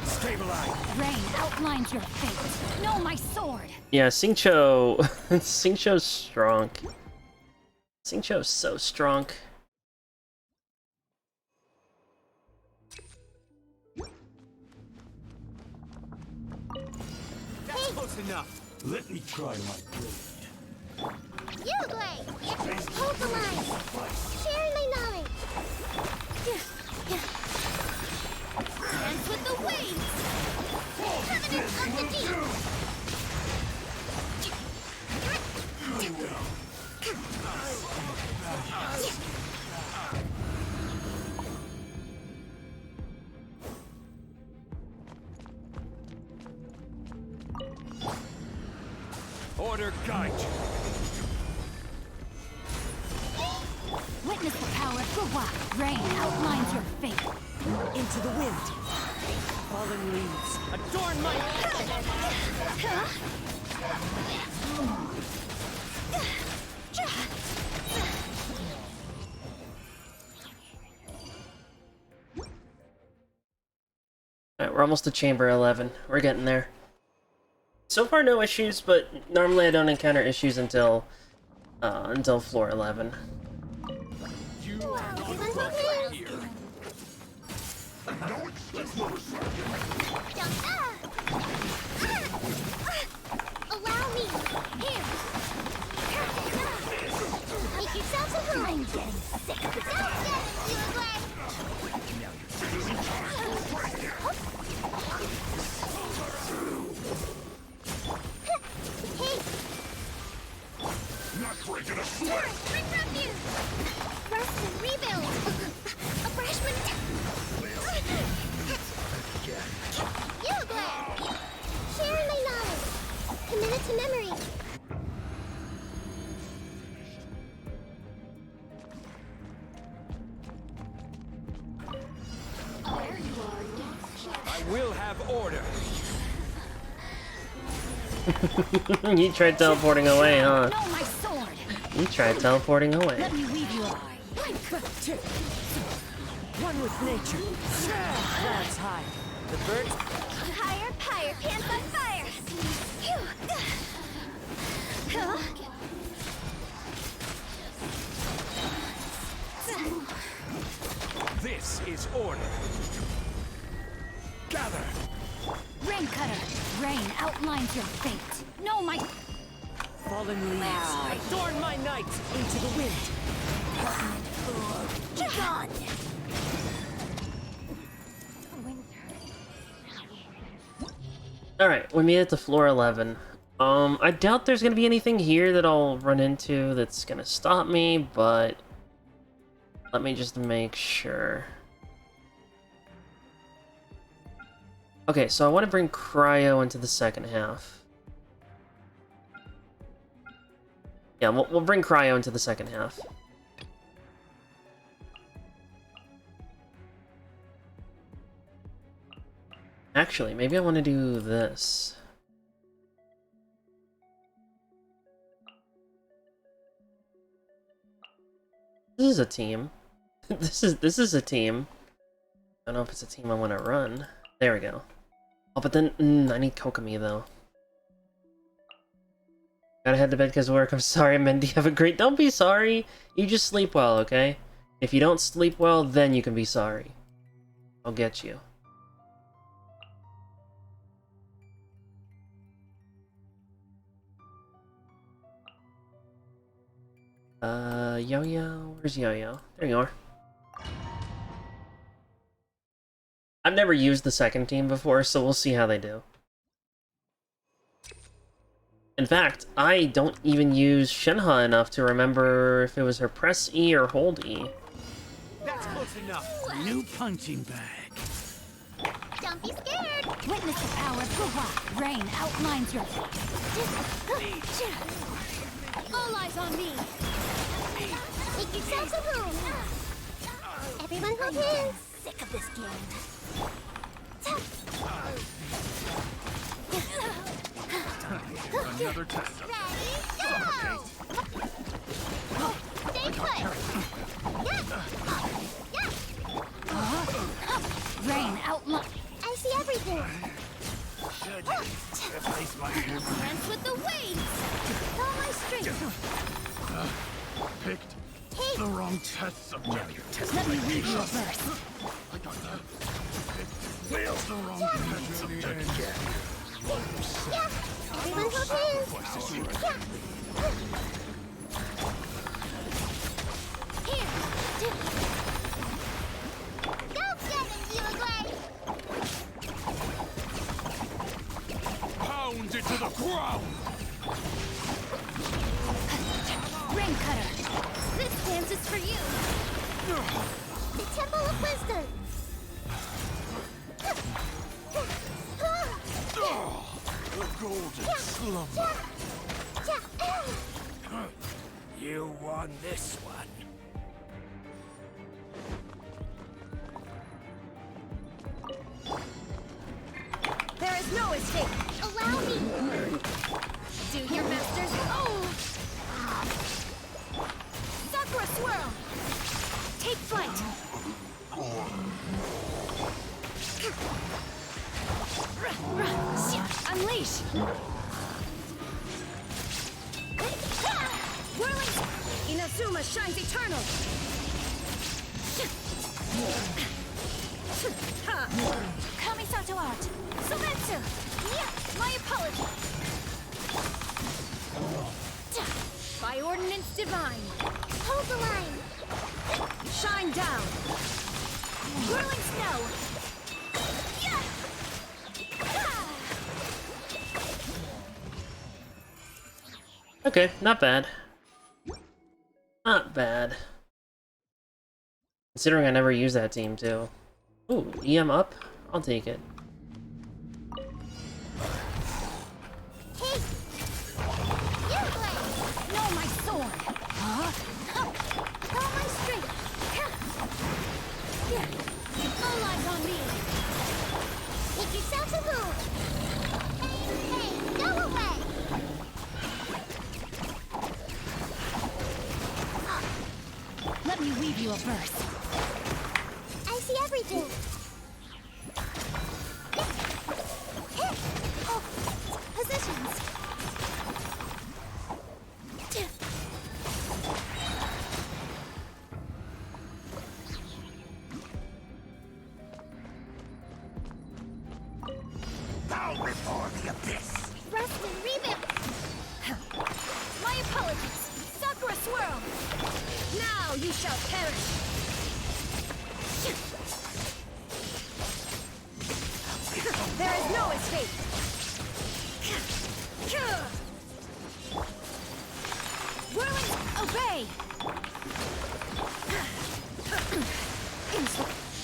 Stabilize. Rain outlines your fate. Know my sword. Yeah, Xingqiu. Xingqiu's strong. Xingqiu's so strong. That's close enough. Let me try my blade. You, Blade. Hold the line. Sharing my knowledge. Dance with the waves. Covenant of the deep. Order guide you. Witness the power of Guwa. Rain outlines your fate. Into the wind. Fallen leaves. Adorn my Alright, we're almost to Chamber 11. We're getting there. So far, no issues, but normally I don't encounter issues until until floor 11. You are not welcome here. Allow me. Here. Make yourself a home. I'm getting sick of this. Not breaking a sweat. Bring refuge. Rest and rebuild. A freshman. You glad. Sharing my knowledge. Committed to memory. I will have order. You tried teleporting away, huh? No, my sword. You tried teleporting away. Let me weave you up. One with nature. That's high. The birds. Higher, higher, pants on fire. Phew. Huh? This is order. Gather. Rain cutter. Rain outlines your fate. No, my. Fallen leaves. Adorn my night into the wind. Gone. Alright, we made it to floor 11. I doubt there's gonna be anything here that I'll run into that's gonna stop me, but let me just make sure. Okay, so I want to bring Cryo into the second half. Yeah, we'll bring Cryo into the second half. Actually, maybe I want to do this. This is a team. This is a team. I don't know if it's a team I want to run. There we go. Oh, but then I need Kokomi though. Gotta head to bed because of work. I'm sorry, Mindy. Have a great. Don't be sorry. You just sleep well, okay? If you don't sleep well, then you can be sorry. I'll get you. Yo-Yo? Where's Yo-Yo? There you are. I've never used the second team before, so we'll see how they do. In fact, I don't even use Shenhe enough to remember if it was her press E or hold E. That's close enough. New punching bag. Don't be scared. Witness the power of Puha. Rain outlines your fate. All eyes on me. Make yourselves a room. Everyone hold hands. Sick of this game. Another test. Ready, go! Stay put. Rain outline. I see everything. Should replace my hammer. Dance with the waves. All my strength. Picked Hey. the wrong test subject. Let me read your verse. I got that. Picked the wrong test subject. Everyone hold hands. Here. Go get it, Uruguay. Pound it to the ground. Rain cutter. This dance is for you. The Temple of Wisdom. The golden slumber. You won this one. There is no escape. Allow me. Do your master's. Oh! Sakura swirl. Take flight. Unleash. Whirling Inazuma shines eternal! Kamisato art! Sometsu! Yeah, my apology! By ordinance divine! Hold the line! Shine down! Whirling snow! Yeah! Okay, not bad. Not bad. Considering I never use that team too. Ooh, EM up? I'll take it. No, my sword! Huh? Oh, my strength! All eyes on me! Make yourself a move! Hey, go away! Let me weave you a verse. I see everything! Oh, positions! Bow before the abyss! Rest and revamp! My apologies! Sakura swirl! Now you shall perish! There is no escape! Whirling, obey!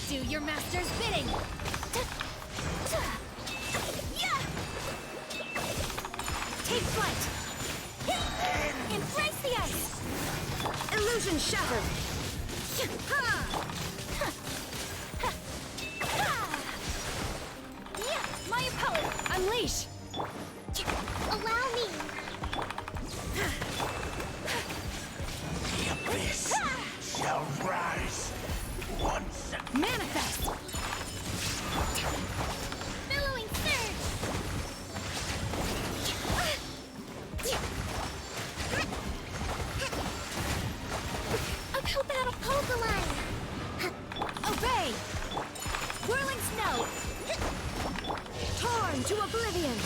Do your master's bidding! Take flight! Embrace the ice! Illusion shattered! My opponent, unleash! Allow me! The abyss shall rise once again. Manifest! Billowing surge! Uphill battle, hold the line! Obey! Whirling snow! Torn to oblivion!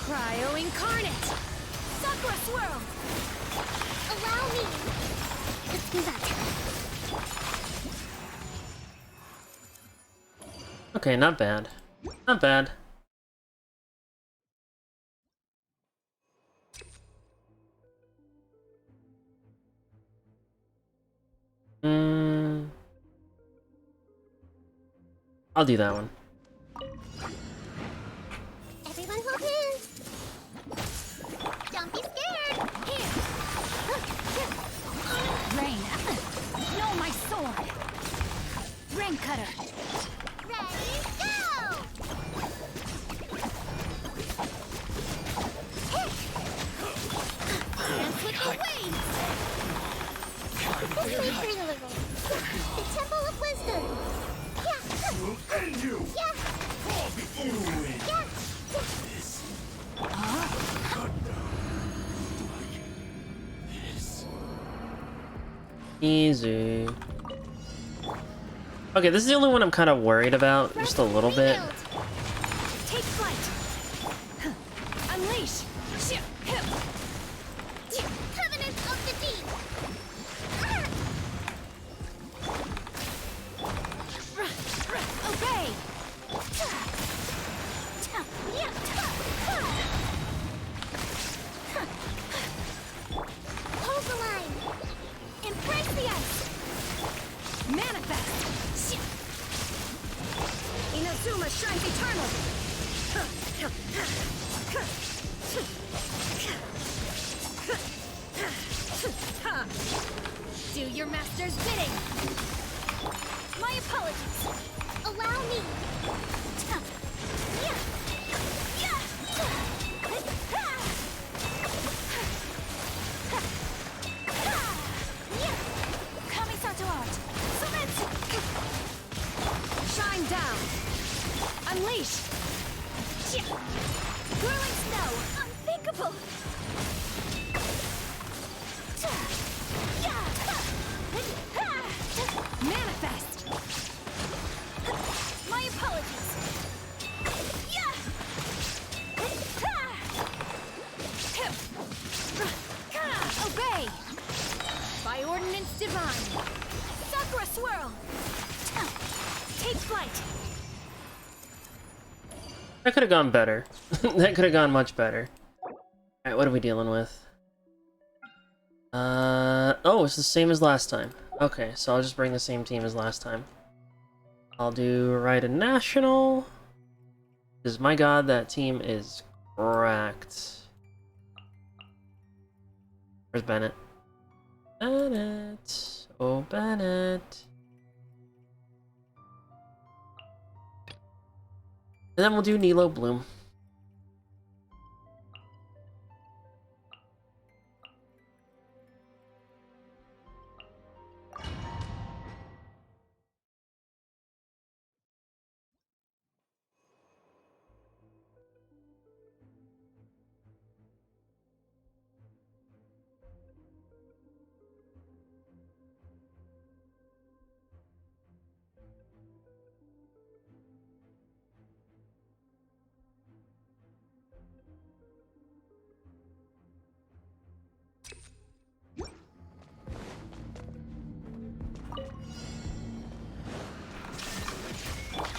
Cryo incarnate! Sakura swirl! Allow me! Let's do that. Okay, not bad. Not bad. I'll do that one. Everyone hold hands! Don't be scared! Here! Rain! No, my sword! Rain cutter! Ready, go! Dance with the waves! This way, pretty little. The Temple of Wisdom! Will end you! Yeah! Fall before you win! Yeah! This. This. Easy. Okay, this is the only one I'm kind of worried about, just a little bit. Take flight! Unleash! Covenant of the Deep! Obey! Hold the line! Embrace the ice! Manifest! Inazuma shines eternal! Do your master's bidding! My apologies! Allow me! Kamisato art! Sometsu! Shine down! Unleash! Whirling snow! Unthinkable! Manifest! My apologies! Obey! By ordinance divine! Sakura swirl! Take flight! That could have gone better. That could have gone much better. Alright, what are we dealing with? Oh, it's the same as last time. Okay, so I'll just bring the same team as last time. I'll do Ride a National. Because my god, that team is cracked. Where's Bennett? Bennett. Oh, Bennett. And then we'll do Nilo Bloom.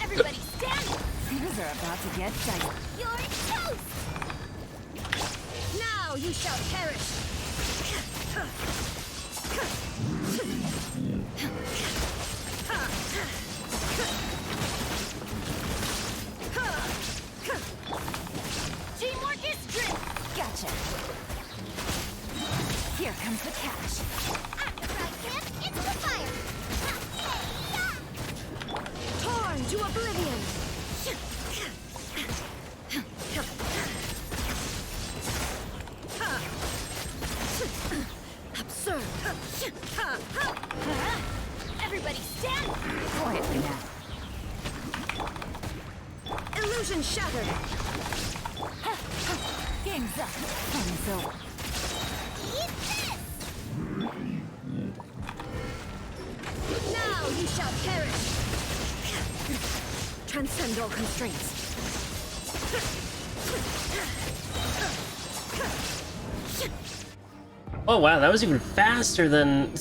Everybody stand! Things are about to get dicey. You're toast! Now you shall perish! Teamwork is drift! Gotcha. Here comes the cash. At the right camp, it's the fire! Torn to oblivion! Absurd! Everybody stand! Quietly now. Illusion shattered! Game's up. Fun's over. Eat this! Now you shall perish! Transcend all constraints. Oh wow, that was even faster than...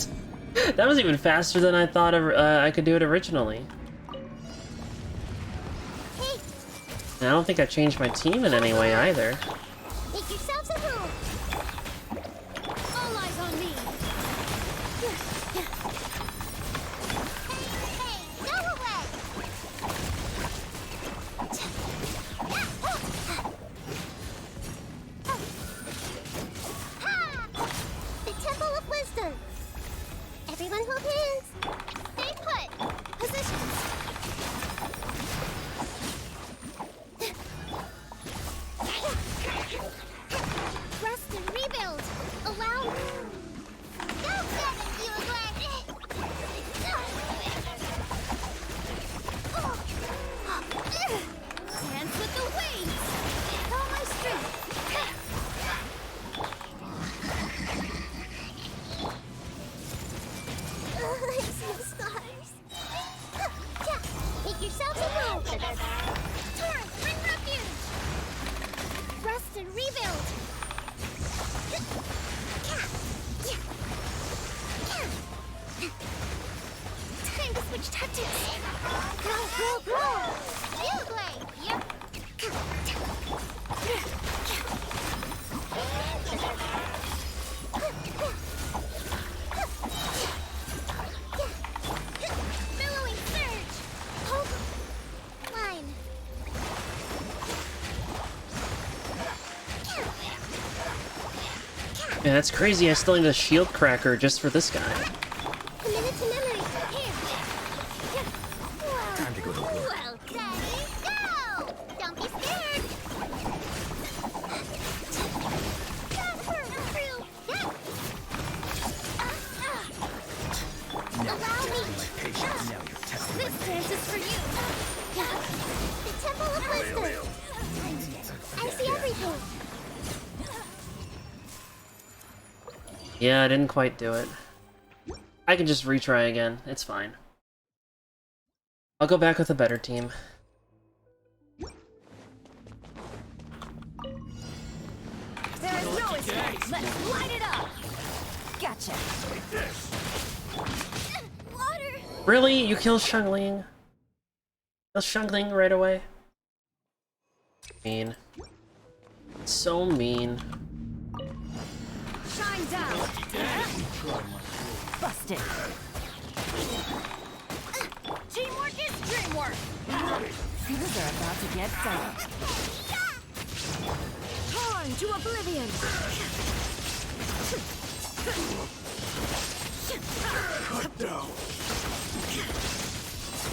that was even faster than I thought I could do it originally. Hey, And I don't think I changed my team in any way either. make yourselves a room. All eyes on me! Hey, go away! Ha! The Temple of Wisdom. Everyone hold hands. Stay put. Positions. Rest and rebuild. Allow. Go get it, you Dance with the waves! All my strength! I see scars. Make yourselves a room. Turn, bring refuge. Rest and rebuild. Time to switch tactics. Go. Field way. Yep. Billowing surge. Hold line. Yeah, that's crazy. I still need a shield cracker just for this guy. A minute to memory. Here. Time to go to work. Well, Daddy, go! Don't be scared. Allow me. Patience. Now you're testing This dance is for you! The Yeah, I didn't quite do it. I can just retry again. It's fine. I'll go back with a better team. There is no escape. Let's light it up. Gotcha. Water. Really? You kill Shungling? Kill Shungling right away? Mean. So mean. Shine down. Busted. Teamwork is dreamwork. Things are about to get done. Torn to oblivion. Cut down.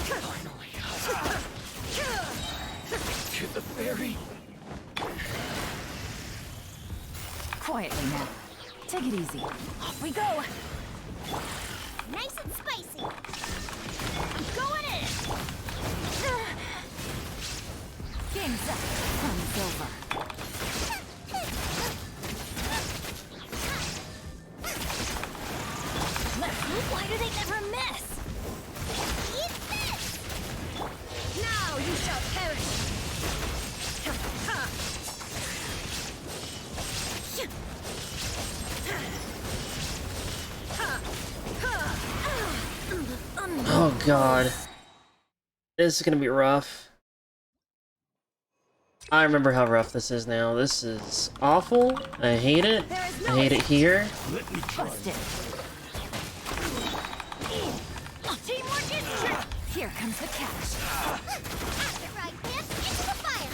Finally. Get the fairy. Quietly now. Take it easy. Off we go. Nice and spicy. Going in. Game's up. Fun's over. Why do they never miss? Eat this! Now you shall perish. Oh god. This is gonna be rough. I remember how rough this is now. This is awful. I hate it. I hate it here. Busted. Teamwork is true. Here comes the catch. Right fist into the fire.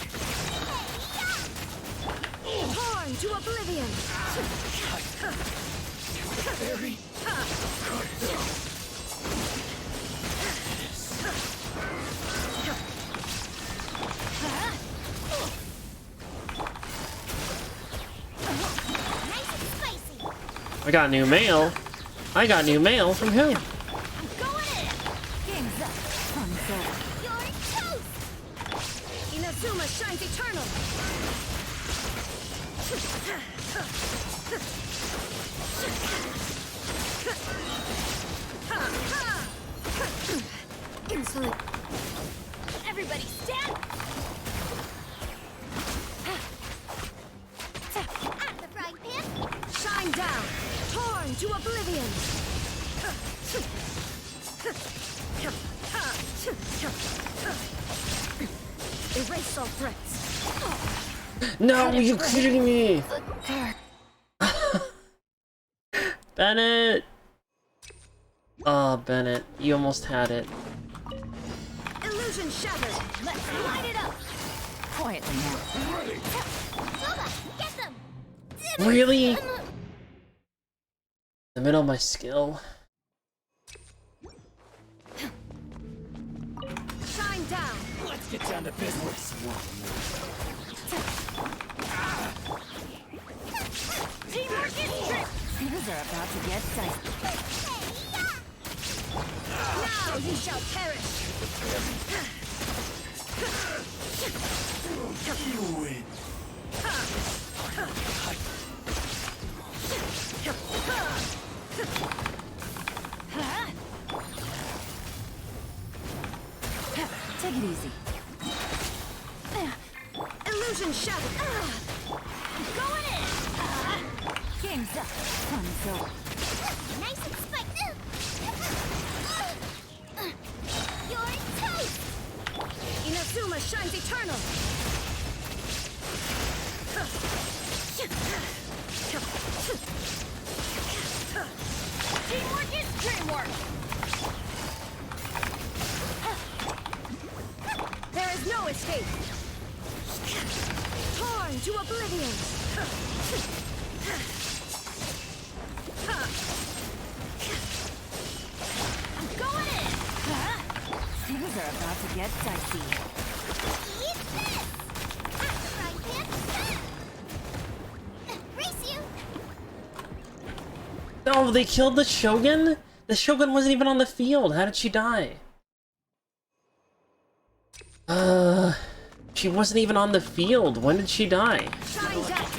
Torn to oblivion. Fairy. Nice and spicy. I got new mail. I got new mail from who? Game's up. Fun's over. You're toast. Inazuma shines eternal. Insolent. Everybody stand. At the frying pan. Shine down. Torn to oblivion. Erase all threats. No, you kidding me? Bennett! Oh, Bennett, you almost had it. Illusion shattered. Let's light it up. Quietly now. Soba, get them. Really? The middle of my skill. Shine down. Let's get down to business. Teamwork is trick. Things are about to get dicey. Now you shall perish. You win. Take it easy. Illusion shattered. Going in. Game's up. Fun's over. Nice and spicy. You're toast. Inazuma shines eternal. Teamwork is dreamwork. There is no escape. Torn to oblivion. I'm going in. Things are about to get dicey. Eat this. At the frying pan. Race you. Oh, they killed the Shogun? The Shogun wasn't even on the field. How did she die? She wasn't even on the field. When did she die? Shine down.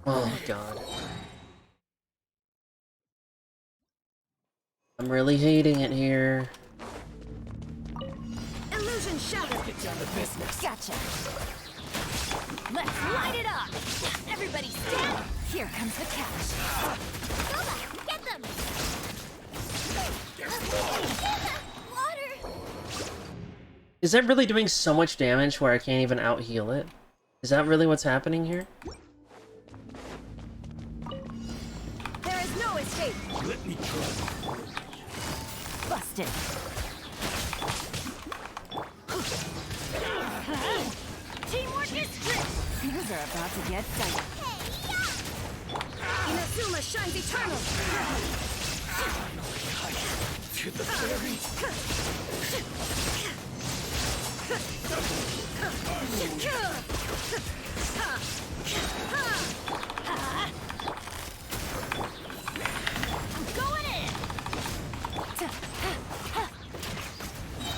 Oh my god. I'm really hating it here. Illusion shattered. Get down to business. Gotcha. Let's light it up. Everybody stand. Here comes the catch. Nova, get them. Water. Is that really doing so much damage where I can't even out-heal it? Is that really what's happening here? There is no escape. Let me try. Busted. Teamwork is strength. Things are about to get dicey. Inazuma shines eternal. To the fairy. I'm going in.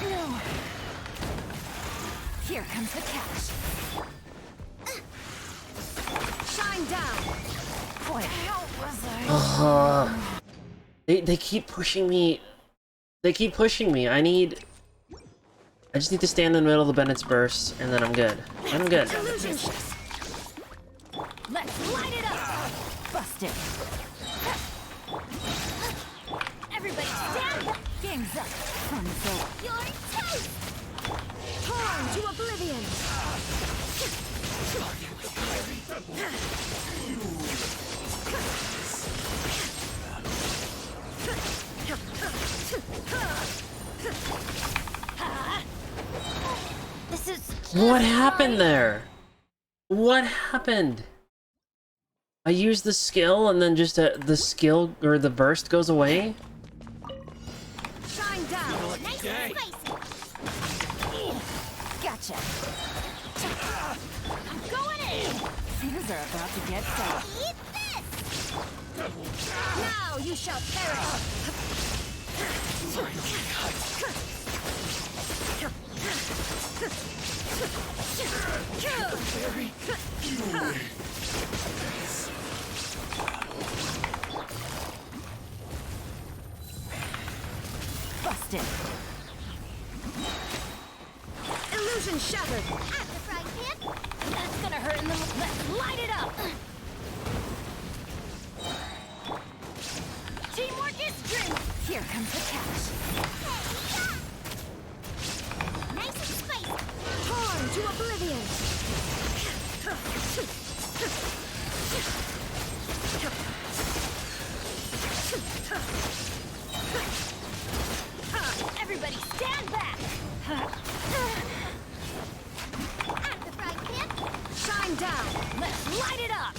No. Here comes the catch. Shine down. Boy, how was I? They keep pushing me. They keep pushing me. I just need to stand in the middle of the Bennett's burst, and then I'm good. I'm good. Illusion. Let's light it up. Busted. Everybody stand. Game's up. Fun's over. You're toast. Torn to oblivion. This is What happened there? What happened? I used the skill and then just the skill or the burst goes away? shine down. Nice and spicy. Gotcha. I'm going in. Things are about to get dark. Eat this. Now you shall perish. Busted. Illusion shattered. At the frying pan. That's gonna hurt in the. Let's light it up. Teamwork is strength. Here comes the catch. Nice and spicy. Torn to oblivion. Everybody stand back. At the frying pan. Shine down. Let's light it up.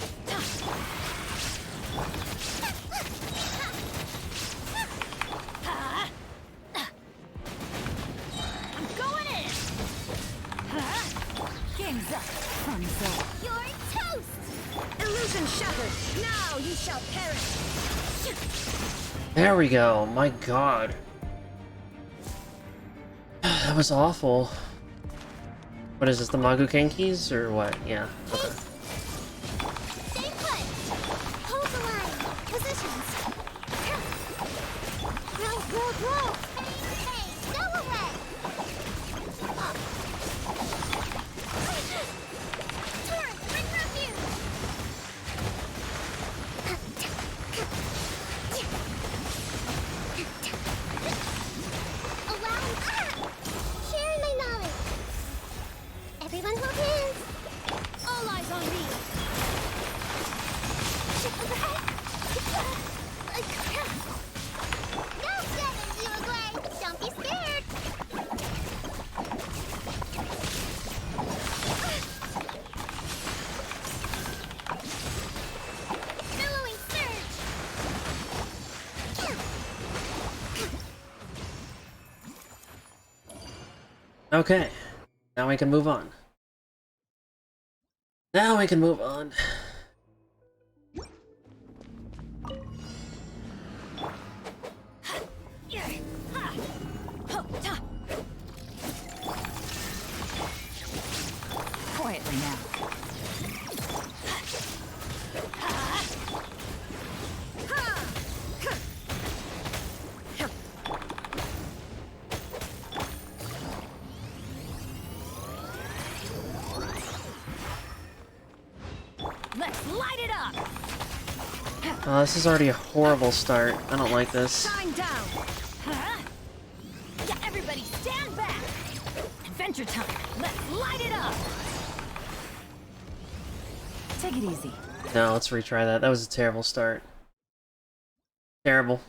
I'm going in. Game's up. Fun's over. You're toast. Illusion shattered. Now you shall perish. There we go. My god. That was awful. What is this, the Magu Kenkis or what? Yeah. Okay. Stay put. Hold the line. Positions. Roll, roll, roll. Hey, go away. Torn, bring refuge. Allow sharing my knowledge. Everyone hold hands. All eyes on me. No sending you away. Don't be scared. Billowing surge. Okay. Now we can move on. Now we can move on. Quietly now. Oh, this is already a horrible start. I don't like this. Shine down. Huh? Yeah, everybody stand back. Adventure time. Let's light it up. Take it easy. No, let's retry that. That was a terrible start. Terrible.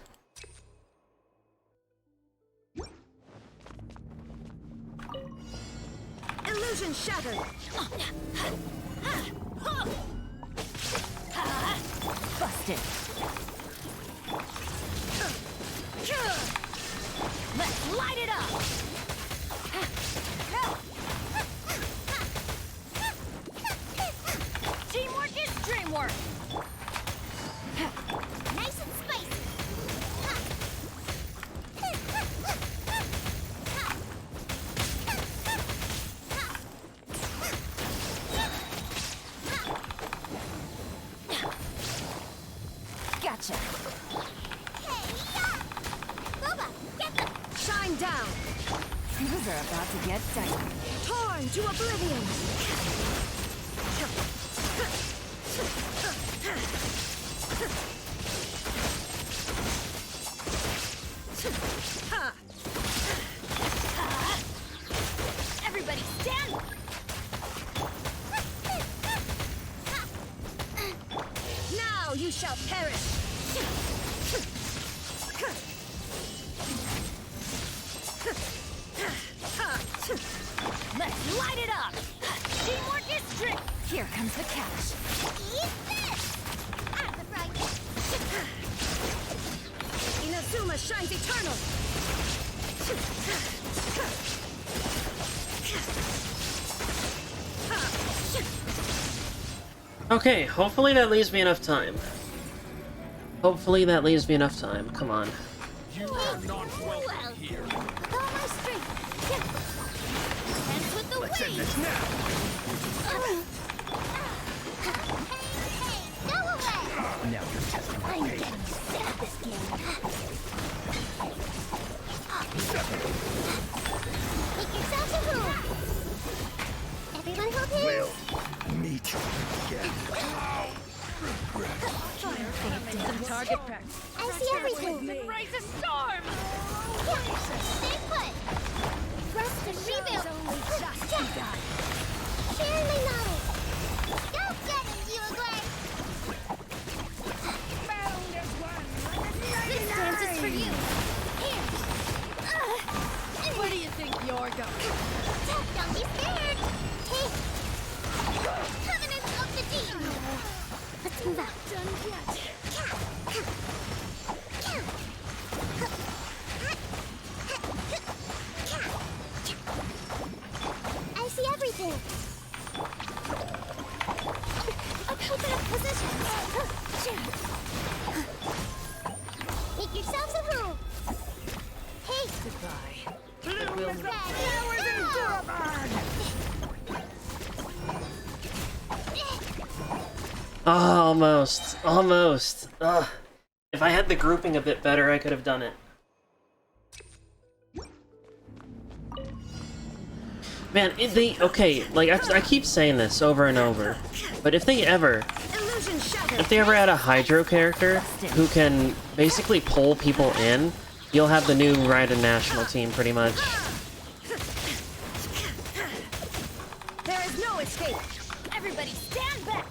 Illusion shattered. Busted. Let's light it up. Teamwork is dreamwork. Nice and spicy. Gotcha. Boba, get them. Shine down. Things are about to get dicey. Torn to oblivion. Everybody stand. Now you shall perish. Let's light it up. Teamwork is strict. Here comes the catch. Eat this. I'm the bright. Inazuma shines eternal. Okay, hopefully that leaves me enough time. Hopefully that leaves me enough time. Come on. You are not welcome here. With all my strength. Hands with the Let's end wave. this now. Hey, go away. Now you're testing my I'm patience. getting sick of this game. Make yourself a room. Everyone hold hands. We'll meet again. Some target practice. I see everything. Raise a storm! Stay put. Rest and rebuild. Only just begun. Share my knowledge. Go get it, you Gwen. This dance is for you. Here. Where do you think you're going? Don't be scared. Take. Covenant of the Deep. Let's move out. Done yet. I see everything. Open up position. Make yourselves a room. Hey. Goodbye. Oh, almost. Almost. Ugh. If I had the grouping a bit better, I could have done it. Man, okay, like, I keep saying this over and over, but if they ever had a Hydro character who can basically pull people in, you'll have the new Raiden national team, pretty much. There is no escape. Everybody stand back.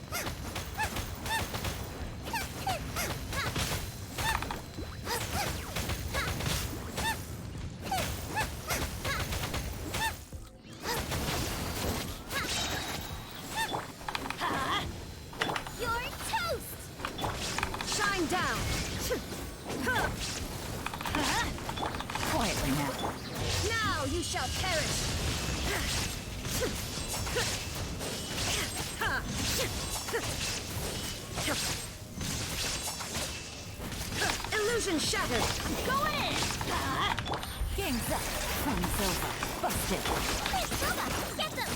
You're toast. Shine down. Quietly now. Now you shall perish. Illusion shattered. Going in. Game's up. Sun's over. Busted. Hey, Silva, get them.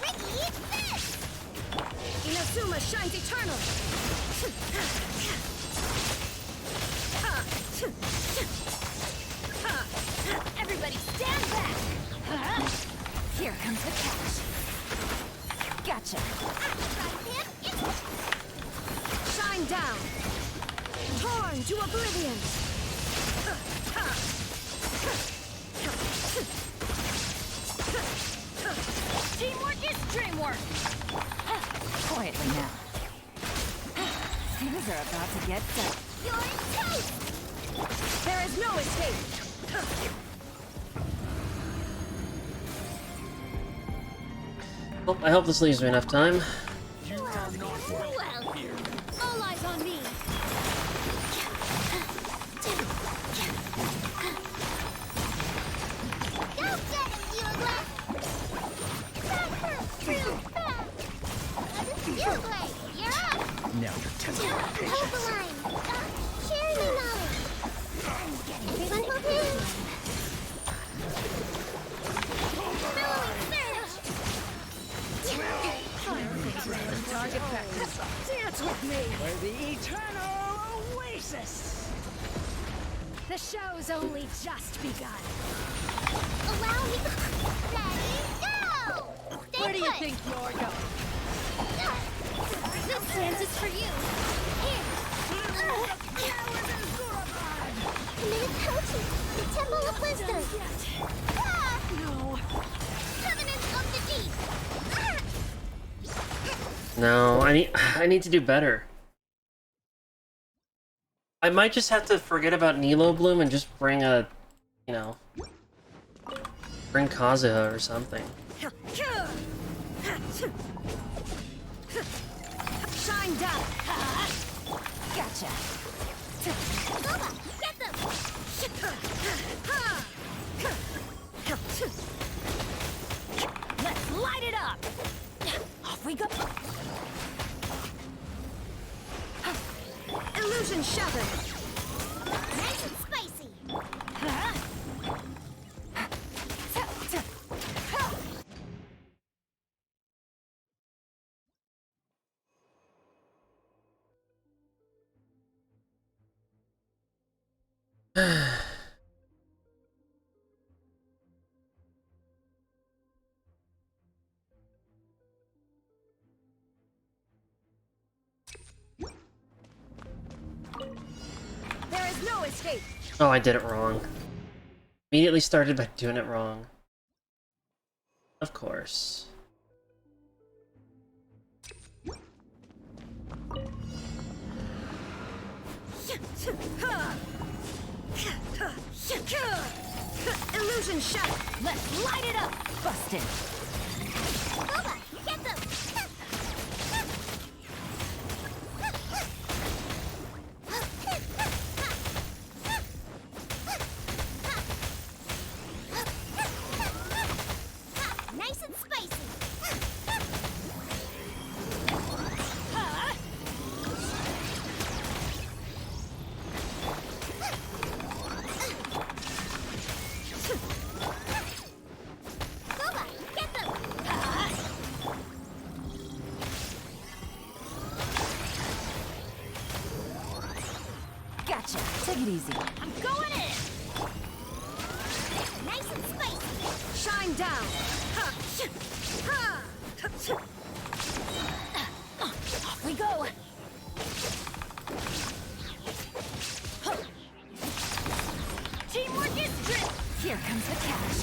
Ricky, eat this. Inazuma shines eternal. Everybody stand back. Here comes the catch. Torn to oblivion! Teamwork is dreamwork! Quietly now. Things are about to get set. You're in toast! There is no escape! Well, I hope this leaves me enough time. Well, all eyes on me! Go get him, Yuglet! That hurt real bad! Yuglet, you're up! Now you're testing my Hold the patience. line! Share the knowledge! Everyone hold hands! Billowing surge! Target practice. Dance with me! For the eternal oasis! The show's only just begun. Allow me. Ready, go! Stay Where do you put. think you're going? This dance is for you. Here. Committed coaching. The Temple of Wisdom. No. Covenant of the Deep. No, I need to do better. I might just have to forget about Nilo Bloom and just bring a, you know, bring Kazuha or something. Shine down! Gotcha! Boba, get them! Let's light it up! Off we go! Illusion shattered! Nice and spicy. There is no escape! Oh, I did it wrong. Immediately started by doing it wrong. Of course. Illusion shattered! Let's light it up! Busted! Boba, get them! Nice and spicy. Boba, get them! Gotcha! Take it easy. I'm going in! Nice and spicy. Shine down! Off we go! Teamwork is drill! Here comes the cash.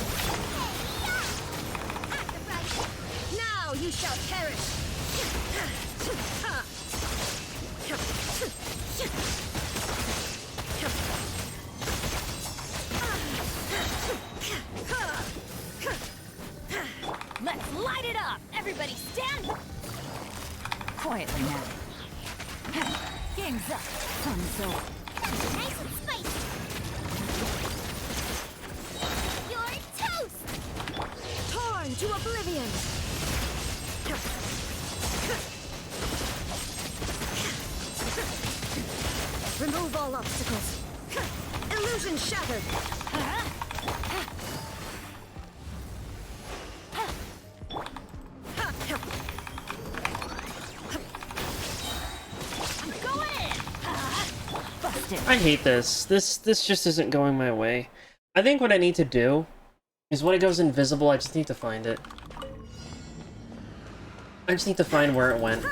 Now you shall perish! Let's light it up! Everybody stand! Quietly now. Game's up. Fun's over. Nice and spicy! You're toast! Torn to oblivion! Remove all obstacles. Illusion shattered! I'm going in! Busted! I hate this. This just isn't going my way. I think what I need to do is when it goes invisible, I just need to find it. I just need to find where it went.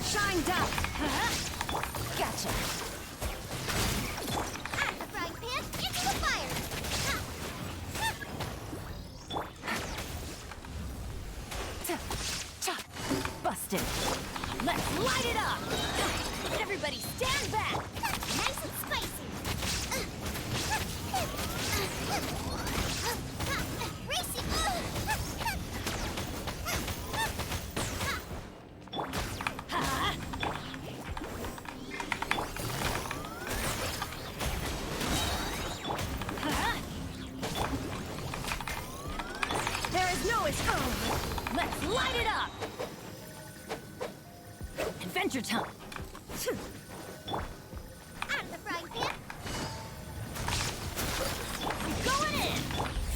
Shine down! Gotcha. Out the frying pan, into the fire. Busted. Let's light it up. Everybody stand back. Nice and spicy. Racing. There is no escape. Let's light it up. Adventure time. Out of the frying pan. Going in.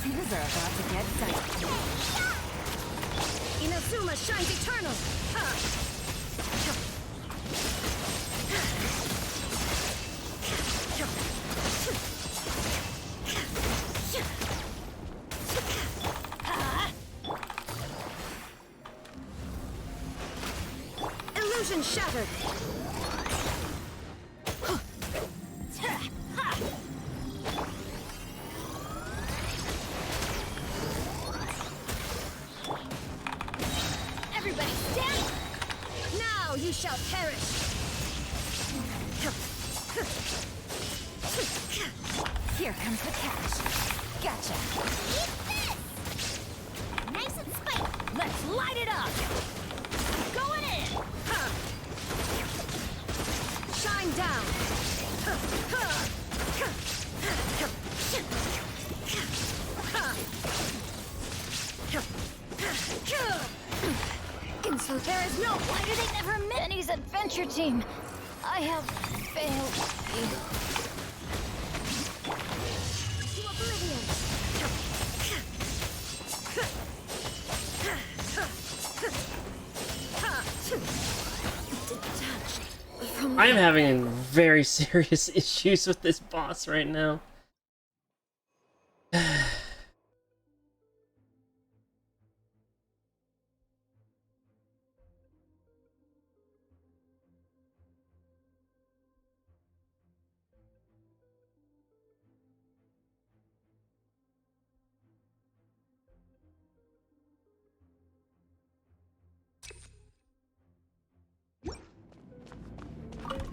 Things are about to get dicey. Inazuma shines eternal. Illusion shattered. Everybody stand. Now you shall perish. Here comes the catch. Gotcha. Eat this. Nice and spicy. Let's light it up. Going in. Shine down. And so there is no. Why do they never miss Benny's adventure team? I have failed. To oblivion. I am having very serious issues with this boss right now.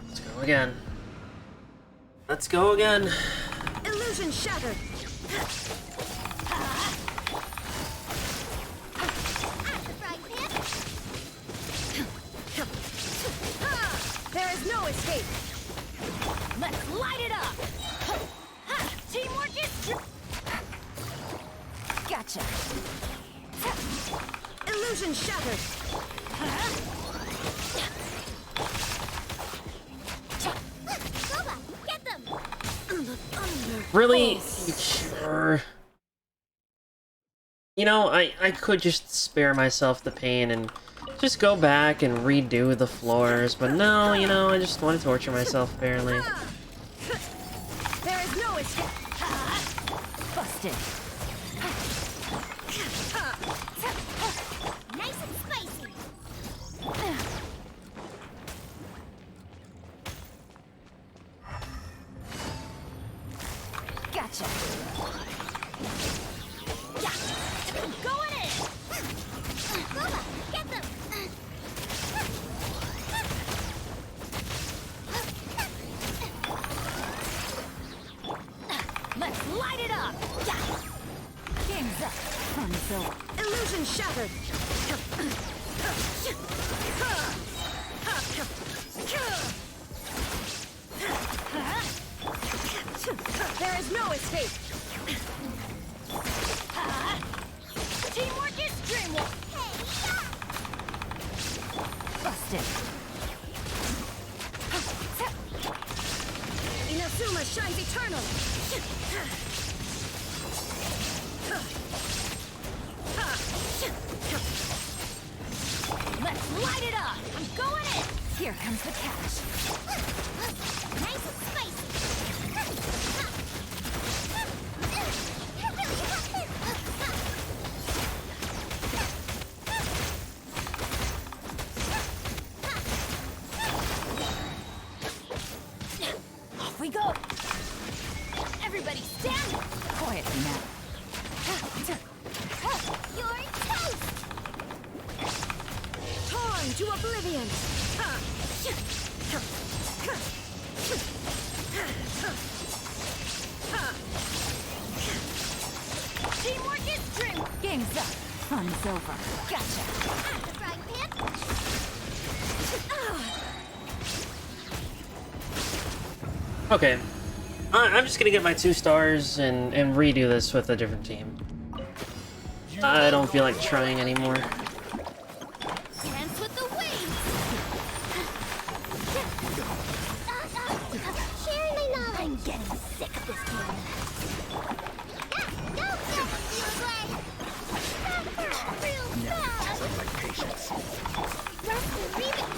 Let's go again. Let's go again. Illusion shattered. There is no escape. Let's light it up. Teamwork is. Gotcha. Illusion shattered. Get them. Really? Sure. You know, I could just spare myself the pain and just go back and redo the floors, but no, you know, I just want to torture myself, apparently. There is no escape. Busted. Nice and spicy. Gotcha. Going in. Lola, get them. Let's light it up. Game's up. Fun zone. Illusion shattered. There is no escape. Teamwork is dreamwork. Busted. Inazuma shines eternal. Let's light it up. I'm going in. Here comes the catch. Nice and spicy. we go. Everybody stand. Quietly now. You're toast. Torn to oblivion. Teamwork is true. Game's up. Fun's over. Gotcha. The frying pan. Okay. I'm just gonna get my 2 stars and redo this with a different team. I don't feel like trying anymore. Dance with the waves. Sharing my knowledge. I'm getting sick of this game. Go get it, you away. Real fast. Like patience. Rest and read it.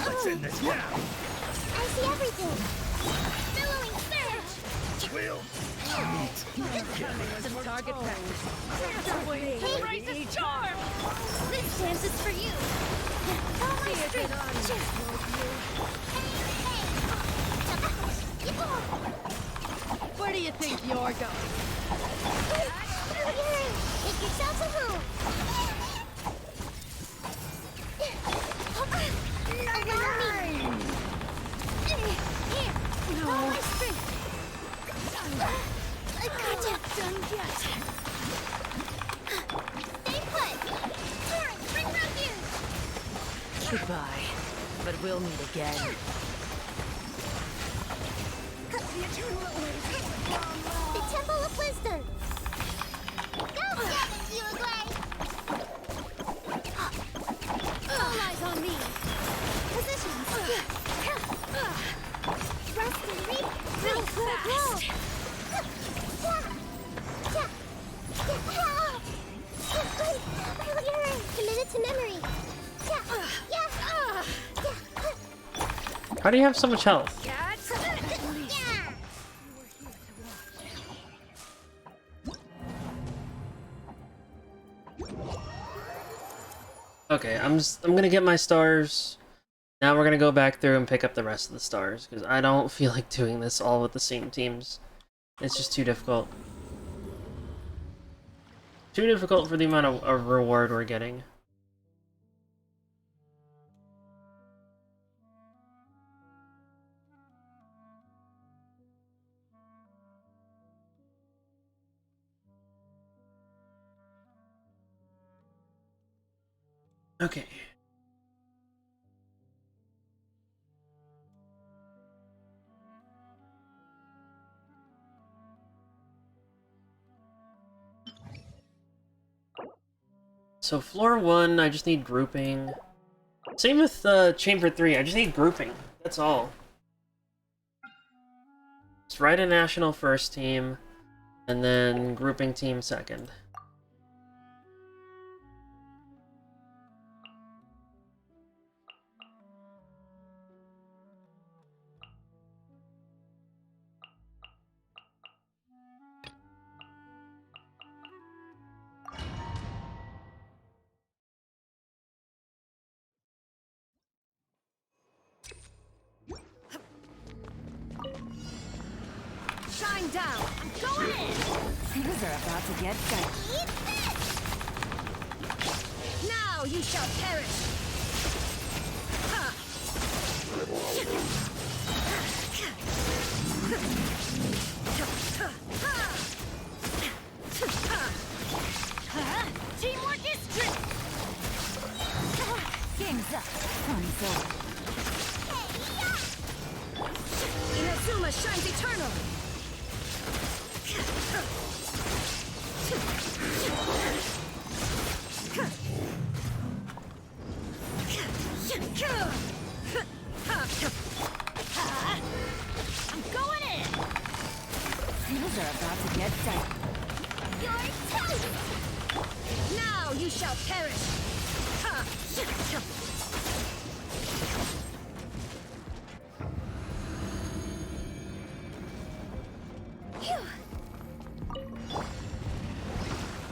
What's in this now? I see everything. Billowing surge. Will. Target practice. Hey, the charm. This dance is for you. All my strength. Where do you think you're going? Make yourself a move. Allow me. Here, all my strength. I gotcha. Done yet. Stay put. Torrent, bring round you. Goodbye. But we'll meet again. The Temple of Wisdom. Go get it, you away. All eyes on me. Positions. Rest and reap. Really fast. Committed to memory. How do you have so much health? Okay, I'm gonna get my stars. Now we're gonna go back through and pick up the rest of the stars, because I don't feel like doing this all with the same teams. It's just too difficult. Too difficult for the amount of reward we're getting. Okay. So floor 1, I just need grouping. Same with chamber 3, I just need grouping. That's all. Just write a national first team, and then grouping team second. Shine down. I'm going in. Things are about to get dicey. Eat this! Now you shall perish. Ha! Teamwork is true. Game's up. Fun's over. Inazuma shines eternally. I'm going in. Things are about to get dicey. You're toast. Now you shall perish.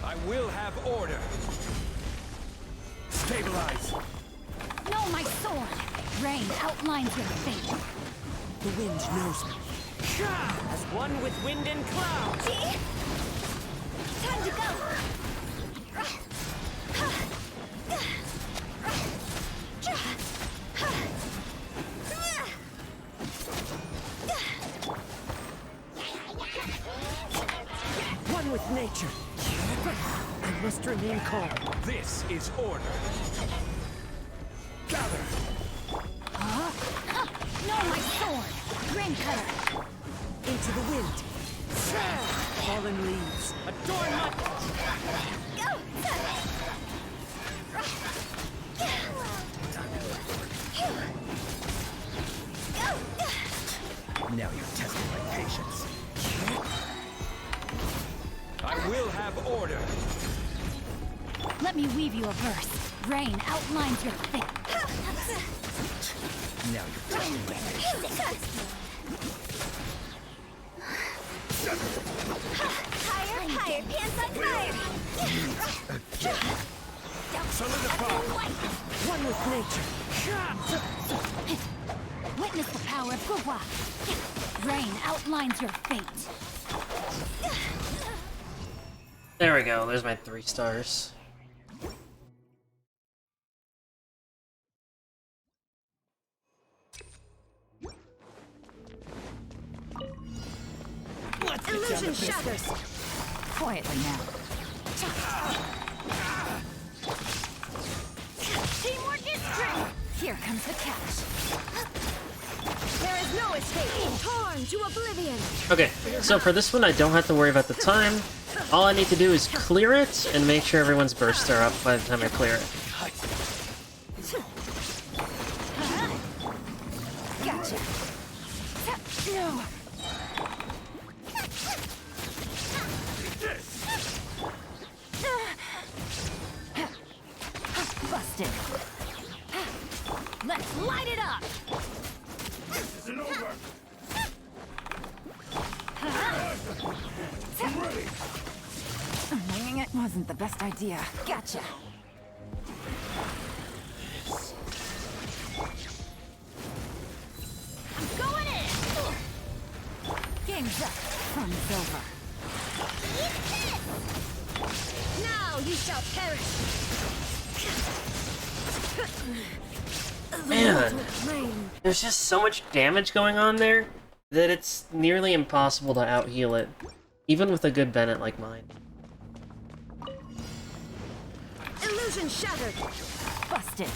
I will have order. Stabilize. Know my sword. Rain outlines your fate. The wind knows me. As one with wind and cloud. Time to go. One with nature. I must remain calm. This is order. Gather. No, my sword! Rain cutter! Into the wind. Fallen leaves. Adorn my... Now you're testing my patience. I will have order. Let me weave you a verse. Rain outlines your fate. Now you're testing my patience. Higher, higher, pants on fire. Solidify. One with nature. Witness the power of Gugwa. Rain outlines your fate. There we go. There's my 3 stars. Illusion shatters. Quietly now. Teamwork is strength. Here comes the catch. There is no escape. Torn to oblivion. Okay, so for this one, I don't have to worry about the time. All I need to do is clear it and make sure everyone's bursts are up by the time I clear it. Gotcha. No. Busted. Let's light it up. This isn't over. It wasn't the best idea. Gotcha. I'm going in. Game's up. Fun's over. Now you shall perish. Man, there's just so much damage going on there that it's nearly impossible to out-heal it, even with a good Bennett like mine. Illusion shattered. Busted.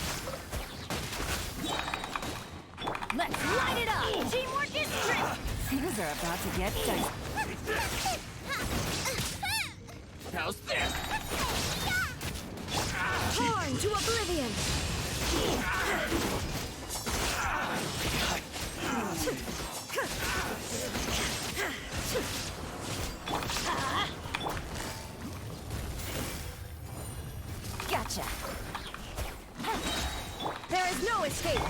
Let's light it up. Teamwork is strength. Things are about to get dicey. How's this? Torn to oblivion. Gotcha. There is no escape.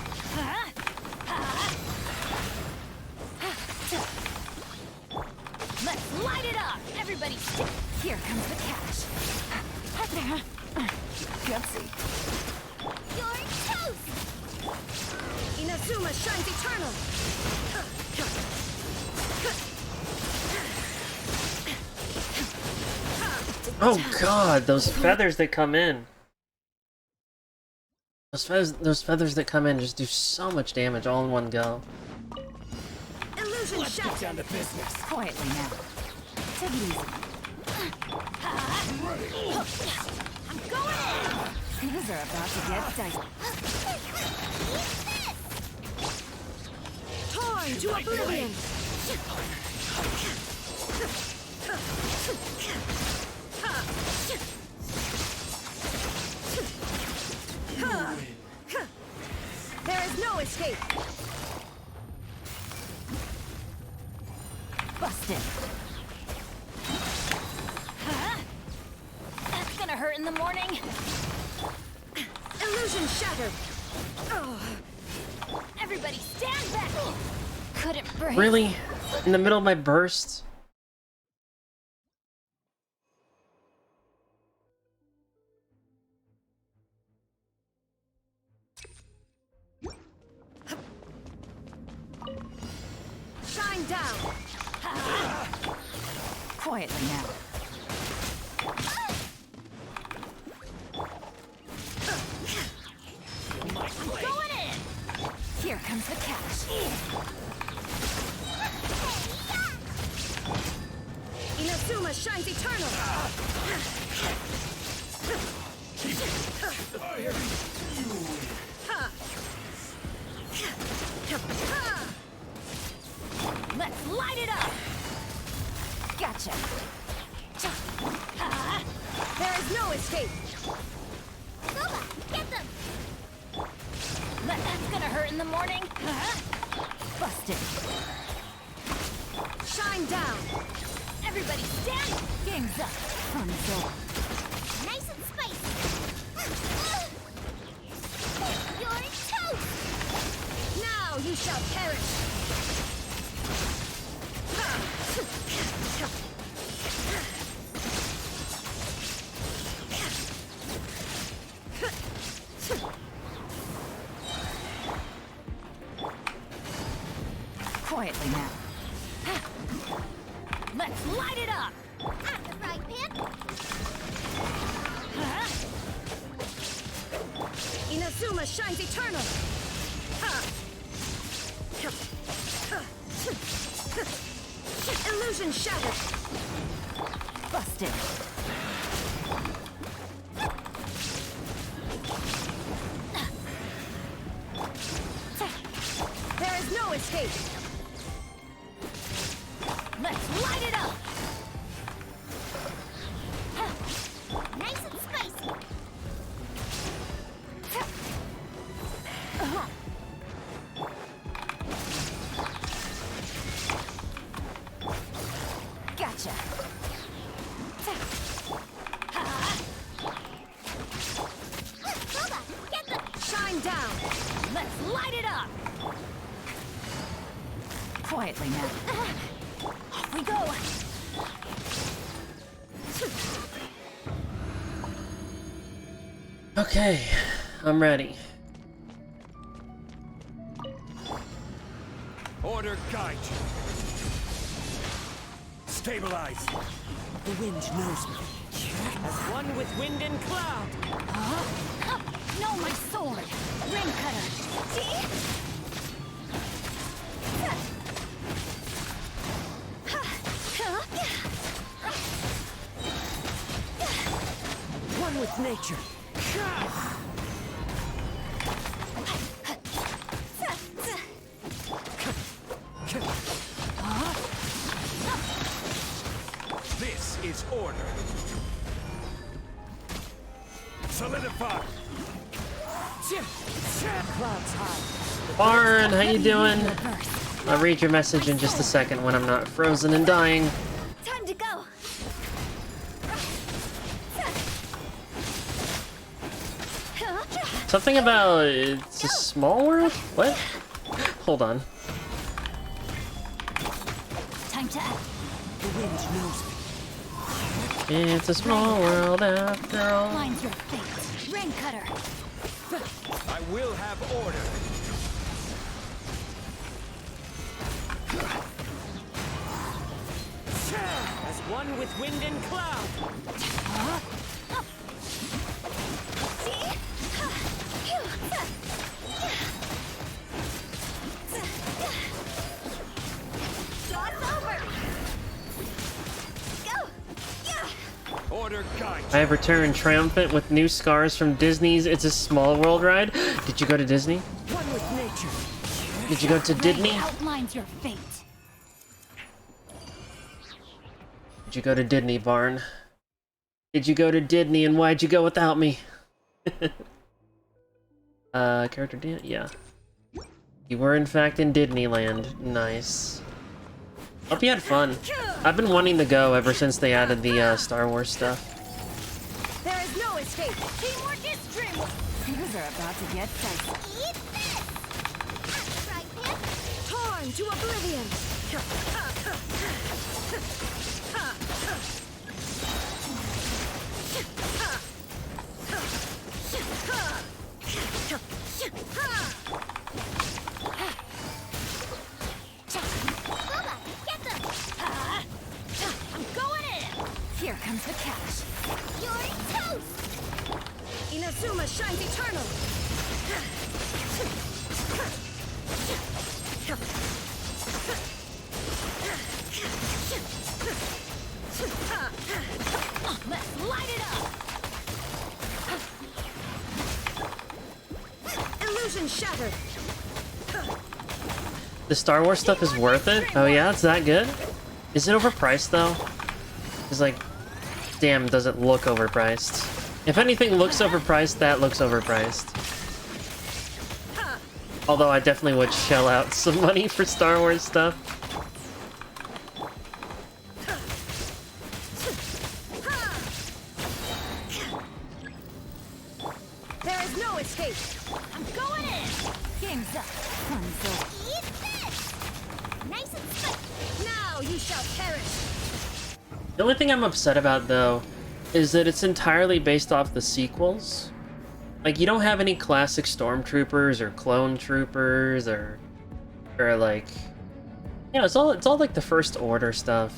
Let's light it up. Everybody, here comes the catch. Gutsy. You're toast. Inazuma shines eternal. Oh god, those feathers that come in. Those feathers that come in just do so much damage all in one go. Illusion Let's get down to business. Quietly now. Take it easy. I'm going in. Things are about to get dicey. Torn to oblivion. There is no escape. Busted. That's gonna hurt in the morning. Illusion shattered. Everybody stand back. Couldn't break. Really? In the middle of my burst? Shine Shine down. Quietly now. I'm going in! Here comes the cash. Inazuma shines eternal. Let's light it up. Gotcha. There is no escape. Boba, get them! That's gonna hurt in the morning. Busted. Shine down. Everybody stand. Game's up. Fun's over. Nice and spicy! You're toast! Now you shall perish. Quietly now. Let's light it up! At the frying pan! Inazuma shines eternal! Illusion shattered! Busted! There is no escape! Let's light it up! Nice and spicy! Gotcha! Boba, get them! Shine down! Let's light it up! Quietly now. Off we go! Okay, I'm ready. Order guide you. Stabilize. The wind knows me. As one with wind and cloud. No, my sword! Ring cutter! One with nature. This is order. Solidify. Clouds high. Barn, how you doing? I'll read your message in just a second when I'm not frozen and dying. Time to go! Something about it's a small world? What? Hold on. Time to act. The wind knows me. It's a small world after all. Finds your fate. Ring cutter. I will have order. As one with wind and cloud. Order guide. I have returned triumphant with new scars from Disney's It's a Small World ride. Did you go to Disney? One with nature. Did you go to Disney? Outlines your fate. Did you go to Disney, Barn? Did you go to Disney and why'd you go without me? Character Dan? Yeah. You were in fact in Disneyland. Nice. Hope you had fun. I've been wanting to go ever since they added the Star Wars stuff. There is no escape. Teamwork is dreamwork. Things are about to get dicey. Eat this! At the frying pan! Torn to oblivion. Boba, shines eternal. Let's light it up. Illusion shattered. The Star Wars stuff is worth it? Oh yeah, it's that good? Is it overpriced though? It's like, damn, does it look overpriced? If anything looks overpriced, that looks overpriced. Although I definitely would shell out some money for Star Wars stuff. There is no escape. I'm going in. Game's up. Sun's over. Eat this! Nice and spicy. Now you shall perish. The only thing I'm upset about though is that it's entirely based off the sequels. Like, you don't have any classic stormtroopers or clone troopers or like, you know, it's all like the First Order stuff.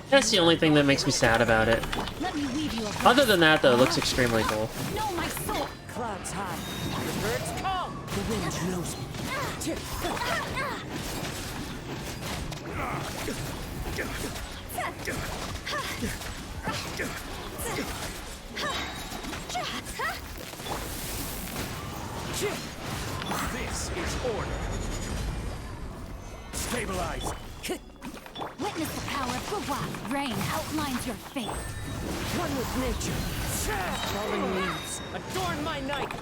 That's the only thing that makes me sad about it. Let me weave you a Other than that though, it looks extremely cool. know my soul. Clouds high. The birds come. The wind knows me. This is order. Stabilize. Witness the power of Gua. Rain outlines your fate. One with nature. Fallen leaves. Adorn my night.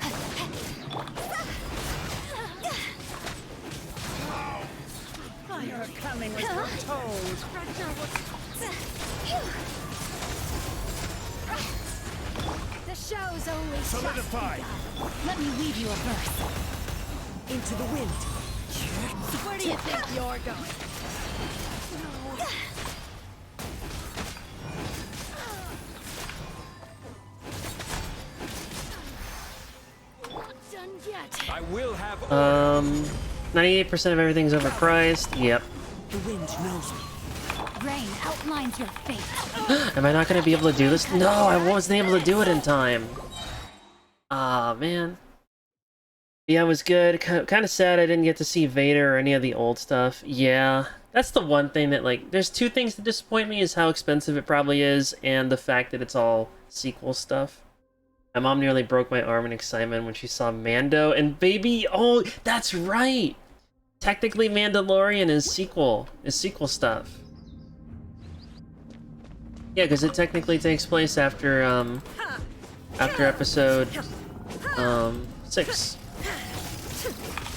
Fire coming with her toes. The show's only Solidify. Let me weave you a verse. Into the wind. Where do you think you're going? Not done yet. I will have 98% of everything's overpriced. Yep. The wind knows me. Rain outlines your fate. Am I not gonna be able to do this? No, I wasn't able to do it in time. Ah, man. Yeah, it was good. Kind of sad I didn't get to see Vader or any of the old stuff. Yeah, that's the one thing that, like, there's two things that disappoint me, is how expensive it probably is, and the fact that it's all sequel stuff. My mom nearly broke my arm in excitement when she saw Mando and baby. Oh, that's right. Technically, Mandalorian is sequel stuff. Yeah, because it technically takes place after episode 6.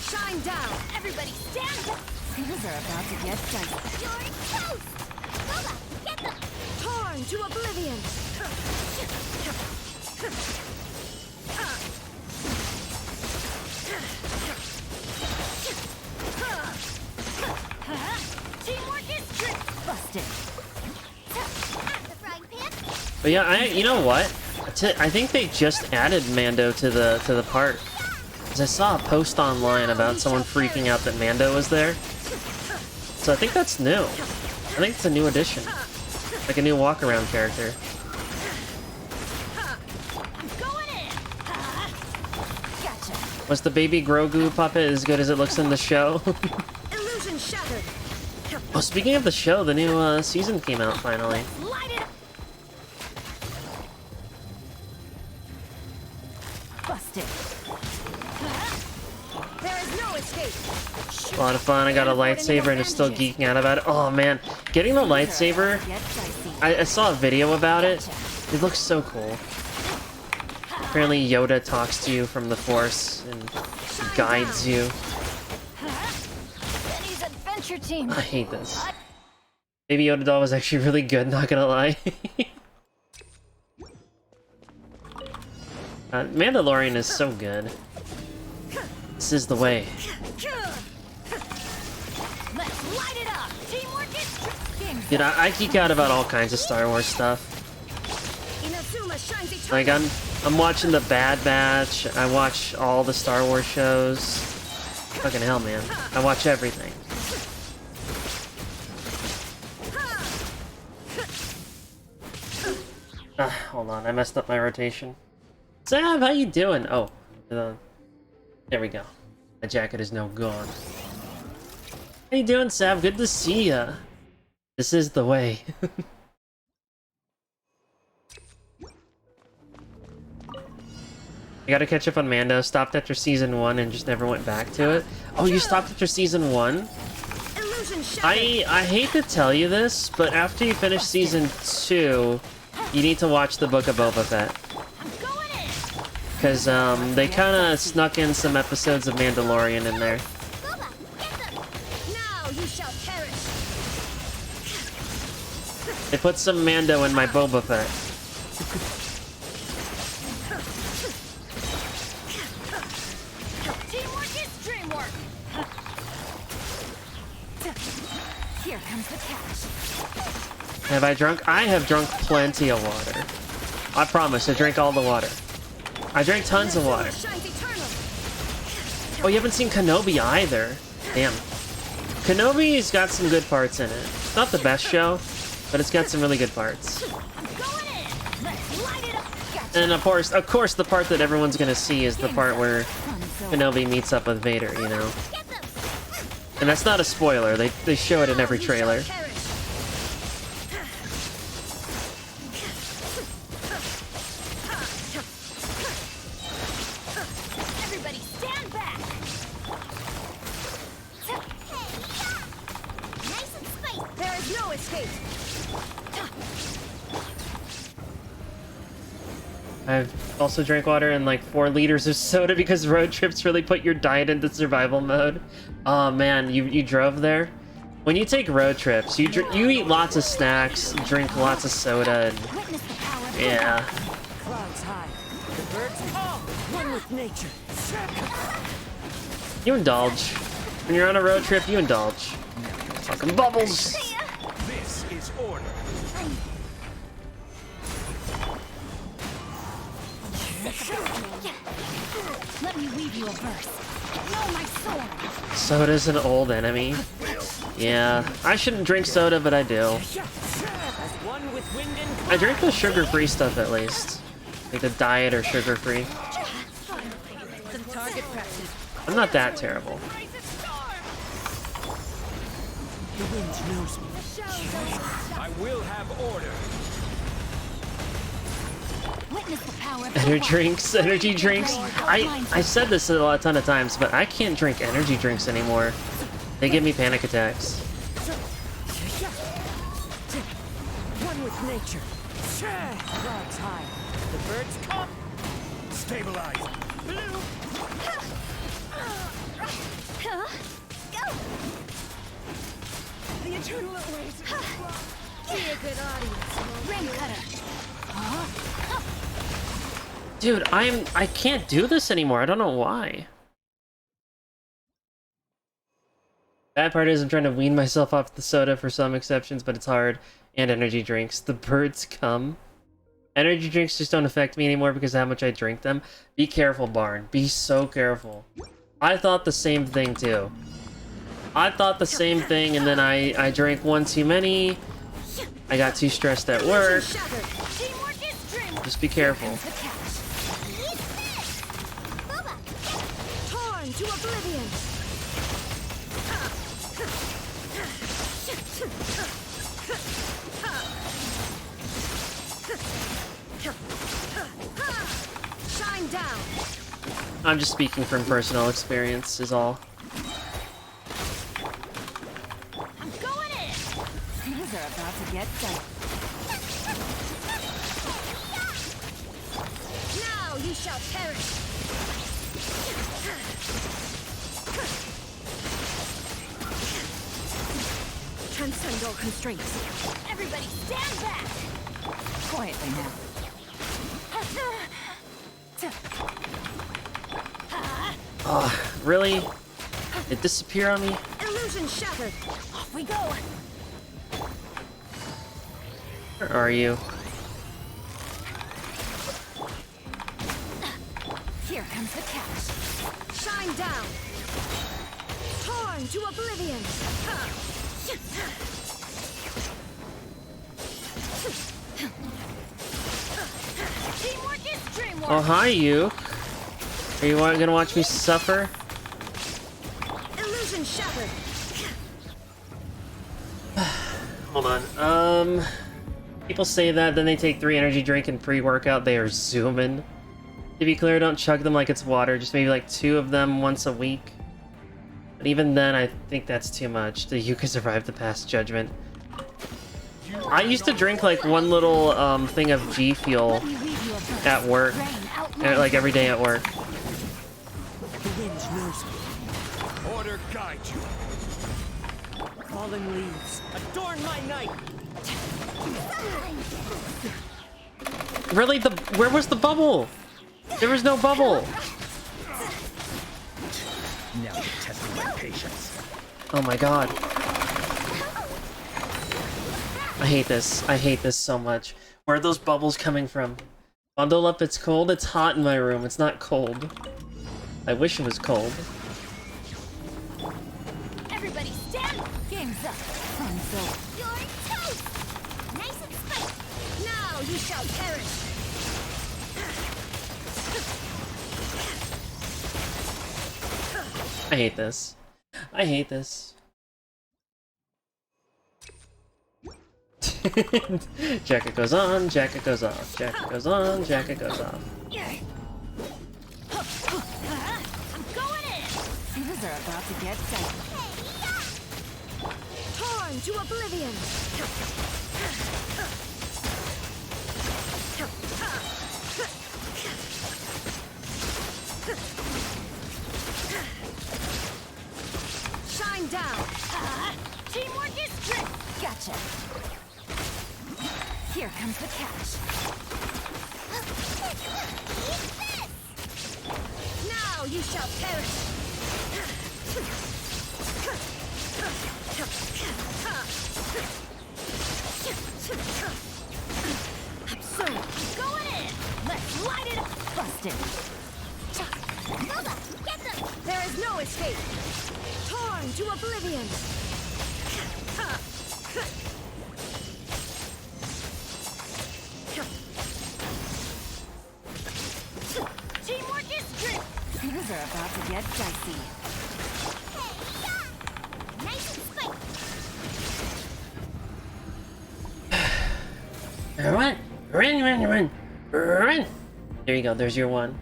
Shine down. Everybody stand up. Things are about to get dicey. You're toast! Boba, get them! Torn to oblivion. Teamwork is trick. Busted. At the frying pan. But yeah, you know what? I think they just added Mando to the part. 'Cause I saw a post online about someone freaking out that Mando was there. So I think that's new. I think it's a new addition. Like a new walk-around character. Gotcha. Was the baby Grogu puppet as good as it looks in the show? Illusion shattered. Oh, speaking of the show, the new season came out finally. Light it up. Busted. There is no escape. A lot of fun. I got a lightsaber and I'm still geeking out about it. Oh man, getting the lightsaber, I saw a video about it. It looks so cool. Apparently Yoda talks to you from the Force and guides you. Benny's adventure team. I hate this. Baby Yoda doll was actually really good, not gonna lie. Mandalorian is so good. This is the way. Let's light it up. Teamwork is game's Dude, I geek out about all kinds of Star Wars stuff. Inazuma shines eternal. Like, I'm watching the Bad Batch. I watch all the Star Wars shows. Fucking hell, man. I watch everything. Hold on, I messed up my rotation. Sav, how you doing? Oh, there we go. My jacket is now gone. How you doing, Sav? Good to see ya. This is the way. I gotta catch up on Mando. Stopped after season 1 and just never went back to it. Oh, you stopped after season 1? I hate to tell you this, but after you finish season 2, you need to watch the Book of Boba Fett. Because they kind of snuck in some episodes of Mandalorian in there. Now you shall perish. They put some Mando in my Boba Fett. Teamwork is dreamwork. Here comes the cash. Have I drunk? I have drunk plenty of water. I promise, I drank all the water. I drank tons of water. Oh, you haven't seen Kenobi either. Damn. Kenobi's got some good parts in it. It's not the best show, but it's got some really good parts. And of course, the part that everyone's gonna see is the part where Kenobi meets up with Vader, you know. And that's not a spoiler. They show it in every trailer. I've also drank water and like 4 liters of soda because road trips really put your diet into survival mode. Oh man, you drove there? When you take road trips, you eat lots of snacks, drink lots of soda, and yeah. Clouds high. The birds call. One with nature. You indulge. When you're on a road trip, you indulge. Fucking bubbles. This is order. Let me weave you a verse. Know my sword. Soda's an old enemy. Yeah, I shouldn't drink soda, but I do. I drink the sugar-free stuff at least. Like the diet or sugar-free. Some target practice. I'm not that terrible. The wind knows me. I will have order. Witness the power of Energy drinks. I said this a ton of times, but I can't drink energy drinks anymore. They give me panic attacks. One with nature. Clouds high. The birds come. Stabilize. Blue. Go. The eternal awaits. Be a good audience. Ring cutter. Dude, I can't do this anymore. I don't know why. Bad part is I'm trying to wean myself off the soda for some exceptions, but it's hard. And energy drinks. The birds come. Energy drinks just don't affect me anymore because of how much I drink them. Be careful, Barn. Be so careful. I thought the same thing too. I thought the same thing, and then I drank one too many. I got too stressed at work. Just be careful. Torn to oblivion. Shine down. I'm just speaking from personal experience, is all. I'm going in. Things are about to get done. Now you shall perish. Transcend all constraints. Everybody stand back. Quietly now. Oh, really? It disappeared on me? Illusion shattered. Off we go. Where are you? Here comes the cash. Shine down. Torn to oblivion. Teamwork is dreamwork. Oh, hi, you. Are you gonna watch me suffer? Illusion shattered. Hold on. People say that, then they take 3 energy drink and pre-workout, they are zooming. To be clear, don't chug them like it's water, just maybe like 2 of them once a week. But even then, I think that's too much. The Yuka survived the past judgment. I used to drink like one little thing of G Fuel at work, like every day at work. The wind knows me. Order guide you. Fallen leaves, adorn my night. Really? Where was the bubble? There was no bubble. Now you're testing my patience. Oh my god. I hate this. I hate this so much. Where are those bubbles coming from? Bundle up, it's cold. It's hot in my room. It's not cold. I wish it was cold. Everybody stand. Game's up. Funzo. You're toast. Nice and spicy. Now you shall perish. I hate this. I hate this. Jacket goes on, jacket goes off, jacket goes on, jacket goes off. I'm going in. Things are about to get dicey. Torn to oblivion. Shine down. Teamwork is trick. Gotcha. Here comes the catch. Now you shall perish. Absurd. Going in. Let's light it up. Busted. Nova, get them. There is no escape. Torn to oblivion. Teamwork is trick. Things are about to get dicey. Nice and quick. Run! There you go, there's your one.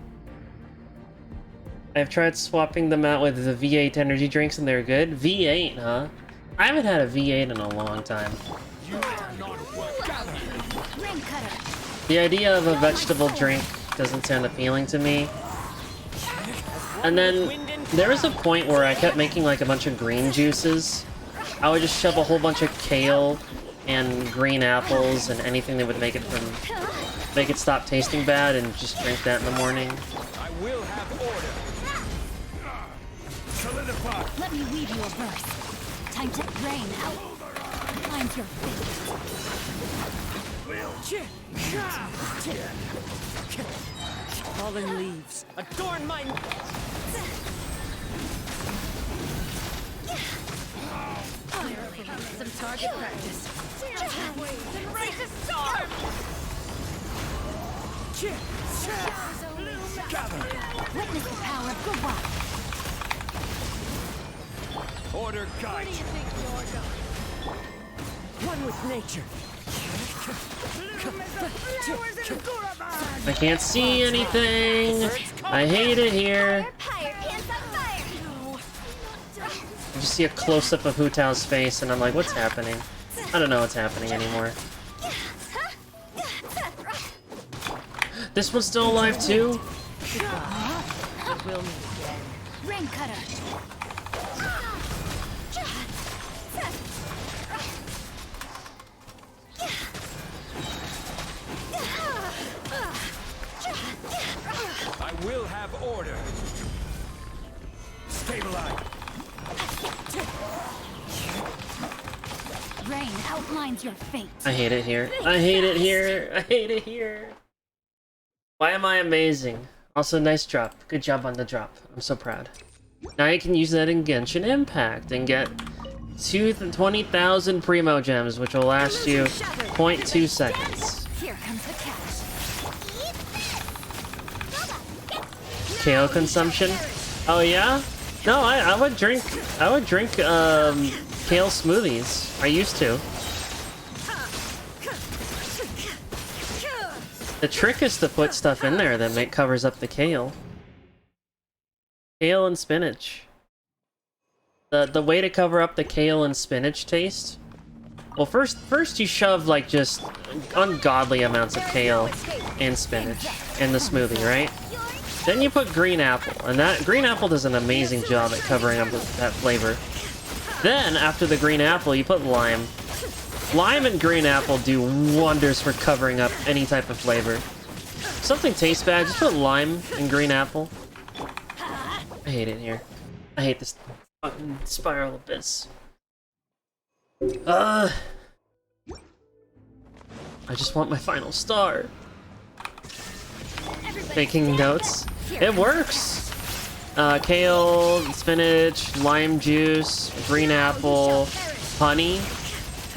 I've tried swapping them out with the V8 energy drinks and they're good. V8, huh? I haven't had a V8 in a long time. The idea of a vegetable drink doesn't sound appealing to me. And then there was a point where I kept making like a bunch of green juices. I would just shove a whole bunch of kale and green apples and anything that would make it stop tasting bad and just drink that in the morning. I will have order. Solidify. Let me weave you a verse. Time to rain out. Find your fate. Fallen leaves, adorn my... Some target practice. And raise a storm. Witness the power of goodbye. Order guide you. One with nature. I can't see anything. I hate it here. I just see a close-up of Hu Tao's face and I'm like, what's happening? I don't know what's happening anymore. This one's still alive too? Rain cutter. I will have order. Stabilize. Rain outlines your fate. I hate it here. I hate it here. I hate it here. Why am I amazing? Also, nice drop. Good job on the drop. I'm so proud. Now you can use that in Genshin Impact and get 20,000 Primo Gems, which will last you 0.2 seconds. Here comes the catch. kale consumption. Oh yeah? No, I would drink kale smoothies. I used to. The trick is to put stuff in there that covers up the kale. Kale and spinach. The way to cover up the kale and spinach taste. Well, first you shove like just ungodly amounts of kale and spinach in the smoothie, right? Then you put green apple, and that green apple does an amazing job at covering up that flavor. Then after the green apple, you put lime. Lime and green apple do wonders for covering up any type of flavor. If something tastes bad, just put lime and green apple. I hate it here. I hate this fucking spiral abyss. I just want my final star. Making notes. It works! Kale, spinach, lime juice, green apple, honey.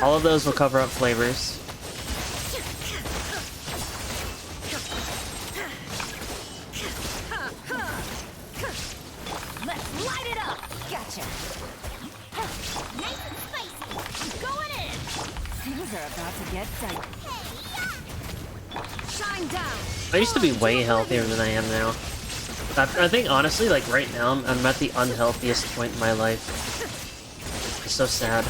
All of those will cover up flavors. Let's light it up. Gotcha. Nice and spicy. Going in. Things are about to get tight. Shine down. I used to be way healthier than I am now. I think honestly, like right now, I'm at the unhealthiest point in my life. It's so sad.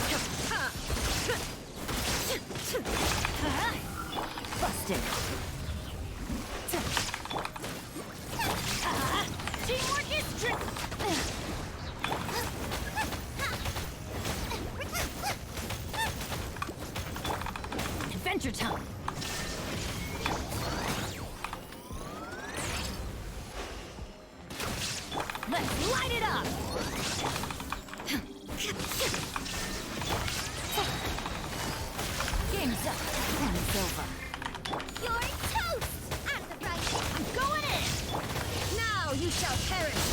Busted. Teamwork is tricky. Adventure time. Let's light it up. Game's up. And it's over. You're toast! I'm surprised. I'm going in. Now you shall perish.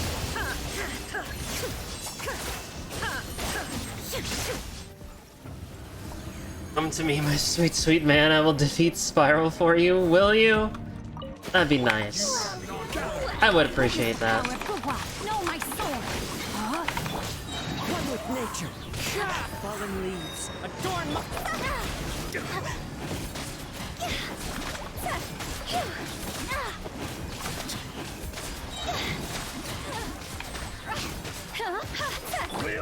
Come to me, my sweet, sweet man. I will defeat Spiral for you. Will you? That'd be nice. I would appreciate that. No, my sword. One with nature. Fallen leaves. Adorn my...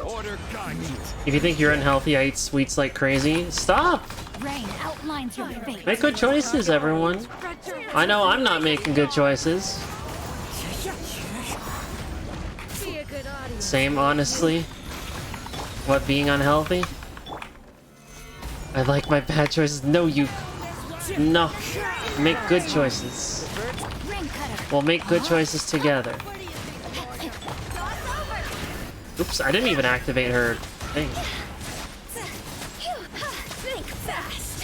Order guidance. If you think you're unhealthy, I eat sweets like crazy. Stop! Rain outlines your fate. Make good choices, everyone. I know I'm not making good choices. Be a good audience. Same, honestly. What, being unhealthy? I like my bad choices. No, you... No. Make good choices. We'll make good choices together. Oops, I didn't even activate her thing. Think fast.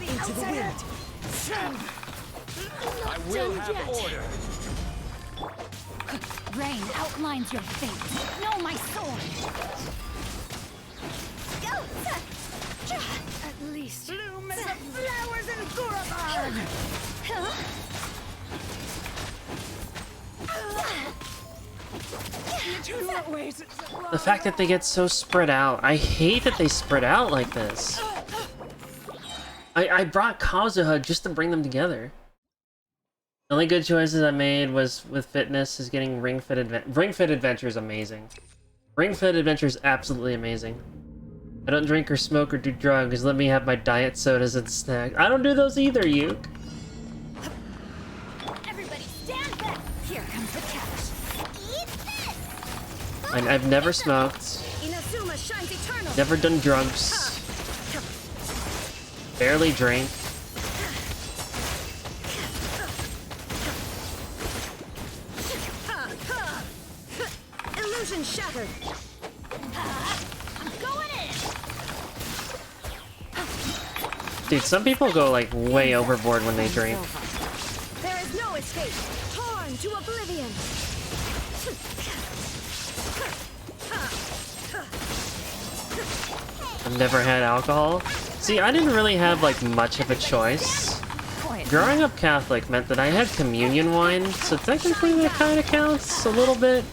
Into the wind. I will have order. Rain outlines your fate. No, my sword. At least. Bloom as the flowers in Gurabard. The fact that they get so spread out. I hate that they spread out like this. I brought Kazuha just to bring them together. The only good choices I made was with fitness is getting Ring Fit Adventure. Ring Fit Adventure is amazing. Ring Fit Adventure is absolutely amazing. I don't drink or smoke or do drugs. Let me have my diet sodas and snacks. I don't do those either, Yuke. Everybody stand back. Here comes the catch. Eat this. I've never smoked. Inazuma shines eternal. Never done drugs. Barely drink. Illusion shattered. I'm going in. Dude, some people go like way overboard when they drink. There is no escape. Torn to oblivion. I've never had alcohol. See, I didn't really have like much of a choice. growing up Catholic meant that I had communion wine, so technically that kind of counts a little bit.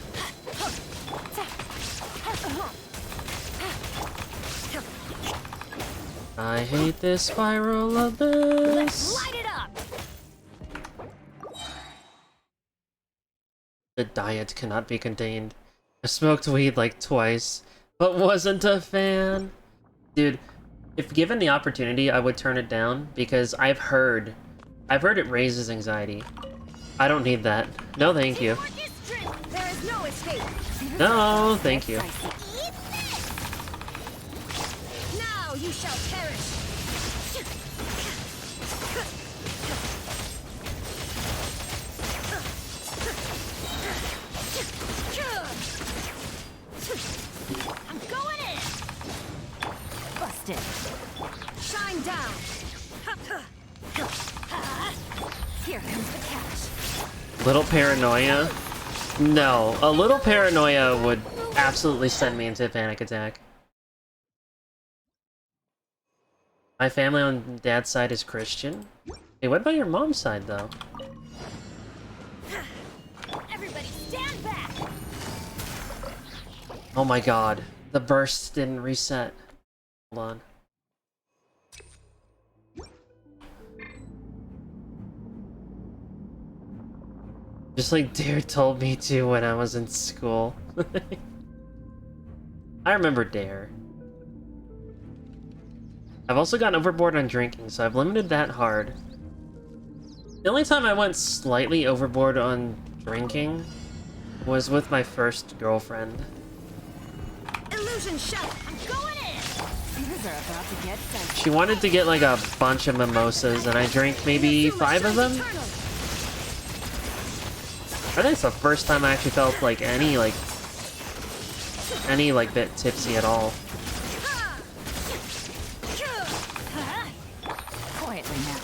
I hate this spiral abyss. Light it up. The diet cannot be contained. I smoked weed like twice, but wasn't a fan. Dude, if given the opportunity, I would turn it down because I've heard it raises anxiety. I don't need that. No, thank you. There is no escape. No, thank you. Now you shall perish. I'm going in. Busted. Shine down. Here comes the catch. Little paranoia? No, a little paranoia would absolutely send me into a panic attack. My family on dad's side is Christian. Hey, what about your mom's side, though? Everybody stand back. Oh my god, the burst didn't reset. Hold on. Just like Dare told me to when I was in school. I remember Dare. I've also gotten overboard on drinking, so I've limited that hard. The only time I went slightly overboard on drinking was with my first girlfriend. Illusion shut. I'm going in. These are about to get sensitive. She wanted to get like a bunch of mimosas, and I drank maybe 5 of them. I think it's the first time I actually felt like any bit tipsy at all. Quietly now.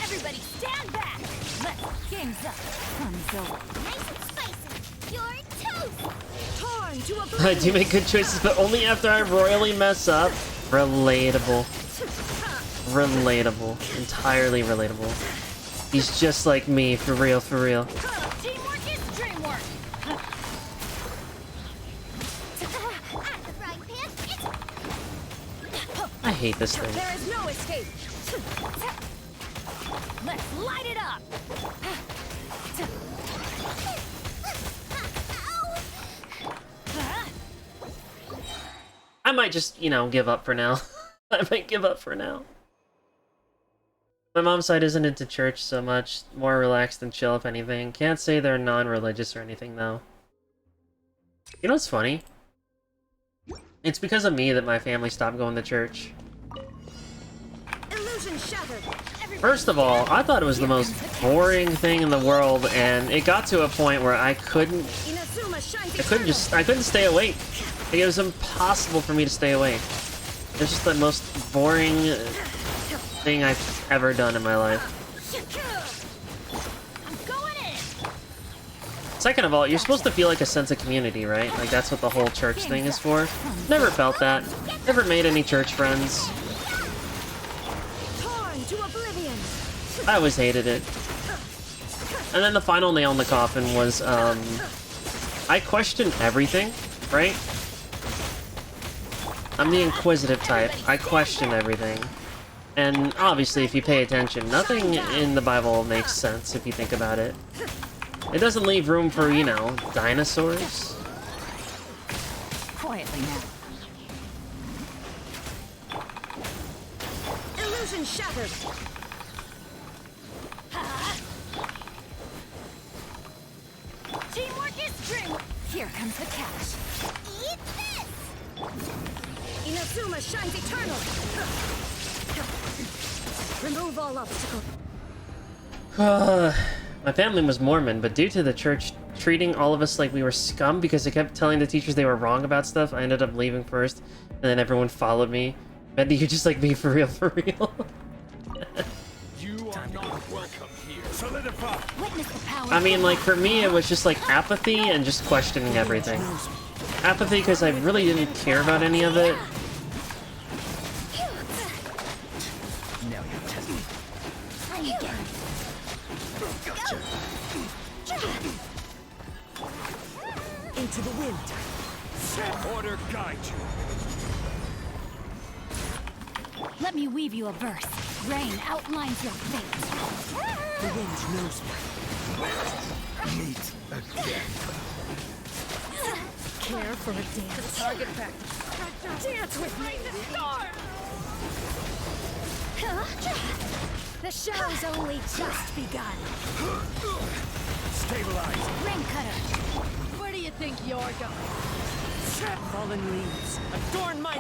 Everybody stand back. Let's game's up. Fun's over. Nice and spicy. You're toast. Torn to I oblivion. do make good choices, but only after I royally mess up. Relatable. Relatable. Entirely relatable. He's just like me, for real, for real. Teamwork is dreamwork. I hate this thing. There is no escape. Let's light it up. I might just, you know, give up for now. I might give up for now. My mom's side isn't into church so much, more relaxed and chill if anything. Can't say they're non-religious or anything though. You know what's funny? It's because of me that my family stopped going to church. Illusion shattered. First of all, I thought it was the most boring thing in the world, and it got to a point where I couldn't stay awake. Like, it was impossible for me to stay awake. It was just the most boring thing I've ever done in my life. Second of all, you're supposed to feel like a sense of community, right? Like, that's what the whole church thing is for. Never felt that. Never made any church friends. I always hated it. And then the final nail in the coffin was, I question everything, right? I'm the inquisitive type. I question everything. And obviously, if you pay attention, nothing in the Bible makes sense if you think about it. It doesn't leave room for, you know, dinosaurs. Quietly now. Illusion shattered. Teamwork is dreamwork. Here comes the catch. Eat this! Inazuma shines eternal. Remove all obstacles. My family was Mormon, but due to the church treating all of us like we were scum because they kept telling the teachers they were wrong about stuff, I ended up leaving first, and then everyone followed me. Bendy, you're just like me, for real, for real. You are not welcome here. Solidify. Witness the power. I mean, like, for me, it was just like apathy and just questioning everything. Apathy because I really didn't care about any of it. Now you're testing into the wind. Order guide you. Let me weave you a verse. Rain outlines your fate. The wind knows me. Meet again. Care for a dance. Target back. Dance with me. The show's only just begun. Stabilize. Ring cutter. Where do you think you're going? Fallen leaves, adorn my...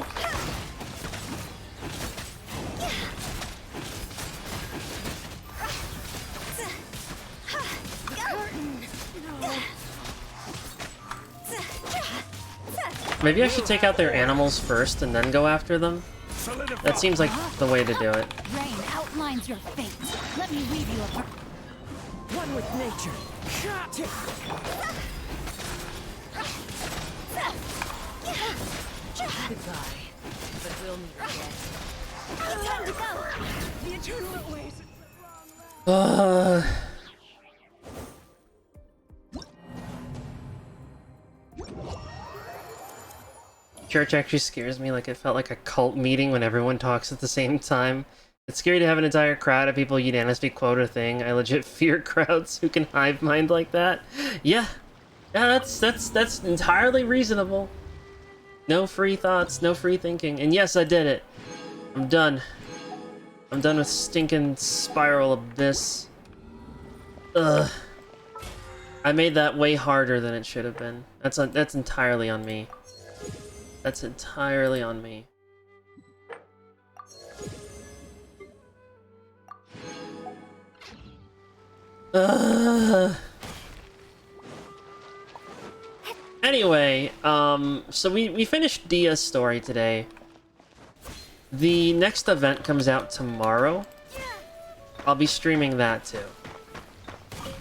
Maybe I should take out their animals first and then go after them. That seems like the way to do it. Rain outlines your fate. Let me weave you a verse. One with nature. Goodbye. But we'll meet again. Time to go. The eternal awaits. Church actually scares me. Like, it felt like a cult meeting when everyone talks at the same time. It's scary to have an entire crowd of people unanimously quote a thing. I legit fear crowds who can hive mind like that. Yeah, that's entirely reasonable. No free thoughts, no free thinking. And yes, I did it. I'm done. I'm done with stinking Spiral Abyss. Ugh. I made that way harder than it should have been. That's entirely on me. That's entirely on me. Anyway, so we finished Dehya's story today. The next event comes out tomorrow. I'll be streaming that too.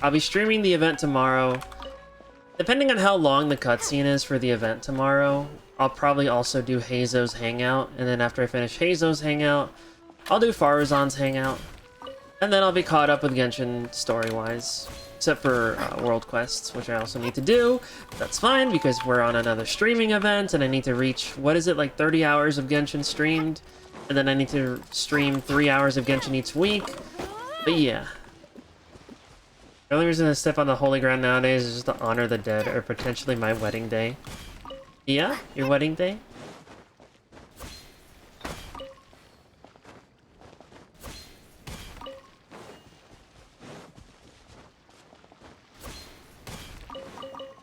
I'll be streaming the event tomorrow. Depending on how long the cutscene is for the event tomorrow, I'll probably also do Heizo's Hangout, and then after I finish Heizo's Hangout, I'll do Faruzan's Hangout, and then I'll be caught up with Genshin story-wise. Except for World Quests, which I also need to do. That's fine, because we're on another streaming event, and I need to reach, what is it, like 30 hours of Genshin streamed? And then I need to stream 3 hours of Genshin each week. But yeah. The only reason I step on the holy ground nowadays is just to honor the dead, or potentially my wedding day. Yeah? Your wedding day?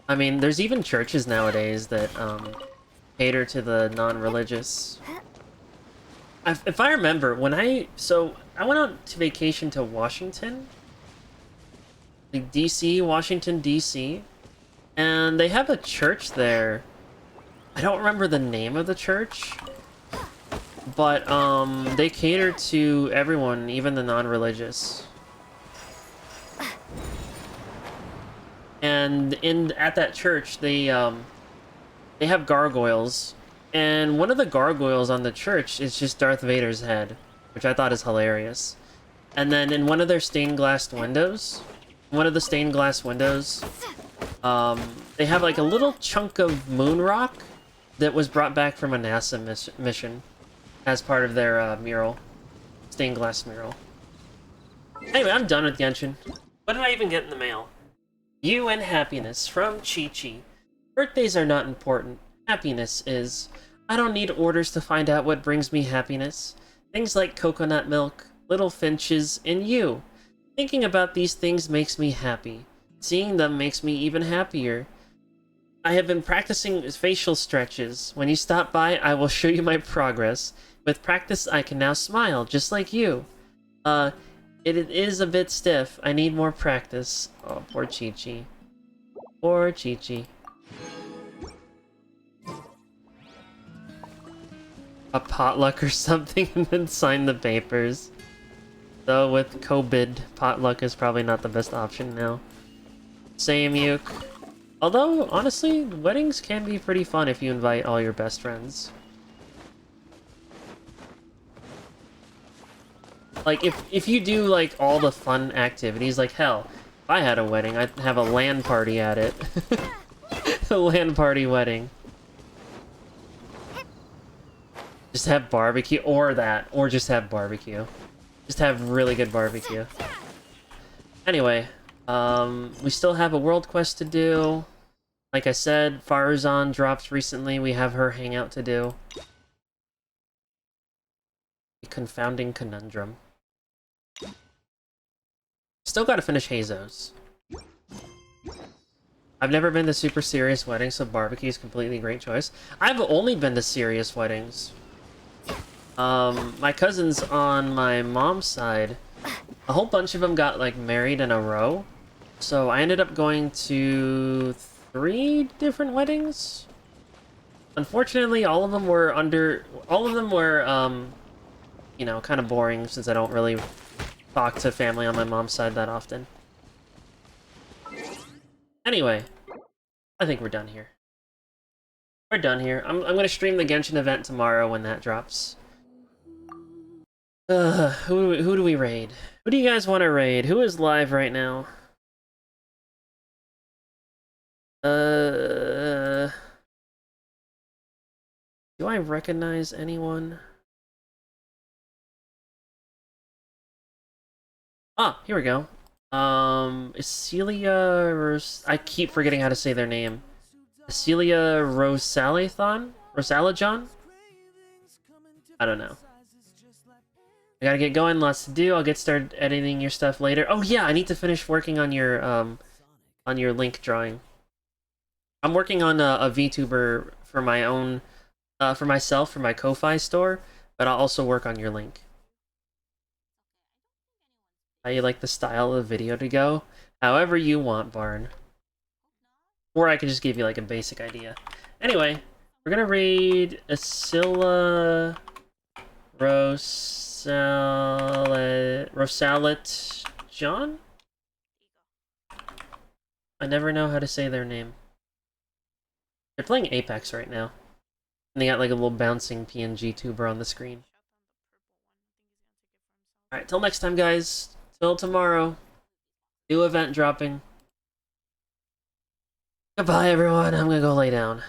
I mean, there's even churches nowadays that cater to the non-religious. If I remember, I went on to vacation to Washington, like DC, Washington DC, and they have a church there. I don't remember the name of the church, but they cater to everyone, even the non-religious. And at that church, they have gargoyles, and one of the gargoyles on the church is just Darth Vader's head, which I thought is hilarious. And then in one of their stained glass windows, they have like a little chunk of moon rock that was brought back from a NASA mission as part of their mural, stained glass mural. Anyway, I'm done with Genshin. What did I even get in the mail? You and happiness from Chi-Chi. Birthdays are not important. Happiness is. I don't need orders to find out what brings me happiness. Things like coconut milk, little finches, and you. Thinking about these things makes me happy. Seeing them makes me even happier. I have been practicing facial stretches. When you stop by, I will show you my progress. With practice, I can now smile, just like you. It is a bit stiff. I need more practice. Oh, poor Chi-Chi. Poor Chi-Chi. A potluck or something, and then sign the papers. Though with COVID, potluck is probably not the best option now. Same, Yuke. Although, honestly, weddings can be pretty fun if you invite all your best friends. Like, if you do, like, all the fun activities, like, hell, if I had a wedding, I'd have a LAN party at it. LAN party wedding. Just have barbecue, or that, or just have barbecue. Just have really good barbecue. Anyway, we still have a world quest to do. Like I said, Farazan dropped recently. We have her hangout to do. A confounding conundrum. Still gotta finish Hazo's. I've never been to super serious weddings, so barbecue is completely great choice. I've only been to serious weddings. My cousins on my mom's side, a whole bunch of them got, like, married in a row. So I ended up going to 3 different weddings. Unfortunately, all of them were, you know, kind of boring, since I don't really talk to family on my mom's side that often. Anyway, I think we're done here. We're done here. I'm gonna stream the Genshin event tomorrow when that drops. Who do we raid? Who do you guys want to raid? Who is live right now? Do I recognize anyone? Ah, here we go. Is Celia I keep forgetting how to say their name. Celia Rosalathon? Rosalajon? I don't know. I gotta get going, lots to do. I'll get started editing your stuff later. Oh yeah, I need to finish working on your link drawing. I'm working on a VTuber for my own, for myself, for my Ko-Fi store, but I'll also work on your link. How you like the style of the video to go? However you want, Barn. Or I could just give you like a basic idea. Anyway, we're gonna read Asilla Rosalet John? I never know how to say their name. They're playing Apex right now. And they got like a little bouncing PNG tuber on the screen. Alright, till next time, guys. Till tomorrow. New event dropping. Goodbye, everyone. I'm gonna go lay down.